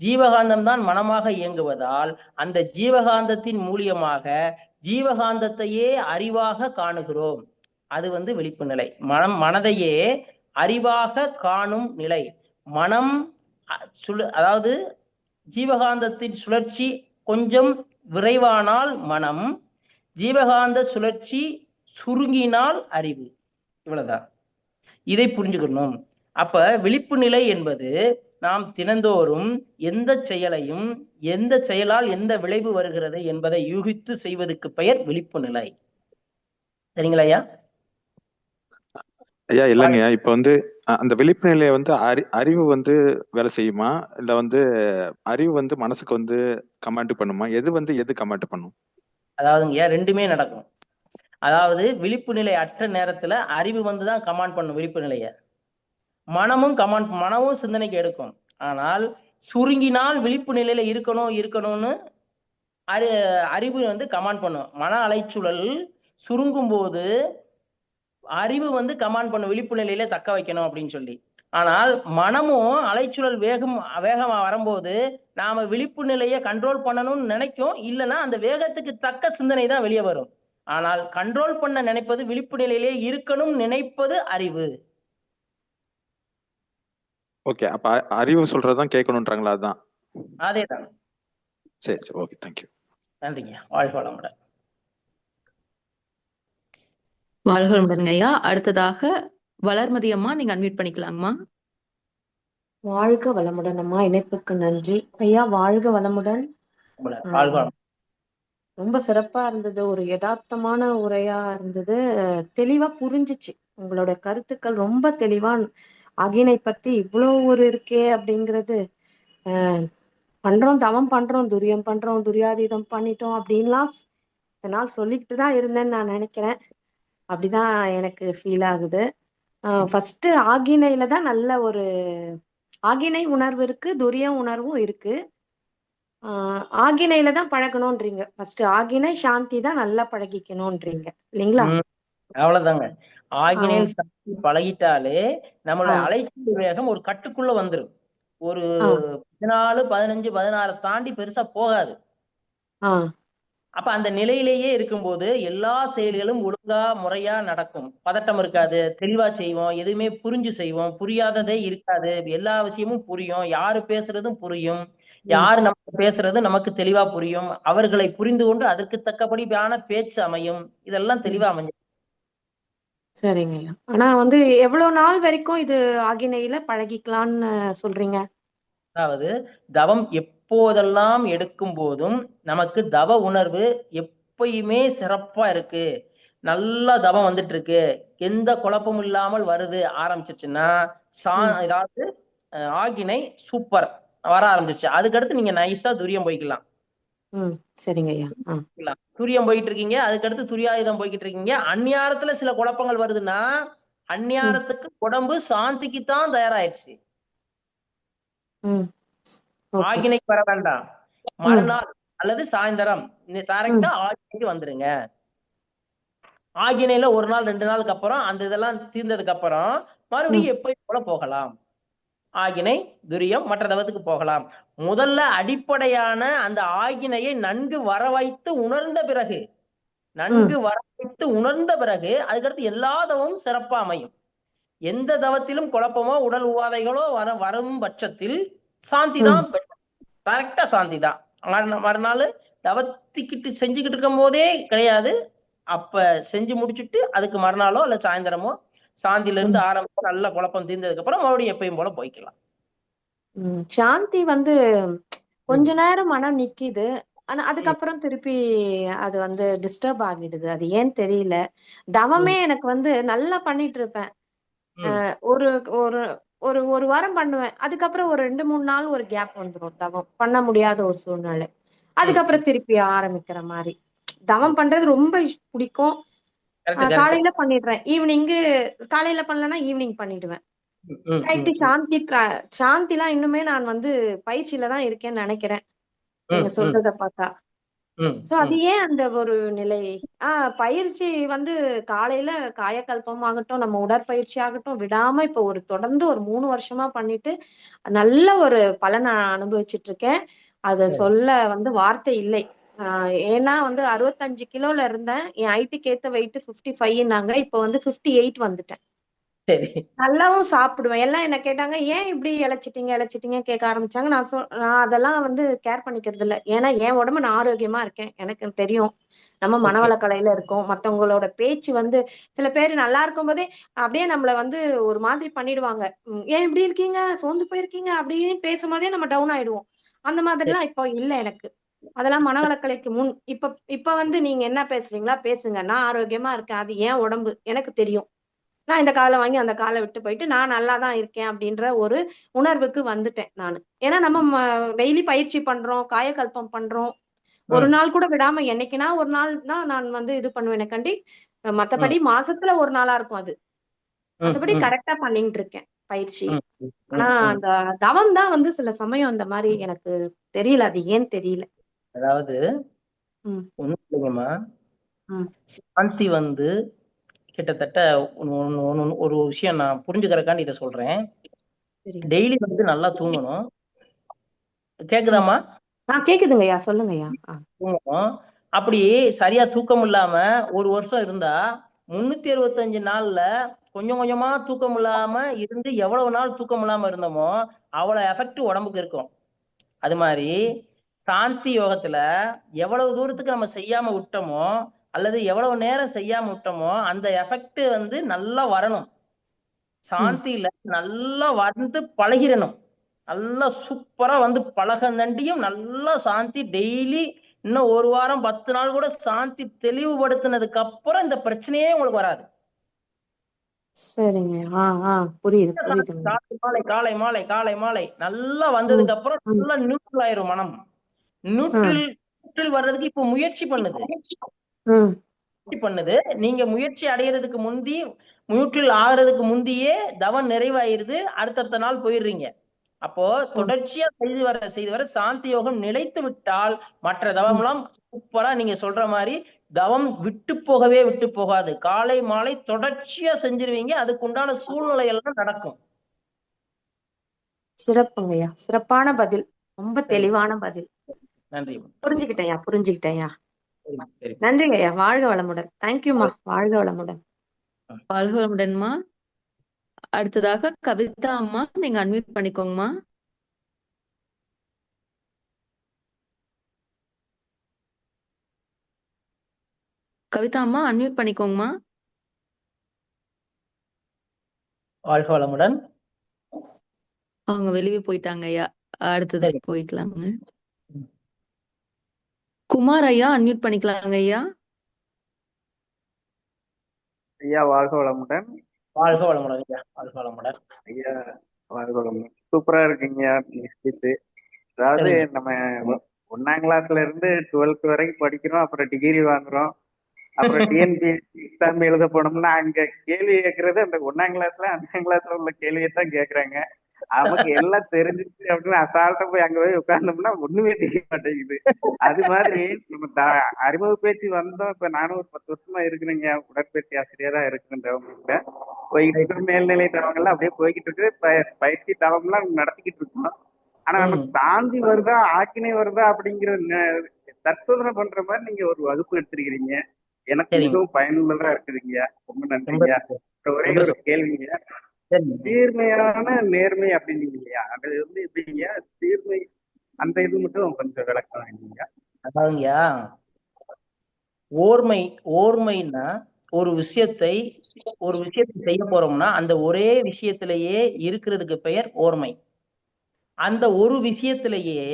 ஜீவகாந்தம் தான் மனமாக இயங்குவதால் அந்த ஜீவகாந்தத்தின் மூலியமாக ஜீவகாந்தத்தையே அறிவாக காணுகிறோம். அது விழிப்பு நிலை. மனதையே அறிவாக காணும் நிலை. மனம் அதாவது ஜீவகாந்தத்தின் சுழற்சி கொஞ்சம் விரைவானால் மனம், ஜீவகாந்த சுழற்சி சுருங்கினால் அறிவு. இவ்வளவுதான். இதை புரிஞ்சுக்கணும். அப்ப விழிப்பு நிலை என்பது நாம் தினந்தோறும் எந்த செயலால் எந்த விளைவு வருகிறது என்பதை யூகித்து செய்வதற்கு பெயர் விழிப்பு நிலை. சரிங்களா ஐயா?
ஐயா இல்லைங்க, இப்ப அந்த விழிப்பு நிலையை அறிவு வேலை செய்யுமா, இல்ல அறிவு மனசுக்கு கமாண்ட் பண்ணுமா? எது கமாண்ட் பண்ணும்?
அதாவதுங்க, ரெண்டுமே நடக்கும். அதாவது விழிப்பு நிலை அற்ற நேரத்துல அறிவு தான் கமாண்ட் பண்ணும் விழிப்பு நிலைய. மனமும் சிந்தனைக்கு எடுக்கும். ஆனால் சுருங்கினால் விழிப்பு நிலையில இருக்கணும்னு அறிவு கமாண்ட் பண்ணும். மன அலைச்சூழல் சுருங்கும் போது அறிவு கமாண்ட் பண்ணும் விழிப்பு நிலையில தக்க வைக்கணும் அப்படின்னு சொல்லி. ஆனால் மனமும் அலைச்சூழல் வேகமா வரும்போது நாம விழிப்பு நிலையை கண்ட்ரோல் பண்ணணும்னு நினைக்கும். இல்லைன்னா அந்த வேகத்துக்கு தக்க சிந்தனை தான் வெளியே வரும். ஆனால் கண்ட்ரோல் பண்ண நினைப்பது, விழிப்பு நிலையிலே இருக்கணும் நினைப்பது அறிவு.
ஓகே, அப்ப அறிவு சொல்றதுதான் கேட்கணும்ன்றாங்களா? அதான்,
அதேதான்.
சரி சரி, ஓகே, தேங்க்யூ.
நன்றிங்க. வாழ்க வளமுடன்.
வாழ்க வளமுடன் ஐயா. அடுத்ததாக வளர்மதி அம்மா, நீங்க அன்மியூட் பண்ணிக்கலாங்கம்மா.
வாழ்க வளமுடன் அம்மா, இணைப்புக்கு நன்றி ஐயா. வாழ்க வளமுடன். ரொம்ப சிறப்பா இருந்தது, ஒரு யதார்த்தமான உரையா இருந்தது, தெளிவா புரிஞ்சிச்சு. உங்களோட கருத்துக்கள் ரொம்ப தெளிவா. அகினை பத்தி இவ்வளவு ஒரு இருக்கே அப்படிங்கிறது, பண்றோம், தவம் பண்றோம், துரியம் பண்றோம், துரியாதீதம் பண்ணிட்டோம் அப்படின்லாம் இதனால் சொல்லிக்கிட்டு தான் இருந்தேன்னு நான் நினைக்கிறேன். அப்படிதான் எனக்கு ஃபீல் ஆகுது. ஃபர்ஸ்ட் ஆகினையில தான் நல்ல ஒரு ஆகினை உணர்வு இருக்கு, துரியம் உணர்வும் இருக்கு. ஆகினையில தான் பழகணும்ன்றீங்க. ஃபர்ஸ்ட் ஆகினை சாந்தி தான் நல்லா பழகிக்கணும்ன்றீங்க இல்லைங்களா?
அவ்வளவுதாங்க. ஆகினையில் சாந்தி பழகிட்டாலே நம்மளோட அலைச்சல் வேகம் ஒரு கட்டுக்குள்ள வந்துடும். ஒரு 14, 15, 16 தாண்டி பெருசா போகாது. அப்ப அந்த நிலையிலேயே இருக்கும்போது எல்லா செயல்களும் ஒழுங்கா முறையா நடக்கும். பதட்டம் இருக்காது, தெளிவா செய்வோம், எதுவுமே புரிஞ்சு செய்வோம், புரியாததே இருக்காது, எல்லா விஷயமும் புரியும், யாரு பேசுறதும் புரியும், யாரு நமக்கு பேசுறது நமக்கு தெளிவா புரியும், அவர்களை புரிந்து கொண்டு அதற்கு தக்கபடியான பேச்சு அமையும், இதெல்லாம் தெளிவா அமைஞ்சு.
சரிங்க ஐயா. ஆனா வந்து எவ்வளவு நாள் வரைக்கும் இது ஆகினையில பழகிக்கலாம்னு சொல்றீங்க?
அதாவது தவம் எப்போதெல்லாம் எடுக்கும் போதும் நமக்கு தவ உணர்வு எப்பயுமே சிறப்பா இருக்கு, நல்லா தவம் வந்துட்டு இருக்கு, எந்த குழப்பமும் இல்லாமல் வருது ஆரம்பிச்சிருச்சுன்னா ஏதாவது ஆகினை சூப்பர் வர ஆரம்பிச்சிருச்சு, அதுக்கடுத்து நீங்க நைஸா துரியம் போய்க்கலாம்.
சரிங்க ஐயா.
துரியம் போயிட்டு இருக்கீங்க, அதுக்கடுத்து துரியாயுதம் போய்கிட்டு இருக்கீங்க, அந்நியாரத்துல சில குழப்பங்கள் வருதுன்னா அந்நியாரத்துக்கு உடம்பு சாந்திக்கு தான் தயாராயிடுச்சு, ஆகினைக்கு வர வேண்டாம். மறுநாள் அல்லது சாயந்தரம் டைரக்டா ஆகினைக்கு வந்துருங்க. ஆகினையில ஒரு நாள் 2 நாளுக்கு அப்புறம் அந்த இதெல்லாம் தீர்ந்ததுக்கு அப்புறம் மறுபடியும் எப்பயும் போல போகலாம், ஆகினை துரியம் மற்ற தவத்துக்கு போகலாம். முதல்ல அடிப்படையான அந்த ஆகினையை நன்கு வர வைத்து உணர்ந்த பிறகு அதுக்கடுத்து எல்லா தவமும் சிறப்பா அமையும். எந்த தவத்திலும் குழப்பமோ உடல் உபாதைகளோ வரும் பட்சத்தில் சாந்தி தான், கரெக்டா சாந்தி தான். மறுநாள் தவத்திக்கிட்டு செஞ்சுக்கிட்டு இருக்கும் போதே கிடையாது, அப்ப செஞ்சு முடிச்சுட்டு அதுக்கு மறுநாளோ அல்ல சாயந்தரமோ சாந்தில இருந்து ஆரம்பிச்சு நல்ல குழப்பம் தீர்ந்ததுக்கு அப்புறம் மறுபடியும் எப்பயும் போல போய்க்கலாம்.
சாந்தி வந்து கொஞ்ச நேரம் மனம் நிக்குது, ஆனா அதுக்கப்புறம் திருப்பி அது வந்து டிஸ்டர்ப் ஆகிடுது, அது ஏன்னு தெரியல. தவமே எனக்கு வந்து நல்லா பண்ணிட்டு இருப்பேன், ஒரு ஒரு ஒரு ஒரு வாரம் பண்ணுவேன், அதுக்கப்புறம் ஒரு 2-3 நாள் ஒரு கேப் வந்துடும், தவம் பண்ண முடியாத ஒரு சூழ்நிலை, அதுக்கப்புறம் திருப்பி ஆரம்பிக்கிற மாதிரி. தவம் பண்றது ரொம்ப பிடிக்கும், காலையில பண்ணிடுறேன், ஈவினிங்கு காலையில பண்ணலன்னா ஈவினிங் பண்ணிடுவேன். நைட்டு சாந்தி எல்லாம் இன்னுமே நான் வந்து பயிற்சியில தான் இருக்கேன்னு நினைக்கிறேன் நீங்க சொல்றத பார்த்தா. சோ அது ஏன் அந்த ஒரு நிலை? பயிற்சி வந்து காலையில காயக்கல்பம் ஆகட்டும், நம்ம உடற்பயிற்சி ஆகட்டும் விடாம இப்ப தொடர்ந்து ஒரு 3 வருஷமா பண்ணிட்டு நல்ல ஒரு பலனை அனுபவிச்சுட்டு இருக்கேன். அத சொல்ல வந்து வார்த்தை இல்லை. ஏன்னா வந்து 65 கிலோல இருந்தேன், என் ஹைட்டுக்கு ஏத்த வெயிட் 55நாங்க, இப்ப வந்து 58 வந்துட்டேன். நல்லாவும் சாப்பிடுவேன். எல்லாம் என்ன கேட்டாங்க, ஏன் இப்படி இழைச்சிட்டீங்க கேட்க ஆரம்பிச்சாங்க. நான் அதெல்லாம் வந்து கேர் பண்ணிக்கிறது இல்ல. ஏன்னா என் உடம்பு நான் ஆரோக்கியமா இருக்கேன், எனக்கு தெரியும். நம்ம மனவளக்கலையில இருக்கோம். மத்தவங்களோட பேச்சு வந்து சில பேர் நல்லா இருக்கும் போதே அப்படியே நம்மள வந்து ஒரு மாதிரி பண்ணிடுவாங்க. ஏன் இப்படி இருக்கீங்க, சோர்ந்து போயிருக்கீங்க அப்படின்னு பேசும்போதே நம்ம டவுன் ஆயிடுவோம். அந்த மாதிரிலாம் இப்போ இல்ல எனக்கு. அதெல்லாம் மனவளக்கலைக்கு முன். இப்ப வந்து நீங்க என்ன பேசுறீங்களா பேசுங்க, நான் ஆரோக்கியமா இருக்கேன், அது ஏன் உடம்பு எனக்கு தெரியும். நான் இந்த காலை வாங்கி அந்த காலை விட்டு போயிட்டு நான் நல்லா தான் இருக்கேன் அப்படின்ற ஒரு உணர்வுக்கு வந்துட்டேன் நானு. ஏன்னா நம்ம டெய்லி பயிற்சி பண்றோம், காயக்கல்பம் பண்றோம், ஒரு நாள் கூட விடாம என்னைக்குனா ஒரு நாள் தான் நான் வந்து இது பண்ணுவேன் கண்டி, மத்தபடி மாசத்துல ஒரு நாளா இருக்கும் அது. மத்தபடி கரெக்டா பண்ணிட்டு இருக்கேன் பயிற்சி. ஆனா அந்த தவம் தான் வந்து சில சமயம் அந்த மாதிரி எனக்கு தெரியல, அது ஏன் தெரியல.
அதாவது ஒண்ணும் இல்லைங்கம்மா, சாந்தி வந்து கிட்டத்தட்ட ஒரு விஷயம் நான் புரிஞ்சுக்கிறக்காண்டி இதை சொல்றேன். டெய்லி வந்து நல்லா தூங்கணும். கேக்குதாமா?
கேக்குதுங்கய்யா, சொல்லுங்கய்யா.
தூங்கணும். அப்படி சரியா தூக்கம் இல்லாம ஒரு வருஷம் இருந்தா 365 நாள்ல கொஞ்சம் கொஞ்சமா தூக்கம் இல்லாம இருந்து எவ்வளவு நாள் தூக்கம் இல்லாம இருந்தோமோ அவ்வளவு எஃபெக்ட் உடம்புக்கு இருக்கும். அது மாதிரி சாந்தி யோகத்துல எவ்வளவு தூரத்துக்கு நம்ம செய்யாம விட்டோமோ அல்லது எவ்வளவு நேரம் செய்யாம விட்டோமோ அந்த எஃபெக்ட் வந்து நல்லா வரணும். சாந்தியில நல்லா வந்து பழகிடணும், நல்லா சூப்பரா வந்து பழகந்தண்டியும் நல்லா சாந்தி டெய்லி இன்னும் ஒரு வாரம் 10 நாள் கூட சாந்தி தெளிவுபடுத்தினதுக்கு அப்புறம் இந்த பிரச்சனையே உங்களுக்கு வராது.
சரிங்க. புரியுது.
காலை மாலை காலை மாலை நல்லா வந்ததுக்கு அப்புறம் நல்லா நியூட்ரல் ஆயிரும் மனம். நியூட்ரல் வர்றதுக்கு இப்ப முயற்சி பண்ணுது. நீங்க முயற்சி அடையிறதுக்கு முந்தி நியூட்ரல் ஆகிறதுக்கு முந்தியே தவம் நிறைவாயிருது, அடுத்தடுத்த நாள் போயிடுறீங்க. அப்போ தொடர்ச்சியா செய்து வர சாந்தி யோகம் நிலைத்து விட்டால் மற்ற தவம்லாம் சூப்பரா நீங்க சொல்ற மாதிரி தவம் விட்டு போகாது. காலை மாலை தொடர்ச்சியா செஞ்சிருவீங்க, அதுக்கு உண்டான சூழ்நிலை எல்லாம் நடக்கும்.
சிறப்புங்கய்யா, சிறப்பான பதில், ரொம்ப தெளிவான பதில்.
நன்றி.
புரிஞ்சுக்கிட்டேயா. நன்றிங்கய்யா, வாழ்க வளமுடன். தேங்க்யூமா, வாழ்க வளமுடன்.
வாழ்க வளமுடன்மா. அடுத்ததாக கவிதா அம்மா, நீங்க அன்மியூட் பண்ணிக்கோங்கம்மா. கவிதா அம்மா அன்மியூட் பண்ணிக்கோங்கம்மா.
வாழ்க வளமுடன்.
அவங்க வெளியே போயிட்டாங்க ஐயா. அடுத்தது
சரி.
போய்க்கலாங்க. குமார் ஐயா அன்மியூட் பண்ணிக்கலாங்க ஐயா.
ஐயா வாழ்க வளமுடன்.
வாழ்க வளமுடன் ஐயா. வாழ்க வளமுடன்.
ஐயா வாழ்க வளமுடன். சூப்பரா இருக்குங்க நிச்சயத்து. அதாவது
சரிங்க.
நம்ம 1ஆம் கிளாஸ்ல இருந்து 12th வரைக்கும் படிக்கிறோம், அப்புறம் டிகிரி வாங்குறோம், அப்புறம் டிஎன்பிஎஸ்சி எக்ஸாம் எழுத போனோம்னா அங்க கேள்வி கேட்கறது அந்த 1ஆம் கிளாஸ்ல 5ஆம் கிளாஸ்ல உள்ள கேள்வியை தான் கேட்கறாங்க. நமக்கு எல்லாம் தெரிஞ்சிச்சு அப்படின்னு அசால்ட்டா போய் அங்க போய் உட்கார்ந்தோம்னா ஒண்ணுமே தெரிய மாட்டேங்குது. அது மாதிரி நம்ம அறிமுக பேச்சு வந்தோம். இப்ப நானும் ஒரு 10 வருஷமா இருக்கிறேங்க, உடற்பயிற்சி ஆசிரியரா இருக்கிறவங்க போய்கிட்டு மேல்நிலை தரவங்கெல்லாம் அப்படியே போய்கிட்டு இருக்கு. பயிற்சி தளம்லாம் நடத்திக்கிட்டு இருக்கோம். ஆனா நமக்கு சாந்தி வருதா ஆக்கினை வருதா அப்படிங்கிற தற்சோதனை பண்ற மாதிரி நீங்க ஒரு வகுப்பு எடுத்திருக்கிறீங்க. எனக்கு மிகவும் பயனுள்ளதா இருக்குதுங்க. ரொம்ப நன்றிங்க. ஒரே ஒரு கேள்விங்க, தீர்மையான நேர்மை அப்படின்னு இல்லையா, அது வந்து எப்படிங்க தீர்மை அந்த இது மட்டும் கொஞ்சம் விளக்கம் இல்லையா?
அதாவதுங்கய்யா, ஓர்மைன்னா ஒரு விஷயத்தை செய்ய போறோம்னா அந்த ஒரே விஷயத்திலேயே இருக்கிறதுக்கு பெயர் ஓர்மை. அந்த ஒரு விஷயத்திலேயே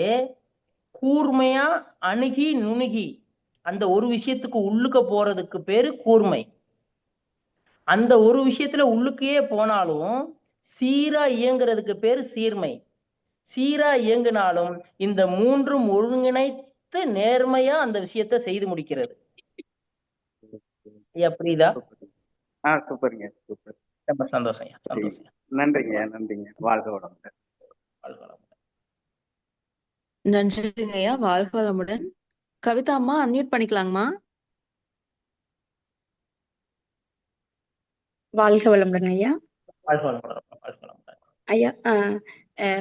கூர்மையா அணுகி நுணுகி அந்த ஒரு விஷயத்துக்கு உள்ளுக்க போறதுக்கு பேரு கூர்மை. அந்த ஒரு விஷயத்துல உள்ளுக்கையே போனாலும் சீரா இயங்குறதுக்கு பேரு சீர்மை. சீரா இயங்கினாலும் இந்த மூன்றும் ஒருங்கிணைத்து நேர்மையா அந்த விஷயத்தை செய்து முடிக்கிறது. புரியுதா?
சூப்பருங்க, சூப்பர்.
ரொம்ப சந்தோஷம்.
நன்றிங்க, நன்றிங்க. வாழ்க வளமுடன்.
வாழ்க வளமுடன்.
நன்றிங்க ஐயா. வாழ்க வளமுடன். கவிதா அம்மா அன்மியூட் பண்ணிக்கலாங்கம்மா.
வாழ்க வளமுடன் ஐயா.
வாழ்க வளமுடன். வாழ்க வளமுடன்
ஐயா.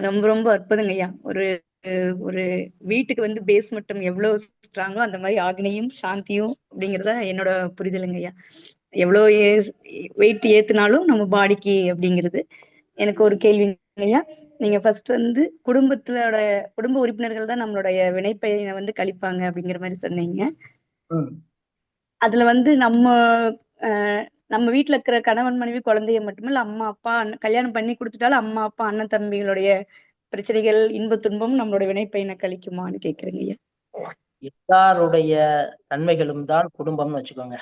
ரொம்ப ரொம்ப அற்புதங்க ஐயா. ஒரு வீட்டுக்கு வந்து பேஸ் மட்டம் எவ்வளவு ஸ்ட்ராங்கோ அந்த மாதிரி ஆக்னையும் சாந்தியும் அப்படிங்கறத என்னோட புரிதலுங்க ஐயா. எவ்வளவு வெயிட் ஏத்துனாலும் நம்ம பாடிக்கு அப்படிங்கிறது. எனக்கு ஒரு கேள்விங்க ஐயா, நீங்க ஃபர்ஸ்ட் வந்து குடும்ப உறுப்பினர்கள் தான் நம்மளுடைய வினைப்பயனை வந்து கழிப்பாங்க அப்படிங்கிற மாதிரி சொன்னீங்க. அதுல வந்து நம்ம வீட்டுல இருக்கிற கணவன் மனைவி குழந்தைய மட்டுமில்ல அம்மா அப்பா கல்யாணம் பண்ணி கொடுத்துட்டாலும் அம்மா அப்பா அண்ணன் தம்பிகளுடைய பிரச்சனைகள் இன்ப துன்பம் நம்மளோட வினைப்பயனை கழிக்குமான்னு கேக்குறேங்க ஐயா.
எல்லாருடைய தன்மைகளும் தான் குடும்பம்னு வச்சுக்கோங்க.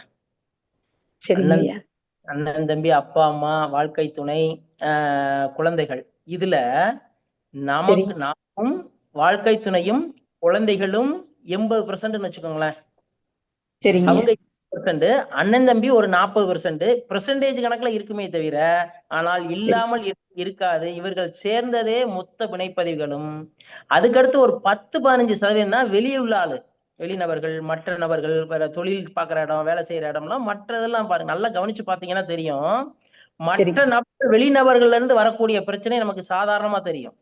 அண்ணன் தம்பி அப்பா அம்மா வாழ்க்கை துணை குழந்தைகள், இதுல நாமும் வாழ்க்கை துணையும் குழந்தைகளும் 80% வச்சுக்கோங்களேன். அவங்க 80%, அண்ணன் தம்பி ஒரு 40% பெர்சன்டேஜ் கணக்குல இருக்குமே தவிர ஆனால் இல்லாமல் இருக்காது. இவர்கள் சேர்ந்ததே மொத்த வினைப்பதிவுகளும். அதுக்கடுத்து ஒரு 10-15% தான் வெளியுள்ள ஆளு, வெளிநபர்கள், மற்ற நபர்கள், வேற தொழில் பாக்குற இடம், வேலை செய்யற இடம்லாம் மற்றதெல்லாம் பாருங்க, நல்லா கவனிச்சு பாத்தீங்கன்னா தெரியும். மற்ற நபர்கள் வெளிநபர்கள்ல இருந்து வரக்கூடிய பிரச்சனை நமக்கு சாதாரணமா தெரியும்.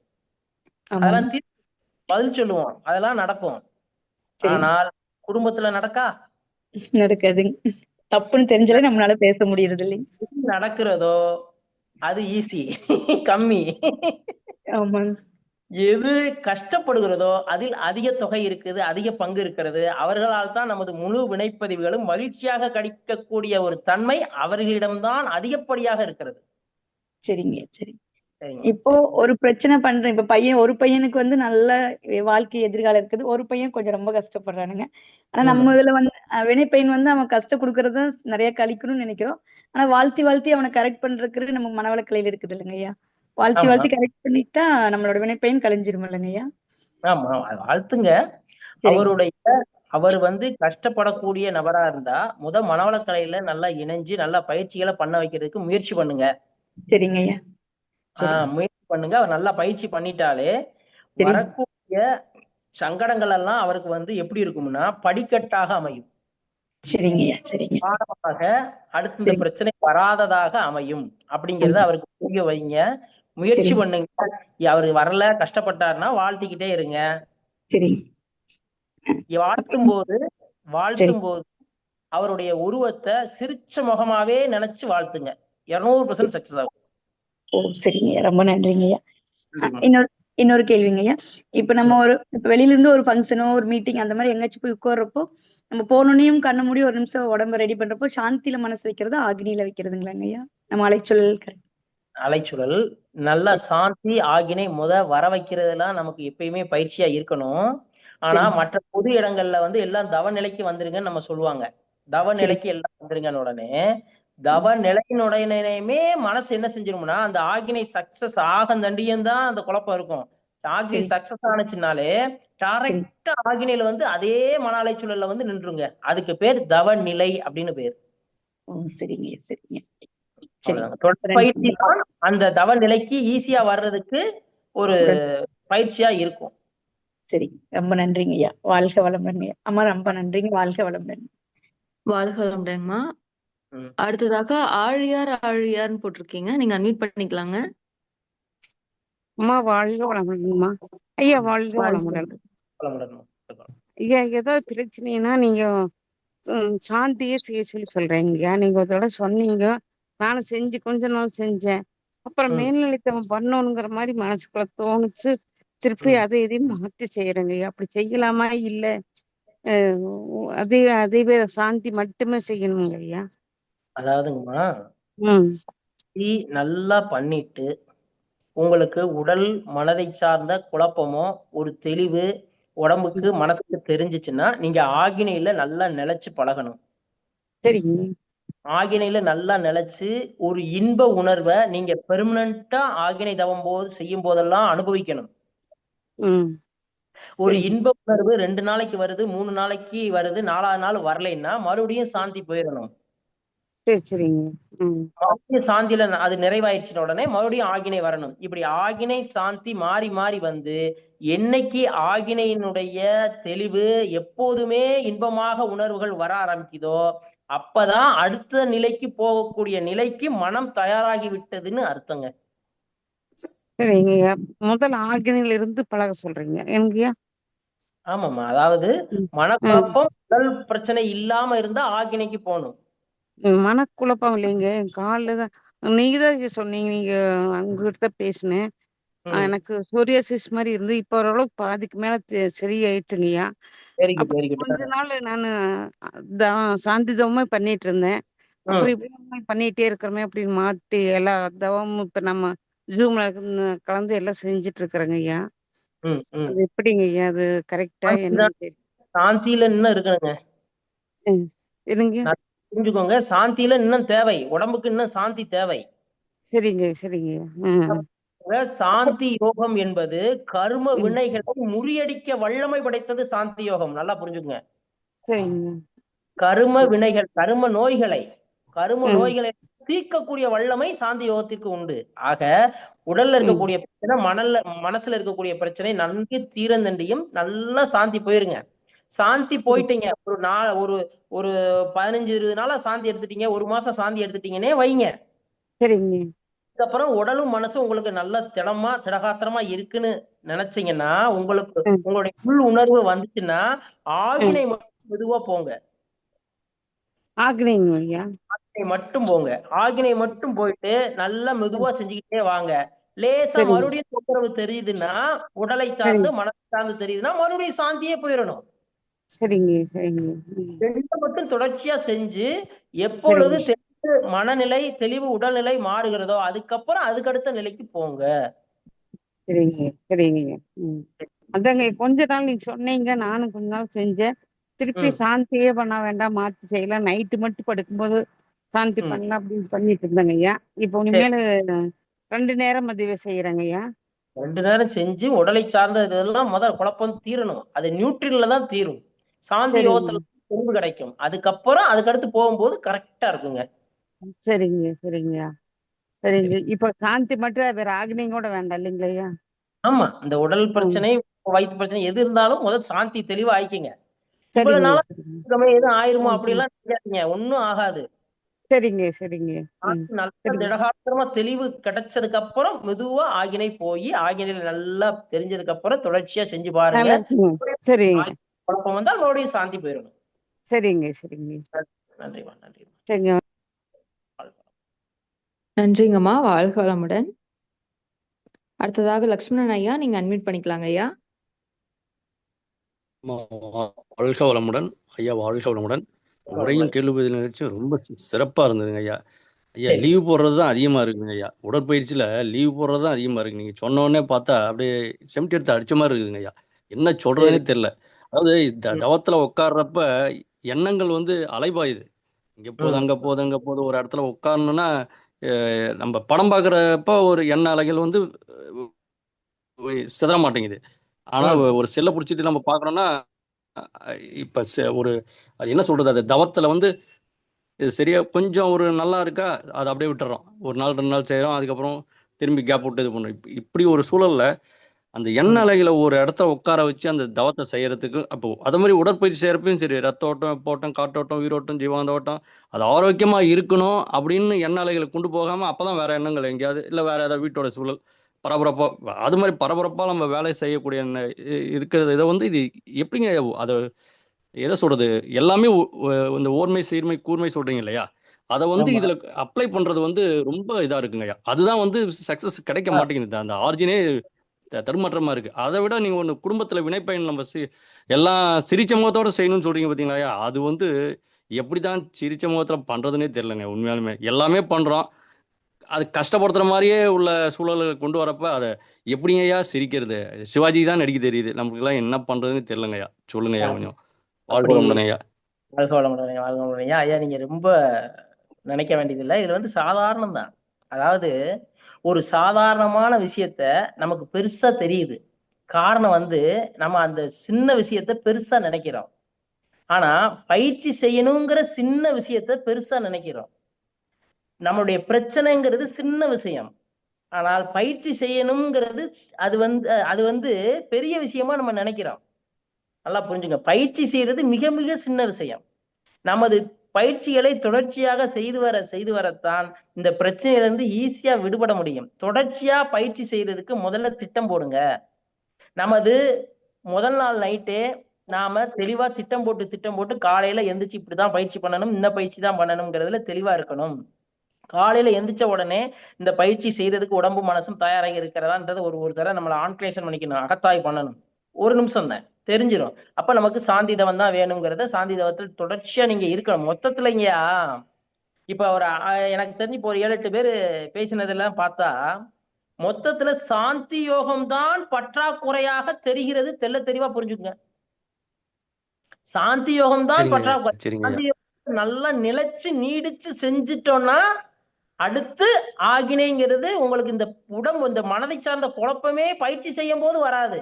அதெல்லாம் பதில் சொல்லுவோம், அதெல்லாம் நடக்கும். ஆனால் குடும்பத்துல
நடக்காது. தப்புன்னு தெரிஞ்சாலே நம்மளால பேச முடியறது இல்லை.
நடக்கிறதோ அது ஈஸி, கம்மி. எது கஷ்டப்படுகிறதோ அதில் அதிக தொகை இருக்குது, அதிக பங்கு இருக்கிறது. அவர்களால் தான் நமது முழு வினைப்பதிவுகளும் மகிழ்ச்சியாக கிடைக்கக்கூடிய ஒரு தன்மை அவர்களிடம்தான் அதிகப்படியாக இருக்கிறது.
சரிங்க, சரி. இப்போ ஒரு பிரச்சனை பண்றேன். இப்ப ஒரு பையனுக்கு வந்து நல்ல வாழ்க்கை எதிர்காலம் இருக்குது, ஒரு பையன் கொஞ்சம் ரொம்ப கஷ்டப்படுறானுங்க. ஆனா நம்ம இதுல வந்து வினைப்பையன் வந்து அவன் கஷ்டம் கொடுக்கறத நிறைய கழிக்கணும்னு நினைக்கிறோம். ஆனா வாழ்த்தி அவனை கரெக்ட் பண்றதுக்கு நம்ம மனவளக்கலையில இருக்குது இல்லைங்க ஐயா. வாழ்த்தி கரெக்ட் பண்ணிட்டா நம்மளோட வினைப்பையன் கழிஞ்சிரும் இல்லைங்க ஐயா.
ஆமா, வாழ்த்துங்க. அவர் வந்து கஷ்டப்படக்கூடிய நபரா இருந்தா மனவளக்கலையில நல்லா இணைஞ்சு நல்லா பயிற்சிகளை பண்ண வைக்கிறதுக்கு முயற்சி பண்ணுங்க.
சரிங்க ஐயா.
முயற்சி பண்ணுங்க. அவர் நல்லா பயிற்சி பண்ணிட்டாலே வரக்கூடிய சங்கடங்கள் எல்லாம் அவருக்கு வந்து எப்படி இருக்கும்னா படிக்கட்டாக அமையும். பாடமாக அடுத்த இந்த பிரச்சனை வராததாக அமையும் அப்படிங்கறத அவருக்கு புரிய வைங்க. முயற்சி பண்ணுங்க. அவரு வரல, கஷ்டப்பட்டாருன்னா வாழ்த்திக்கிட்டே இருங்க. வாழ்த்தும் போது அவருடைய உருவத்தை சிரிச்ச முகமாவே நினைச்சு வாழ்த்துங்க. 200% சக்சஸ் ஆகும்.
சரிங்க, ரொம்ப நன்றிங்க. இன்னொரு கேள்விங்க ஐயா. இப்ப நம்ம இப்ப வெளியில இருந்து ஒரு ஃபங்க்ஷனோ ஒரு மீட்டிங் அந்த மாதிரி எங்கேயாச்சும் போய் உட்கார்றப்போ நம்ம போனோனையும் கண்ண மூடி ஒரு நிமிஷம் உடம்ப ரெடி பண்றப்போ சாந்தியில மனசு வைக்கிறது ஆக்னியில வைக்கிறதுங்களாங்க ஐயா? நம்ம அலைச்சொல் கரெக்ட்.
அலைச்சுழல் நல்ல சாந்தி ஆகினை வர வைக்கிறதுலாம் நமக்கு எப்பயுமே பயிற்சியா இருக்கணும். ஆனா மற்ற பொது இடங்கள்ல எல்லாம் தவ நிலைக்கு வந்துருங்கன்னு நம்ம சொல்லுவாங்க. தவ நிலைக்கு எல்லாம் வந்துருங்கன்னு உடனே தவ நிலையினுடனேயுமே மனசு என்ன செஞ்சிரும்னா அந்த ஆகினை சக்சஸ் ஆகந்தண்டியும் தான் அந்த குழப்பம் இருக்கும். ஆகினை சக்சஸ் ஆனுச்சுனாலே கரெக்டா ஆகினையில அதே மன அலைச்சூழல்ல நின்றுங்க. அதுக்கு பேர் தவ நிலை அப்படின்னு பேர்.
சரிங்க சரிங்க.
பயிற்சி தான் அந்த தவ நிலைக்கு ஈஸியா வர்றதுக்கு ஒரு பயிற்சியா இருக்கும்.
சரி, ரொம்ப நன்றிங்க ஐயா. வாழ்க வளமுடன் அம்மா. ரொம்ப நன்றிங்க. வாழ்க வளமுடன்.
வாழ்க வளமுடன்மா. அடுத்ததாக ஆழியார்னு போட்டிருக்கீங்க, நீங்க அன்மியூட் பண்ணிக்கலாங்க.
அம்மா வாழ்க வளமுடன்மா. ஐயா வாழ்க வளமுடன். ஐயா ஏதாவது பிரச்சனைனா நீங்க சாந்தியே செய்ய சொல்றீங்க. நீங்க ஒரு தடவை சொன்னீங்க, நானும் செஞ்சு கொஞ்ச நாள் செஞ்சேன். அப்புறம் மேல்நிலைத்தவன் பண்ணணுங்கிற மாதிரி மனசுக்குள்ள தோணுச்சு. திருப்பி அதை இதையும் மாத்தி செய்யறேங்க. அப்படி செய்யலாமா இல்ல அதே சாந்தி மட்டுமே செய்யணுங்க ஐயா?
அதாவதுங்கம்மா, நல்லா பண்ணிட்டு உங்களுக்கு உடல் மனதை சார்ந்த குழப்பமோ ஒரு தெளிவு உடம்புக்கு மனசுக்கு தெரிஞ்சிச்சுன்னா நீங்க ஆகினையில நல்லா நிலைச்சு பழகணும்.
சரிங்க.
ஆகினையில நல்லா நிலைச்சு ஒரு இன்ப உணர்வை நீங்க பெர்மனண்டா ஆகினை தவம் செய்யும் போதெல்லாம் அனுபவிக்கணும். ஒரு இன்ப உணர்வு 2 நாளைக்கு வருது, 3 நாளைக்கு வருது, 4வது நாள் வரலைன்னா மறுபடியும் சாந்தி போயிடணும். மறுபடியும் சாந்தியில அது நிறைவாயிருச்சுன உடனே மறுபடியும் ஆகினை வரணும். இப்படி ஆகினை சாந்தி மாறி மாறி என்னைக்கு ஆகினையினுடைய தெளிவு எப்போதுமே இன்பமாக உணர்வுகள் வர ஆரம்பிக்குதோ அப்பதான் அடுத்த நிலைக்கு போகக்கூடிய நிலைக்கு மனம் தயாராகி விட்டதுன்னு அர்த்தங்க.
சரிங்க. முதல் ஆகினையில இருந்து பழக சொல்றீங்க எங்கயா?
ஆமாமா, அதாவது மனக்குழப்பம் உடல் பிரச்சனை இல்லாம இருந்தா ஆகினைக்கு போகணும்.
மனக்குழப்பம் இல்லைங்க, காலில் தான். நீங்க தான் சொன்னீங்க, நீங்க உங்ககிட்ட பேசினேன். எனக்கு சோரியாசிஸ் மாதிரி இருந்து இப்ப ஓரளவுக்கு பாதிக்கு மேல சரியாயிடுச்சுங்கய்யா. கொஞ்ச நாள் நானு சாந்தி தவமே பண்ணிட்டு இருந்தேன். அப்புறம் இப்படி பண்ணிட்டே இருக்கிறோமே அப்படின்னு மாத்தி எல்லா தவமும் இப்ப நம்ம ஜூம்ல கலந்து எல்லாம் செஞ்சுட்டு இருக்கிறேங்க ஐயா. அது எப்படிங்க ஐயா? அது கரெக்டா என்ன
சாந்தியில இன்னும் இருக்கணுங்க. புரிஞ்சுக்கோங்க, சாந்தியில இன்னும் தேவை, உடம்புக்கு இன்னும் சாந்தி தேவை.
சரிங்க சரிங்க.
சாந்தி யோகம் என்பது கர்ம வினைகளை முறியடிக்க வல்லமை படைத்தது சாந்தி யோகம். நல்லா புரிஞ்சுக்கோங்க. கர்ம வினைகள் கர்ம நோய்களை தீர்க்கக்கூடிய வல்லமை சாந்தி யோகத்திற்கு உண்டு. ஆக உடல்ல இருக்கக்கூடிய பிரச்சனை மனசுல இருக்கக்கூடிய பிரச்சனை நன்கு தீரந்தண்டியும் நல்லா சாந்தி போயிருங்க. சாந்தி போயிட்டீங்க, ஒரு 15-20 நாளா சாந்தி எடுத்துட்டீங்க, 1 மாசம் சாந்தி எடுத்துட்டீங்கன்னே வைங்க. அதுக்கப்புறம் உடலும் மனசும் உங்களுக்கு நல்ல திடகாத்திரமா இருக்குன்னு நினைச்சீங்கன்னா உங்களுடைய உள் உணர்வு வந்துச்சுன்னா ஆகினை மெதுவா போங்க.
ஆகினை
மட்டும் போங்க. ஆகினை மட்டும் போயிட்டு நல்லா மெதுவா செஞ்சுக்கிட்டே வாங்க. லேசா மறுபடியும் தொந்தரவு தெரியுதுன்னா, உடலை சார்ந்து மனசை சார்ந்து தெரியுதுன்னா மறுபடியும் சாந்தியே போயிடணும். மட்டும் தொடர்ச்சியா செஞ்சு எப்பொழுது மனநிலை தெளிவு உடல்நிலை மாறுகிறதோ அதுக்கப்புறம் அதுக்கடுத்த நிலைக்கு போங்க.
அதாங்க கொஞ்ச நாள் நீங்க சொன்னீங்க, நானும் கொஞ்ச நாள் செஞ்சேன். திருப்பி சாந்தியே பண்ண வேண்டாம், மாத்தி செய்யலாம், நைட்டு மட்டும் படுக்கும்போது சாந்தி பண்ணலாம் அப்படின்னு பண்ணிட்டு இருந்தாங்க ஐயா. இப்போ இனிமேல 2 நேரம் மதிய செய்யறேங்க ஐயா.
2 நேரம் செஞ்சு உடலை சார்ந்த இதெல்லாம் குழப்பம் தீரணும். அது நியூட்ரின்ல தான் தீரும். சாந்தி யோகத்துல தெளிவு கிடைக்கும். அதுக்கடுத்து போகும்போது கரெக்டா இருக்குங்க.
சரிங்க சரிங்க. இப்ப சாந்தி மட்டும் வேற ஆக்னியும் கூட வேண்டாம் இல்லைங்களா ஐயா?
ஆமா, இந்த உடல் பிரச்சனை வயிற்று பிரச்சனை எது இருந்தாலும் முதல் சாந்தி தெளிவா ஆயிக்குங்க. இவ்வளவு நாளா எதுவும் ஆயிருமோ அப்படி எல்லாம் நினைக்காதீங்க, ஒன்னும் ஆகாது. நல்ல திடகாத்திரமா தெளிவு கிடைச்சதுக்கு அப்புறம் மெதுவா ஆகினை போய் ஆகினையில நல்லா தெரிஞ்சதுக்கு அப்புறம் தொடர்ச்சியா செஞ்சு பாருங்க. குழப்பம் வந்தால் மறுபடியும் சாந்தி போயிடணும். நன்றிமா. நன்றி.
நன்றிங்கம்மா. வாழ்க வளமுடன். அடுத்ததாக லக்ஷ்மணன் ஐயா, நீங்க அன்மியூட் பண்ணிக்கலாங்க ஐயா.
வாழ்க வளமுடன் ஐயா, வாழ்க வளமுடன். உரையும் கேள்வி பதில் நிகழ்ச்சியும் ரொம்ப சிறப்பா இருந்ததுங்க ஐயா. ஐயா,
சரி
லீவ் போடுறது தான் அதிகமா இருக்குங்க ஐயா. உடற்பயிற்சியில லீவ் போடுறது தான் அதிகமா இருக்கு. நீங்க சொன்ன உடனே பார்த்தா அப்படியே செம்டி எடுத்து அடிச்ச மாதிரி இருக்குதுங்க ஐயா. என்ன
சரி
சொல்றதுனே தெரியல. அதாவது
ம்
தவத்துல உட்கார்றப்ப எண்ணங்கள் வந்து அலைபாயுது. இங்க போகுது,
ம்
அங்க போகுது, அங்க போகுது. ஒரு இடத்துல உட்காரணும்னா நம்ம படம் பார்க்குறப்ப ஒரு எண்ண அலைகள் வந்து சிதற மாட்டேங்குது. ஆனா
ம்
ஒரு செல்லை பிடிச்சிட்டு நம்ம பார்க்கறோம்னா இப்ப ஒரு அது என்ன சொல்றது, அது தவத்துல வந்து இது சரியா கொஞ்சம் ஒரு நல்லா இருக்கா, அதை அப்படியே விட்டுறோம். ஒரு நாள் 2 நாள் செய்கிறோம், அதுக்கப்புறம் திரும்பி கேப் விட்டு இது பண்ணுறோம். இப்படி ஒரு சூழல்ல அந்த எண்ண
ம்
அலைகளை ஒரு இடத்துல உட்கார வச்சு அந்த தவத்தை செய்யறதுக்கு, அப்போ அதே மாதிரி உடற்பயிற்சி செய்யறப்பையும் சரி, ரத்த ஓட்டம், வெப்போட்டம், காற்றோட்டம், உயிரோட்டம், ஜீவாந்த ஓட்டம், அது ஆரோக்கியமா இருக்கணும் அப்படின்னு எண்ண அலைகளை கொண்டு போகாம அப்பதான் வேற எண்ணங்கள் எங்கேயாவது இல்லை வேற ஏதாவது வீட்டோட சூழல் பரபரப்பா, அது மாதிரி பரபரப்பா நம்ம வேலை செய்யக்கூடிய இருக்கிறது. இதை வந்து இது எப்படிங்க அதை எதை சொல்றது, எல்லாமே இந்த ஓர்மை சீர்மை கூர்மை சொல்றீங்க இல்லையா, அதை வந்து
ஆமா
இதுல அப்ளை பண்றது வந்து ரொம்ப இதா இருக்குங்கய்யா. அதுதான் வந்து சக்சஸ் கிடைக்க
ஆ,
மாட்டேங்குது. அந்த ஆர்ஜினே தடுமாற்றமா இருக்கு. அதை விட நீங்க ஒண்ணு குடும்பத்துல வினைப்பயன் நம்ம எல்லாம் சிரிச்ச முகத்தோட செய்யணும்னு சொல்றீங்க பாத்தீங்களா, அது வந்து எப்படிதான் சிரிச்ச முகத்துல பண்றதுன்னே தெரியலங்க. உண்மையாலுமே எல்லாமே பண்றோம், அது கஷ்டப்படுத்துற மாதிரியே உள்ள சூழல்களை கொண்டு வரப்ப அதை எப்படிங்கய்யா சிரிக்கிறது? சிவாஜி தான் நடிக்க தெரியுது, நமக்கு எல்லாம் என்ன பண்றதுன்னு தெரியலங்கய்யா. சொல்லுங்கய்யா கொஞ்சம். வாழ்க
அப்படி
வளமுடன் ஐயா.
வாழ்க வளமுடன் ஐயா, வாழ்க வளமுடன் ஐயா. ஐயா நீங்க ரொம்ப நினைக்க வேண்டியதில்லை. இதுல வந்து சாதாரணம் தான். அதாவது ஒரு சாதாரணமான விஷயத்த நமக்கு பெருசா தெரியுது. காரணம் வந்து நம்ம அந்த சின்ன விஷயத்த பெருசா நினைக்கிறோம். ஆனா பயிற்சி செய்யணுங்கிற சின்ன விஷயத்த பெருசா நினைக்கிறோம். நம்மளுடைய பிரச்சனைங்கிறது சின்ன விஷயம். ஆனால் பயிற்சி செய்யணுங்கிறது அது வந்து பெரிய விஷயமா நம்ம நினைக்கிறோம். நல்லா புரிஞ்சுங்க. பயிற்சி செய்யறது மிக மிக சின்ன விஷயம். நமது பயிற்சிகளை தொடர்ச்சியாக செய்து வரத்தான் இந்த பிரச்சனையிலிருந்து ஈஸியா விடுபட முடியும். தொடர்ச்சியா பயிற்சி செய்யறதுக்கு முதல்ல திட்டம் போடுங்க. நமது முதல் நாள் நைட்டே நாம தெளிவா திட்டம் போட்டு காலையில எந்திரிச்சு இப்படிதான் பயிற்சி பண்ணணும், இந்த பயிற்சி தான் பண்ணணுங்கிறதுல தெளிவா இருக்கணும். காலையில எந்திரிச்ச உடனே இந்த பயிற்சி செய்யறதுக்கு உடம்பு மனசும் தயாராகி இருக்கிறதான்றது ஒரு தடவை நம்மளை ஆன்கிலேஷன் பண்ணிக்கணும், அகத்தாய் பண்ணணும். ஒரு நிமிஷம் தான் தெரிஞ்சிடும். அப்ப நமக்கு சாந்தி தவம் தான் வேணுங்கிறத சாந்தி தவத்தில் தொடர்ச்சியா நீங்க இருக்கணும். மொத்தத்துல இங்கயா இப்ப எனக்கு தெரிஞ்சு இப்போ ஒரு 7-8 பேர் பேசினதெல்லாம் பார்த்தா மொத்தத்துல சாந்தி யோகம் தான் பற்றாக்குறையாக தெரிகிறது. தெளிவா புரிஞ்சுக்குங்க. சாந்தி யோகம் தான்
சரிங்க ஐயா,
பற்றாக்குறை.
சரிங்க ஐயா.
சாந்தி யோகம் நல்லா நிலைச்சு நீடிச்சு செஞ்சிட்டோம்னா அடுத்து ஆகினைங்கிறது உங்களுக்கு இந்த உடம்பு இந்த மனதை சார்ந்த குழப்பமே பயிற்சி செய்யும் போது வராது.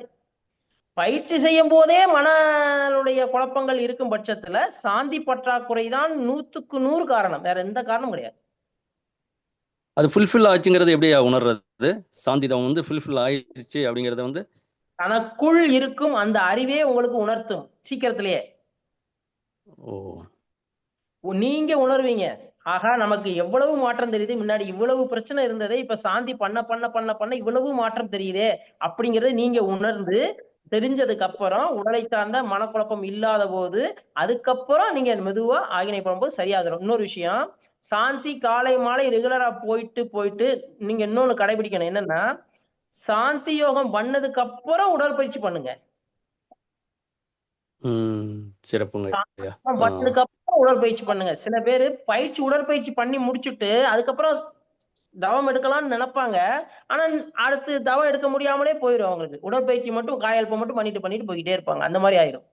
பயிற்சி செய்யும் போதே மனனுடைய குழப்பங்கள் இருக்கும் பட்சத்துல சாந்தி பற்றாக்குறை தான் 100க்கு 100 காரணம். வேற எந்த காரணமும் கிடையாது.
அது ஃபுல்ஃபில் ஆச்சுங்கிறது எப்படியா உணர்றது? சாந்திதம் வந்து ஃபுல்ஃபில் ஆயிடுச்சு அப்படிங்கறத வந்து
தனக்குள் இருக்கும் அந்த அறிவே உங்களுக்கு உணர்த்தும் சீக்கிரத்திலேயே.
ஓ
நீங்க உணர்வீங்க, ஆகா நமக்கு எவ்வளவு மாற்றம் தெரியுது, முன்னாடி இவ்வளவு பிரச்சனை இருந்ததே, இப்ப சாந்தி பண்ண பண்ண பண்ண பண்ண இவ்வளவு மாற்றம் தெரியுதே அப்படிங்கறத நீங்க உணர்ந்து தெரிஞ்சதுக்கு அப்புறம் உடலை சார்ந்த மனக்குழப்பம் இல்லாத போது அதுக்கப்புறம் நீங்க மெதுவா ஆகினை பண்ணும்போது சரியாகிடும். இன்னொரு விஷயம், சாந்தி காலை மாலை ரெகுலரா போயிட்டு நீங்க இன்னொன்னு கடைபிடிக்கணும். என்னன்னா சாந்தி யோகம் பண்ணதுக்கு அப்புறம் உடற்பயிற்சி பண்ணுங்க.
சிறப்புங்க ஐயா.
பண்ணதுக்கு அப்புறம் உடற்பயிற்சி பண்ணுங்க. சில பேர் உடற்பயிற்சி பண்ணி முடிச்சுட்டு அதுக்கப்புறம் தவம் எடுக்கலாம்னு நினைப்பாங்க. ஆனா அடுத்து தவம் எடுக்க முடியாமலே போயிடும் அவங்களுக்கு. உடற்பயிற்சி மட்டும் காயல்பம் மட்டும் பண்ணிட்டு போய்கிட்டே இருப்பாங்க. அந்த மாதிரி ஆயிரும்.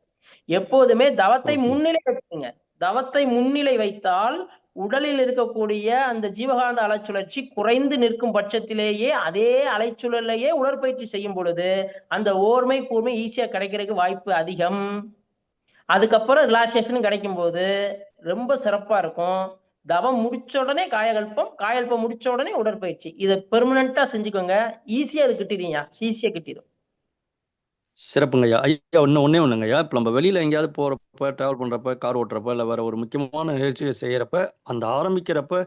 எப்போதுமே தவத்தை
ஓகே.
முன்னிலை வைக்குங்க. தவத்தை முன்னிலை வைத்தால் உடலில் இருக்கக்கூடிய அந்த ஜீவகாந்த அலைச்சுழற்சி குறைந்து நிற்கும் பட்சத்திலேயே அதே அலைச்சுழலையே உடற்பயிற்சி செய்யும் பொழுது அந்த ஓர்மை கூர்மை ஈஸியா கிடைக்கிறதுக்கு வாய்ப்பு அதிகம். அதுக்கப்புறம் ரிலாக்ஸேஷன் கிடைக்கும் போது ரொம்ப சிறப்பா இருக்கும். தவம் முடிச்ச உடனே காயல்பம் முடிச்ச உடனே உடற்பயிற்சி. இதை பெர்மனண்டா செஞ்சுக்கோங்க. ஈஸியா அது கிட்டிடுங்க. ஈஸியா கிட்டிடும்.
சிறப்புங்க ஐயா. ஐயா ஒன்னே ஒண்ணுங்க ஐயா, இப்ப நம்ம வெளியில எங்கேயாவது போறப்ப, டிராவல் பண்றப்ப, கார் ஓட்டுறப்ப, இல்ல வேற ஒரு முக்கியமான நிகழ்ச்சியை செய்யறப்ப, அந்த ஆரம்பிக்கிறப்ப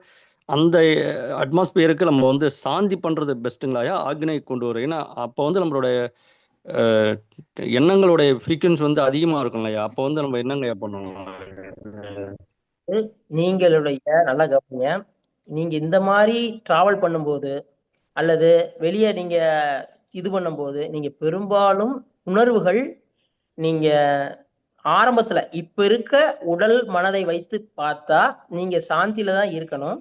அந்த அட்மாஸ்பியருக்கு நம்ம வந்து சாந்தி பண்றது பெஸ்ட்டுங்களாயா, ஆக்னை கொண்டு வரும்? ஏன்னா அப்போ வந்து நம்மளுடைய எண்ணங்களுடைய ஃப்ரீக்வன்சி வந்து அதிகமா இருக்கும் இல்லையா, அப்போ வந்து நம்ம என்னங்க பண்ணணும்?
நீங்களுடைய நல்லா கவனிங்க. நீங்க இந்த மாதிரி டிராவல் பண்ணும்போது அல்லது வெளியே நீங்க இது பண்ணும்போது நீங்க பெரும்பாலும் உணர்வுகள் நீங்க ஆரம்பத்துல இப்ப இருக்க உடல் மனதை வைத்து பார்த்தா நீங்க சாந்தியில தான் இருக்கணும்.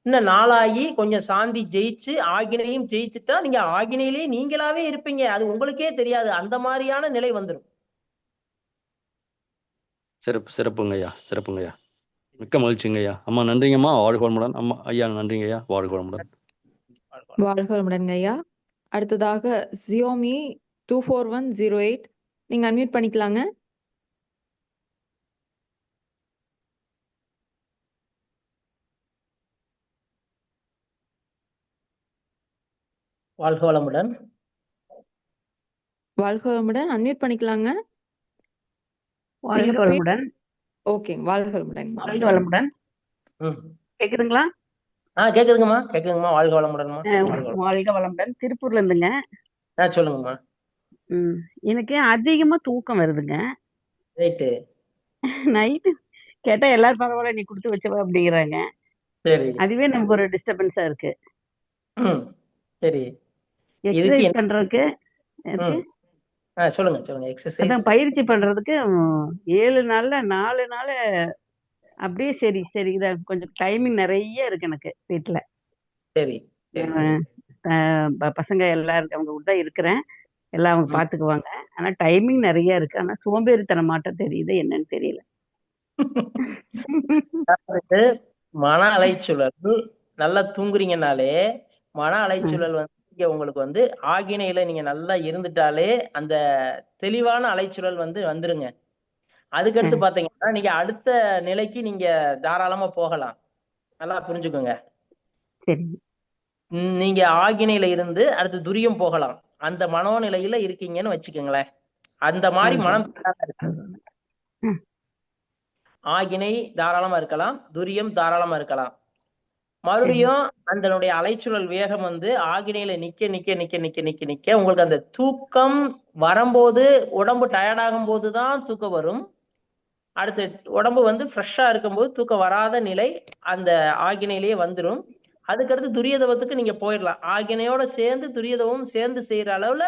இன்னும் நாளாகி கொஞ்சம் சாந்தி ஜெயிச்சு ஆகினையும் ஜெயிச்சுட்டா நீங்க ஆகினையிலேயே நீங்களாவே இருப்பீங்க. அது உங்களுக்கே தெரியாது. அந்த மாதிரியான நிலை வந்துடும்.
சிறப்புங்கய்யா, சிறப்புங்கய்யா. மிக்க மகிழ்ச்சிங்கய்யா. அம்மா நன்றிங்கம்மா, வாழ்க வளமுடன். அம்மா ஐயா நன்றிங்கய்யா, வாழ்க வளமுடன்.
வாழ்க வளமுடன் ஐயா. அடுத்ததாக ஜியோமி 24108 நீங்க அன்மியூட் பண்ணிக்கலாங்க.
வாழ்க வளமுடன்.
வாழ்க வளமுடன், அன்மியூட் பண்ணிக்கலாங்க.
வாழ்க வளமுடன்.
ஓகே, வாழ்க வளமுடன்.
வாழ்க வளமுடன். கேக்குதுங்களா?
கேக்குதுங்கம்மா, கேக்குதுங்கம்மா. வாழ்க வளமுடன்மா.
வாழ்க வளமுடன். திருப்பூர்ல இருந்துங்க.
சொல்லுங்கம்மா.
எனக்கு அதிகமா தூக்கம் வருதுங்க.
ரைட்டு.
நைட்டு கேட்டா எல்லாரும் பரவாயில்ல நீ கொடுத்து வச்சவ அப்படிங்கிறாங்க.
சரி.
அதுவே நமக்கு ஒரு டிஸ்டர்பன்ஸா இருக்கு.
சரி.
எக்ஸசைஸ் பண்றதுக்கு
சொல்லுங்க சொல்லுங்க. எக்ஸசைஸ்
அதான் பயிற்சி பண்றதுக்கு 7 நாள்ல 4 நாள் அப்படியே சரி சரி இத கொஞ்சம் டைமிங் நிறைய இருக்கு எனக்கு வீட்டுல.
சரி.
பசங்க எல்லாரும் அவங்க கூட இருக்கிறேன், எல்லாம் அவங்க பாத்துக்குவாங்க. ஆனா டைமிங் நிறைய இருக்கு. ஆனா சோம்பேறித்தனம் மாட்டம் தெரியுது, என்னன்னு தெரியல.
மன அலைச்சூழல் நல்லா தூங்குறீங்கனாலே மன அலைச்சூழல் வந்து உங்களுக்கு வந்து ஆகினையில நீங்க நல்லா இருந்துட்டாலே அந்த தெளிவான அலைச்சூழல் வந்து வந்துருங்க. அதுக்கடுத்து பாத்தீங்கன்னா நீங்க அடுத்த நிலைக்கு நீங்க தாராளமா போகலாம். நல்லா புரிஞ்சுக்கோங்க. நீங்க ஆகினையில இருந்து அடுத்து துரியம் போகலாம். அந்த மனோநிலையில இருக்கீங்கன்னு வச்சுக்கோங்களேன். அந்த மாதிரி மனம் ஆகினை தாராளமா இருக்கலாம், துரியம் தாராளமா இருக்கலாம். மறுபடியும் அதனுடைய அலைச்சூழல் வேகம் வந்து ஆகினையில நிக்க நிக்க நிக்க நிக்க நிக்க நிக்க உங்களுக்கு அந்த தூக்கம் வரும்போது உடம்பு டயர்டாகும் போதுதான் தூக்கம் வரும். அடுத்து உடம்பு வந்து ஃப்ரெஷ்ஷா இருக்கும்போது தூக்கம் வராத நிலை அந்த ஆகினையிலேயே வந்துடும். அதுக்கடுத்து துரியதவத்துக்கு நீங்க போயிடலாம். ஆகினையோட சேர்ந்து துரியதவம் சேர்ந்து செய்யற அளவுல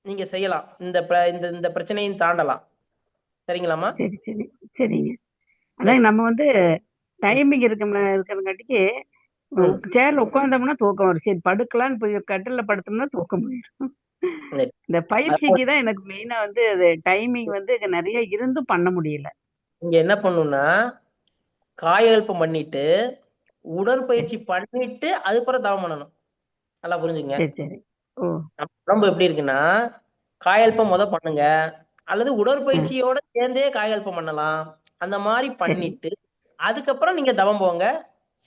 நீங்க செய்யலாம். இந்த பிரச்சனையும் தாண்டலாம். சரிங்களாமா?
சரி சரி சரிங்க. அதான் நம்ம வந்து டைமிங் இருக்கிறங்காட்டிக்கு சேர்ல உட்கார்ந்தோம்னா தூக்கம் வரும். சரி படுக்கலான்னு போய் கட்டில படுத்தோம்னா தூக்கம் போயிடும். இந்த பயிற்சிக்கு தான் எனக்கு மெயினா வந்து டைமிங் வந்து நிறைய இருந்தும் பண்ண முடியல.
நீங்க என்ன பண்ணணும்னா காயகல்பம் பண்ணிட்டு உடற்பயிற்சி பண்ணிட்டு அதுக்கப்புறம் தவம் பண்ணணும். நல்லா புரிஞ்சுங்க. உடம்பு எப்படி இருக்குன்னா காயல்பம் பண்ணுங்க, அல்லது உடற்பயிற்சியோட சேர்ந்தே காயல்பம் பண்ணலாம். அந்த மாதிரி பண்ணிட்டு அதுக்கப்புறம் நீங்க தவம் போங்க,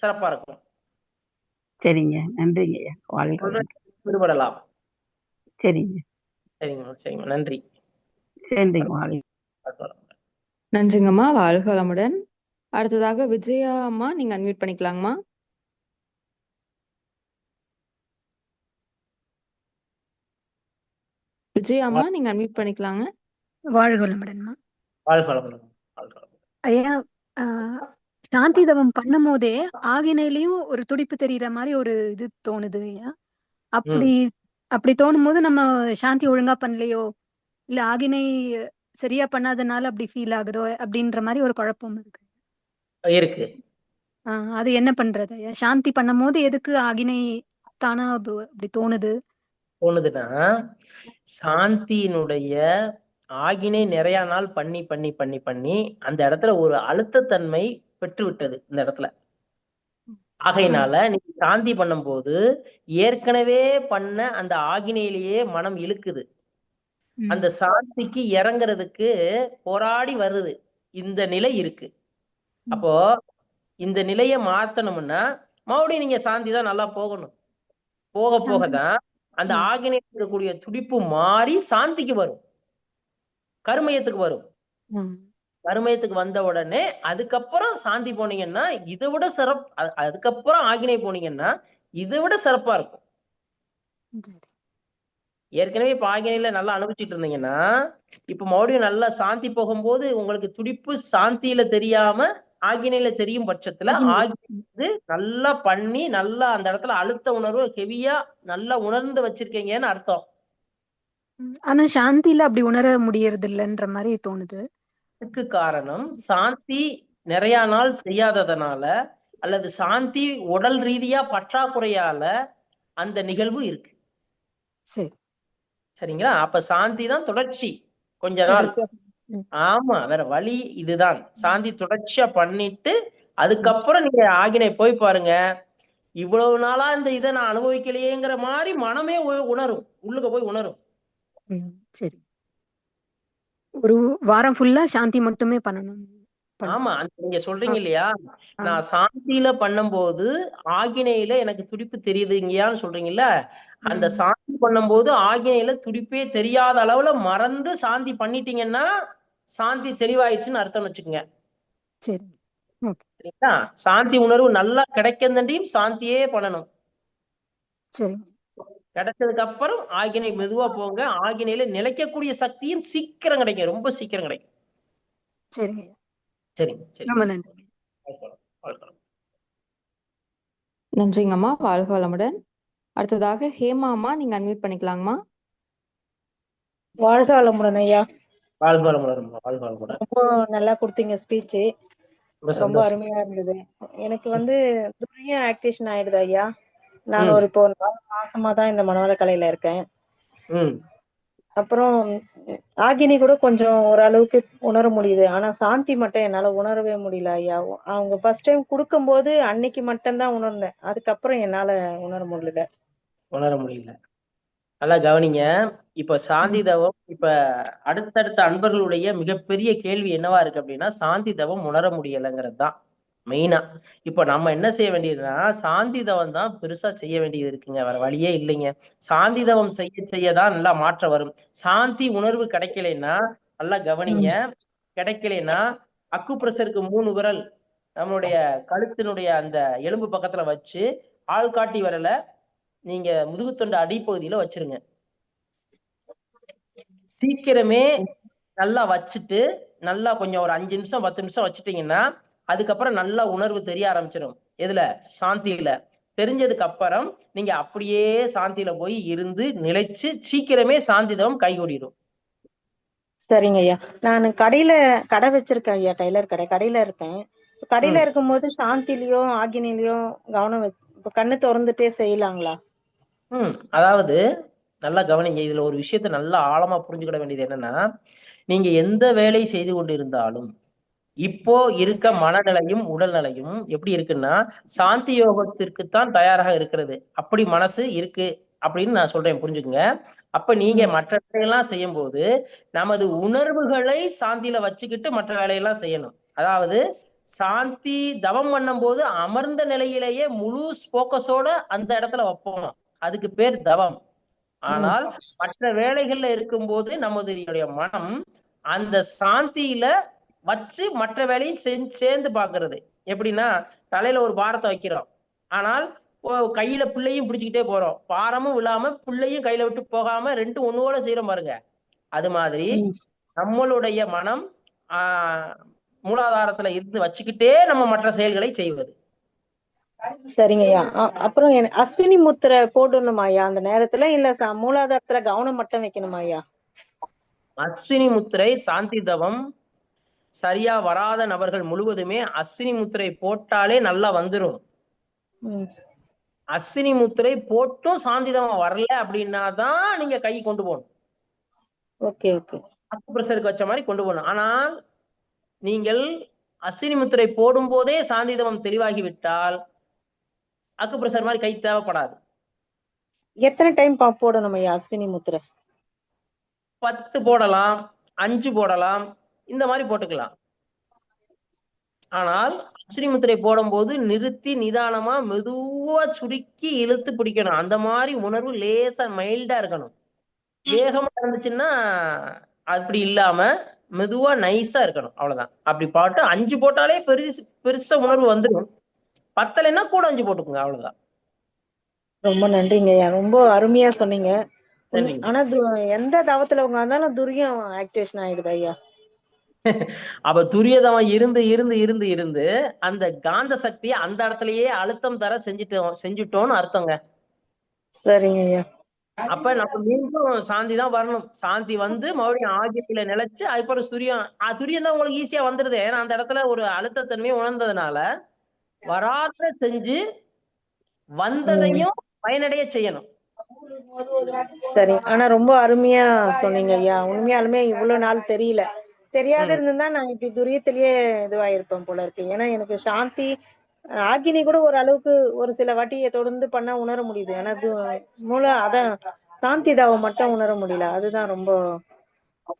சிறப்பா இருக்கும்.
சரிங்க, நன்றிங்க.
விடுபடலாம்.
சரிங்க
சரிங்க சரிங்க. நன்றி.
நன்றிங்கம்மா, வாழ்க வளமுடன். அடுத்ததாக விஜயா அம்மா, நீங்க அன்மியூட் பண்ணிக்கலாங்கம்மா. விஜயா அம்மா, நீங்க அன்மியூட் பண்ணிக்கலாங்க.
வாழ்க வளமுடன்மா.
வாழ்க வளமுடன்.
ஐயா, சாந்தி தவம் பண்ணும் போதே ஆகினையிலயும் ஒரு துடிப்பு தெரியுற மாதிரி ஒரு இது தோணுது ஐயா. அப்படி தோணும் போது நம்ம சாந்தி ஒழுங்கா பண்ணலையோ, இல்ல ஆகினை சரியா பண்ணாதனால அப்படி ஃபீல் ஆகுதோ அப்படின்ற மாதிரி ஒரு குழப்பம்
இருக்கு.
அது என்ன பண்றது ஐயா? சாந்தி பண்ணும் போது எதுக்கு ஆகினை தானா அப்படி
தோணுதுன்னா சாந்தியினுடைய ஆகினை நிறைய நாள் பண்ணி பண்ணி பண்ணி பண்ணி அந்த இடத்துல ஒரு அழுத்தத்தன்மை பெற்று விட்டது இந்த இடத்துல. ஆகையினால நீங்க சாந்தி பண்ணும் போது ஏற்கனவே பண்ண அந்த ஆகினையிலேயே மனம் இழுக்குது. அந்த சாந்திக்கு இறங்குறதுக்கு போராடி வருது. இந்த நிலை இருக்கு. அப்போ இந்த நிலையை மாத்தணும்னா மறுபடியும் நீங்க சாந்தி தான் நல்லா போகணும். போக போகதான் அந்த ஆகினை இருக்கக்கூடிய துடிப்பு மாறி சாந்திக்கு வரும், கருமையத்துக்கு வரும். கருமையத்துக்கு வந்த உடனே அதுக்கப்புறம் சாந்தி போனீங்கன்னா இதை விட சிறப்பு. அதுக்கப்புறம் ஆகினை போனீங்கன்னா இதை விட சிறப்பா இருக்கும். ஏற்கனவே இப்ப ஆகினையில நல்லா அனுபவிச்சுட்டு இருந்தீங்கன்னா இப்ப மறுபடியும் நல்லா சாந்தி போகும்போது உங்களுக்கு துடிப்பு சாந்தியில தெரியாம ஆகினையில தெரியும் பட்சத்துல ஆகினை நல்லா பண்ணி நல்லா அந்த இடத்துல அழுத்த உணர்வு ஹெவியா நல்லா உணர்ந்து வச்சிருக்கீங்கன்னு அர்த்தம்.
ஆனா சாந்தியில அப்படி உணர முடியறது இல்லைன்ற மாதிரி தோணுது.
இதுக்கு காரணம் சாந்தி நிறைய நாள் செய்யாததனால அல்லது சாந்தி உடல் ரீதியா பற்றாக்குறையால அந்த நிகழ்வு இருக்கு.
சரி.
சரிங்களா? அப்ப சாந்தி தான் தொடர்ச்சி கொஞ்ச நாள். ஆமா, வேற வழி இதுதான். சாந்தி தொடர்ச்சியா பண்ணிட்டு அதுக்கப்புறம் நீங்க ஆகினை போய் பாருங்க, இவ்வளவு நாளா இந்த இதை நான் அனுபவிக்கலையேங்கிற மாதிரி மனமே உணரும், உள்ளுக்க போய் உணரும்.
சரி. ஒரு வாரம் ஃபுல்லா சாந்தி மட்டுமே பண்ணணும்.
ஆமா, நீங்க சொல்றீங்க இல்லையா, நான் சாந்தியில பண்ணும்போது ஆகினையில எனக்கு துடிப்பு தெரியுதுங்கயான்னு சொல்றீங்கல்ல, அந்த சாந்தி பண்ணும்போது ஆகினையில துடிப்பே தெரியாத அளவுல மறந்து சாந்தி பண்ணிட்டீங்கன்னா சாந்தி தெளிவாயிடுச்சுன்னு அர்த்தம் வச்சுக்கோங்க.
சரி.
சரிங்களா? சாந்தி உணர்வு நல்லா கிடைக்கந்தண்டியும் சாந்தியே பண்ணணும்.
சரி.
கிடைச்சதுக்கு அப்புறம் ஆகினை மெதுவா போங்க. ஆகினையில நிலைக்கக்கூடிய சக்தியும் சீக்கிரம் கிடைக்கும், ரொம்ப சீக்கிரம் கிடைக்கும்.
சரிங்க.
சரிங்க, சரி.
ரொம்ப நன்றி.
நன்றிங்கம்மா. வாழ்க வளமுடன். அடுத்ததாக ஹேமா அம்மா, நீங்க அன்மியூட் பண்ணிக்கலாங்கம்மா.
வாழ்க வளமுடன் ஐயா.
வாழ்க வளமுடன், வாழ்க வளமுடன்.
ரொம்ப நல்லா கொடுத்தீங்க ஸ்பீச், ரொம்ப அருமையா இருந்தது. எனக்கு வந்து துரியம் ஆக்டிவேஷன் ஆயிடுது ஐயா. நான் ஒரு இப்போ 4 மாசமா தான் இந்த மனவள கலையில இருக்கேன். அப்புறம் ஆகினி கூட கொஞ்சம் ஓரளவுக்கு உணர முடியுது. ஆனா சாந்தி மட்டும் என்னால உணரவே முடியல ஐயா. அவங்க ஃபர்ஸ்ட் டைம் கொடுக்கும்போது அன்னைக்கு மட்டும்தான் உணர்ந்தேன். அதுக்கப்புறம் என்னால உணர முடியல.
நல்லா கவனிங்க. இப்ப சாந்தி தவம், இப்ப அடுத்தடுத்த அன்பர்களுடைய மிகப்பெரிய கேள்வி என்னவா இருக்கு அப்படின்னா, சாந்தி தவம் உணர முடியலைங்கிறது தான் மெயினா. இப்ப நம்ம என்ன செய்ய வேண்டியதுன்னா, சாந்தி தவம் தான் பெருசா செய்ய வேண்டியது இருக்குங்க, வேற வழியே இல்லைங்க. சாந்தி தவம் செய்யதான் நல்லா மாற்றம் வரும். சாந்தி உணர்வு கிடைக்கலைன்னா, நல்லா கவனிங்க, கிடைக்கலைன்னா அக்குப்ரெஷருக்கு 3 விரல் நம்மளுடைய கழுத்தினுடைய அந்த எலும்பு பக்கத்துல வச்சு ஆள்காட்டி விரல நீங்க முதுகுத்தொண்ட அடிப்பகுதியில வச்சிருங்க. சீக்கிரமே நல்லா வச்சுட்டு நல்லா கொஞ்சம் ஒரு 5 நிமிஷம் 10 நிமிஷம் வச்சுட்டீங்கன்னா அதுக்கப்புறம் நல்லா உணர்வு தெரிய ஆரம்பிச்சிடும். எதுல? சாந்தியில. தெரிஞ்சதுக்கு அப்புறம் நீங்க அப்படியே சாந்தியில போய் இருந்து நிலைச்சு சீக்கிரமே சாந்தி தவம் கைகூடிடும்.
சரிங்க ஐயா. நான் கடை வச்சிருக்கேன் ஐயா, டைலர் கடை. கடையில இருக்கேன். கடையில இருக்கும்போது சாந்திலையோ ஆகினிலையோ கவனம் இப்ப கண்ணு திறந்துட்டே செய்யலாங்களா?
அதாவது நல்லா கவனிங்க, இதுல ஒரு விஷயத்த நல்லா ஆழமா புரிஞ்சுக்கிட வேண்டியது என்னன்னா, நீங்க எந்த வேலை செய்து கொண்டிருந்தாலும் இப்போ இருக்க மனநிலையும் உடல்நிலையும் எப்படி இருக்குன்னா சாந்தி யோகத்திற்குத்தான் தயாராக இருக்கிறது. அப்படி மனசு இருக்கு அப்படின்னு நான் சொல்றேன், புரிஞ்சுக்குங்க. அப்ப நீங்க மற்ற வேலையெல்லாம் செய்யும் போது நமது உணர்வுகளை சாந்தியில வச்சுக்கிட்டு மற்ற வேலையெல்லாம் செய்யணும். அதாவது சாந்தி தவம் பண்ணும் போது அமர்ந்த நிலையிலேயே முழு போக்கஸோட அந்த இடத்துல வைப்போம், அதுக்கு பேர் தவம். ஆனால் மற்ற வேலைகள்ல இருக்கும்போது நமது மனம் அந்த சாந்தியில வச்சு மற்ற வேலையும் சேர்ந்து பாக்குறது. எப்படின்னா தலையில ஒரு பாரத்தை வைக்கிறோம், ஆனால் கையில பிள்ளையும் பிடிச்சுக்கிட்டே போறோம், பாரமும் இல்லாம பிள்ளையும் கையில விட்டு போகாம ரெண்டும் ஒண்ணோட செய்யறோம் பாருங்க. அது மாதிரி நம்மளுடைய மனம் மூலாதாரத்துல இருந்து வச்சுக்கிட்டே நம்ம மற்ற செயல்களை செய்வது.
சரிங்க ஐயா. அப்புறம் அஸ்வினி முத்திரை போடணுமா ஐயா அந்த நேரத்துல, இல்ல மூலாதாரத்துல கவனம் மட்டும் வைக்கணுமா ஐயா?
அஸ்வினி முத்திரை சாந்தி தவம் சரியா வராத நபர்கள் முழுவதுமே அஸ்வினி முத்திரை போட்டாலே நல்லா வந்துடும். அஸ்வினி முத்திரை போட்டும் சாந்தி தவம் வரல அப்படின்னா தான் நீங்க கை கொண்டு போகணும். அக்குப்ரெஷருக்கு வச்ச மாதிரி கொண்டு போகணும். ஆனால் நீங்கள் அஸ்வினி முத்திரை போடும் போதே சாந்தி தவம் தெளிவாகி விட்டால் அக்குப்ரெஷர் மாதிரி கை தேவைப்படாது.
எத்தனை டைம் போடணும் ஐயா அஸ்வினி முத்திரை?
10 போடலாம், 5 போடலாம், இந்த மாதிரி போட்டுக்கலாம். ஆனால் அஸ்வினி முத்திரை போடும் போது நிறுத்தி நிதானமா மெதுவா சுருக்கி இழுத்து பிடிக்கணும். அந்த மாதிரி உணர்வு லேசா மைல்டா இருக்கணும். வேகமா இருந்துச்சுன்னா அப்படி இல்லாம மெதுவா நைஸா இருக்கணும், அவ்வளவுதான். அப்படி பாட்டு 5 போட்டாலே பெருசா உணர்வு வந்துடும். பத்தலைன்னா கூட 5 போட்டுக்கோங்க, அவ்வளவுதான்.
ரொம்ப நன்றிங்க ஐயா, ரொம்ப அருமையா சொன்னீங்க. ஆனா எந்த தவத்துல உங்க இருந்தாலும் துரியம் ஆக்டிவேஷன் ஆயிடுது ஐயா.
அப்ப துரியதவம் இருந்து இருந்து இருந்து இருந்து அந்த காந்த சக்தியை அந்த இடத்துலயே அழுத்தம் தர செஞ்சுட்டோம்னு அர்த்தங்க.
சரிங்க ஐயா.
அப்ப நம்ம மீண்டும் சாந்தி தான் வரணும். சாந்தி வந்து மறுபடியும் ஆகியத்துல நிலைச்சு அதுக்கப்புறம் துரியம் தான் உங்களுக்கு ஈஸியா வந்துருது. ஏன்னா அந்த இடத்துல ஒரு அழுத்தத்தன்மையை உணர்ந்ததுனால வராத செஞ்சு வந்ததையும் பயனடைய செய்யணும்.
சரி. ஆனா ரொம்ப அருமையா சொன்னீங்க ஐயா. உண்மையாலுமே இவ்வளவு நாள் தெரியல. தெரியாத இருந்திருந்தா நான் இப்படி துரியத்திலேயே இதுவாயிருப்பேன் போல இருக்கு. ஏன்னா எனக்கு சாந்தி ஆகினி கூட ஒரு அளவுக்கு ஒரு சில வாட்டியை தொடர்ந்து பண்ணா உணர முடியுது. ஆனா அதான் சாந்தி தாவம் மட்டும் உணர முடியல. அதுதான் ரொம்ப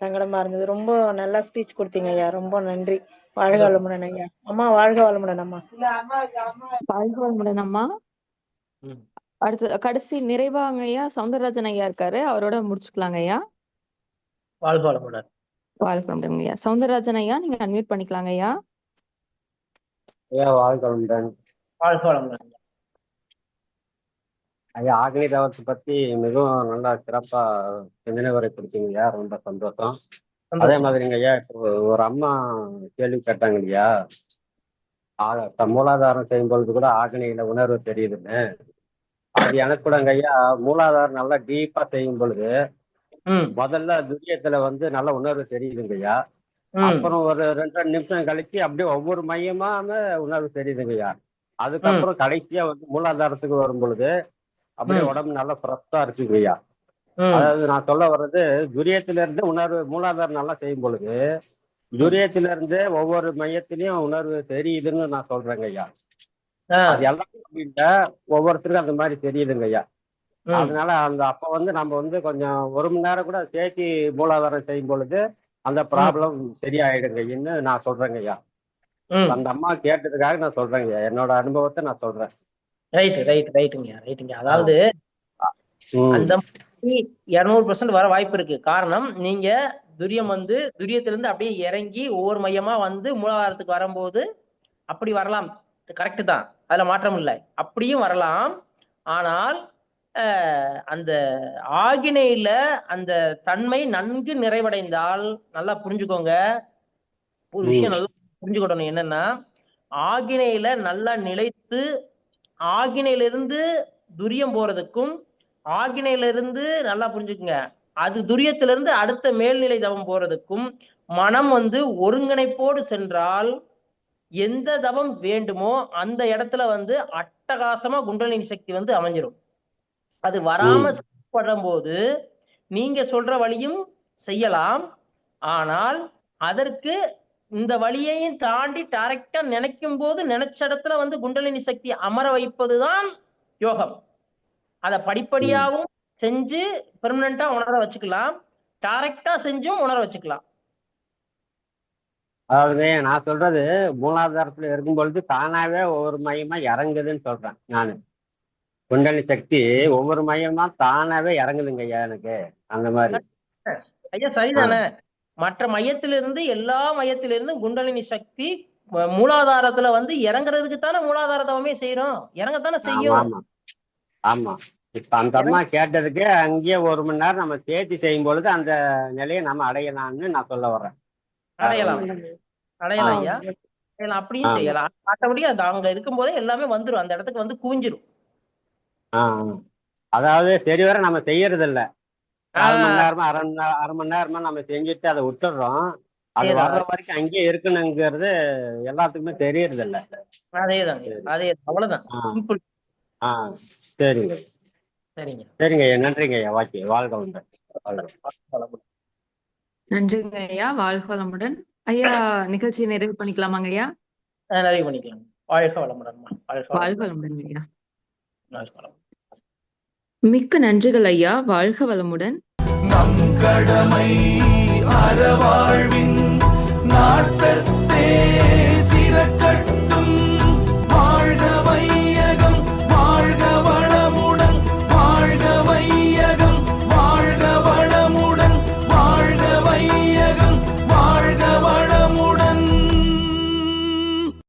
சங்கடமா இருந்தது. ரொம்ப நல்லா ஸ்பீச் கொடுத்தீங்க ஐயா. ரொம்ப நன்றி. வாழ்க வளமுடன் ஐயா. அம்மா வாழ்க வளமுடன் அம்மா.
வாழ்க வளமுடன் அம்மா. அடுத்து கடைசி நிறைவாங்க ஐயா சவுந்தரராஜன் ஐயா இருக்காரு, அவரோட முடிச்சுக்கலாங்க ஐயா.
வாழ்க வளமுடன்.
வாழ்க வளமுடன் ஐயா. சவுந்தரராஜன் ஐயா நீங்க அன்மியூட் பண்ணிக்கலாங்க ஐயா.
ஐயா வாழ்க வளமுடன்.
வாழ்க வளமுடன்
ஐயா. ஆக்னி தவத்தை பத்தி மிகவும் நல்லா சிறப்பா சிந்தனை வரை கொடுத்தீங்க ஐயா. ரொம்ப சந்தோஷம். அதே மாதிரிங்க ஐயா, இப்போ ஒரு அம்மா கேள்வி கேட்டாங்க இல்லையா, மூலாதாரம் செய்யும் பொழுது கூட ஆக்னியில உணர்வு தெரியுதுன்னு. அது எனக்கு கூடங்க ஐயா, மூலாதாரம் நல்லா டீப்பா செய்யும் பொழுது முதல்ல துரியத்துல வந்து நல்ல உணர்வு தெரியுதுங்க ஐயா. அப்புறம் ஒரு 2 நிமிஷம் கழிச்சு அப்படியே ஒவ்வொரு மையமான உணர்வு தெரியுதுங்க ஐயா. அதுக்கப்புறம் கடைசியா வந்து மூலாதாரத்துக்கு வரும் பொழுது அப்படியே உடம்பு நல்லா ஃப்ரெஷ்ஷா இருக்குங்க ஐயா. அதாவது நான் சொல்ல வர்றது, துரியத்தில இருந்து உணர்வு மூலாதாரம் நல்லா செய்யும் பொழுது துரியத்தில இருந்து ஒவ்வொரு மையத்திலையும் உணர்வு தெரியுதுன்னு நான் சொல்றேங்க ஐயா. அது எல்லாரும் அப்படின்ட்டு ஒவ்வொருத்தருக்கும் அந்த மாதிரி தெரியுதுங்க ஐயா. அதனால அப்ப வந்து நம்ம வந்து கொஞ்சம் 1 மணி நேரம் கூட சேர்த்து மூலாதாரம் செய்யும் பொழுது அந்த ப்ராப்ளம் சரியாயிடுங்கன்னு நான் சொல்றேங்க ஐயா. அந்த அம்மா கேட்டதுக்காக நான் சொல்றேங்க ஐயா. என்னோட அனுபவத்தை நான் சொல்றேன்.
ரைட்டுங்க. அதாவது அந்த 200% வர வாய்ப்பு இருக்கு. காரணம், நீங்க துரியத்திலிருந்து அப்படியே இறங்கி ஒவ்வொரு மையமா வந்து மூலாதாரத்துக்கு வரும்போது அப்படி வரலாம். கரெக்டு தான், அதுல மாற்றம் இல்லை. அப்படியும் வரலாம். ஆனால் அந்த ஆகினையில அந்த தன்மை நன்கு நிறைவடைந்தால், நல்லா புரிஞ்சுக்கோங்க, ஒரு விஷயம் நல்லா புரிஞ்சுக்கணும். என்னன்னா, ஆகினையில நல்லா நிலைத்து ஆகினையிலிருந்து துரியம் போறதுக்கும், ஆகினையிலிருந்து நல்லா புரிஞ்சுக்குங்க, அது துரியத்திலிருந்து அடுத்த மேல்நிலை தவம் போறதுக்கும் மனம் வந்து ஒருங்கிணைப்போடு சென்றால் எந்த தவம் வேண்டுமோ அந்த இடத்துல வந்து அட்டகாசமா குண்டலினி சக்தி வந்து அமைஞ்சிடும். அது வராம செயல்படும் போது நீங்க சொல்ற வழியும் செய்யலாம். ஆனால் அதற்கு இந்த வழியையும் தாண்டி டைரக்டா நினைக்கும் போது நினைச்ச இடத்துல வந்து குண்டலினி சக்தி அமர வைப்பதுதான் யோகம். அதை படிப்படியாகவும் செஞ்சு பெர்மனண்டா உணர வச்சுக்கலாம், டைரக்டா செஞ்சும் உணர வச்சுக்கலாம்.
அதாவது நான் சொல்றது, மூலாதாரத்துல இருக்கும் பொழுது தானாவே ஒவ்வொரு மையமா இறங்குதுன்னு சொல்றேன் நானு. குண்டலினி சக்தி ஒவ்வொரு மையமா தானாவே இறங்குதுங்க ஐயா எனக்கு. அந்த மாதிரி
ஐயா சரிதானே? மற்ற மையத்திலிருந்து எல்லா மையத்திலிருந்து குண்டலினி சக்தி மூலாதாரத்துல வந்து இறங்குறதுக்கு தானே மூலாதாரத்தவமே செய்யறோம், இறங்கத்தானே செய்யும்.
ஆமா. இப்ப அந்த அம்மா கேட்டதுக்கு அங்கேயே 1 மணி நேரம் நம்ம சேர்த்து செய்யும் பொழுது அந்த நிலையை நம்ம அடையலாம்னு நான் சொல்ல வர்றேன்.
அடையலாம் ஐயா, அப்படியும் செய்யலாம். மற்றபடி அது அங்க இருக்கும் போதே எல்லாமே வந்துடும், அந்த இடத்துக்கு வந்து குவிஞ்சிரும்.
அதாவது சரி வர நம்ம செய்யறது இல்ல, 1/4 மணி நேரமா அரை மணி நேரமா நம்ம செஞ்சுட்டு அதை விட்டுடுறோம். அது வர்ற வரைக்கும் அங்கேயே இருக்கணுங்கிறது எல்லாத்துக்குமே தெரியறது இல்ல.
அவ்வளவுதான்.
சரிங்க ஐயா. நன்றிங்க ஐயா. வாழ்க வளமுடன்.
நன்றிங்க ஐயா. வாழ்க வளமுடன் ஐயா. நிகழ்ச்சியை நிறைவு பண்ணிக்கலாமாங்க ஐயா?
நிறைவு பண்ணிக்கலாம். வாழ்க வளமுடன்.
வாழ்க வளமுடன் ஐயா. மிக்க நன்றிகள் ஐயா. வாழ்க வளமுடன்.
நம் கடமை அறவாழ்வின் நாட்டத்தே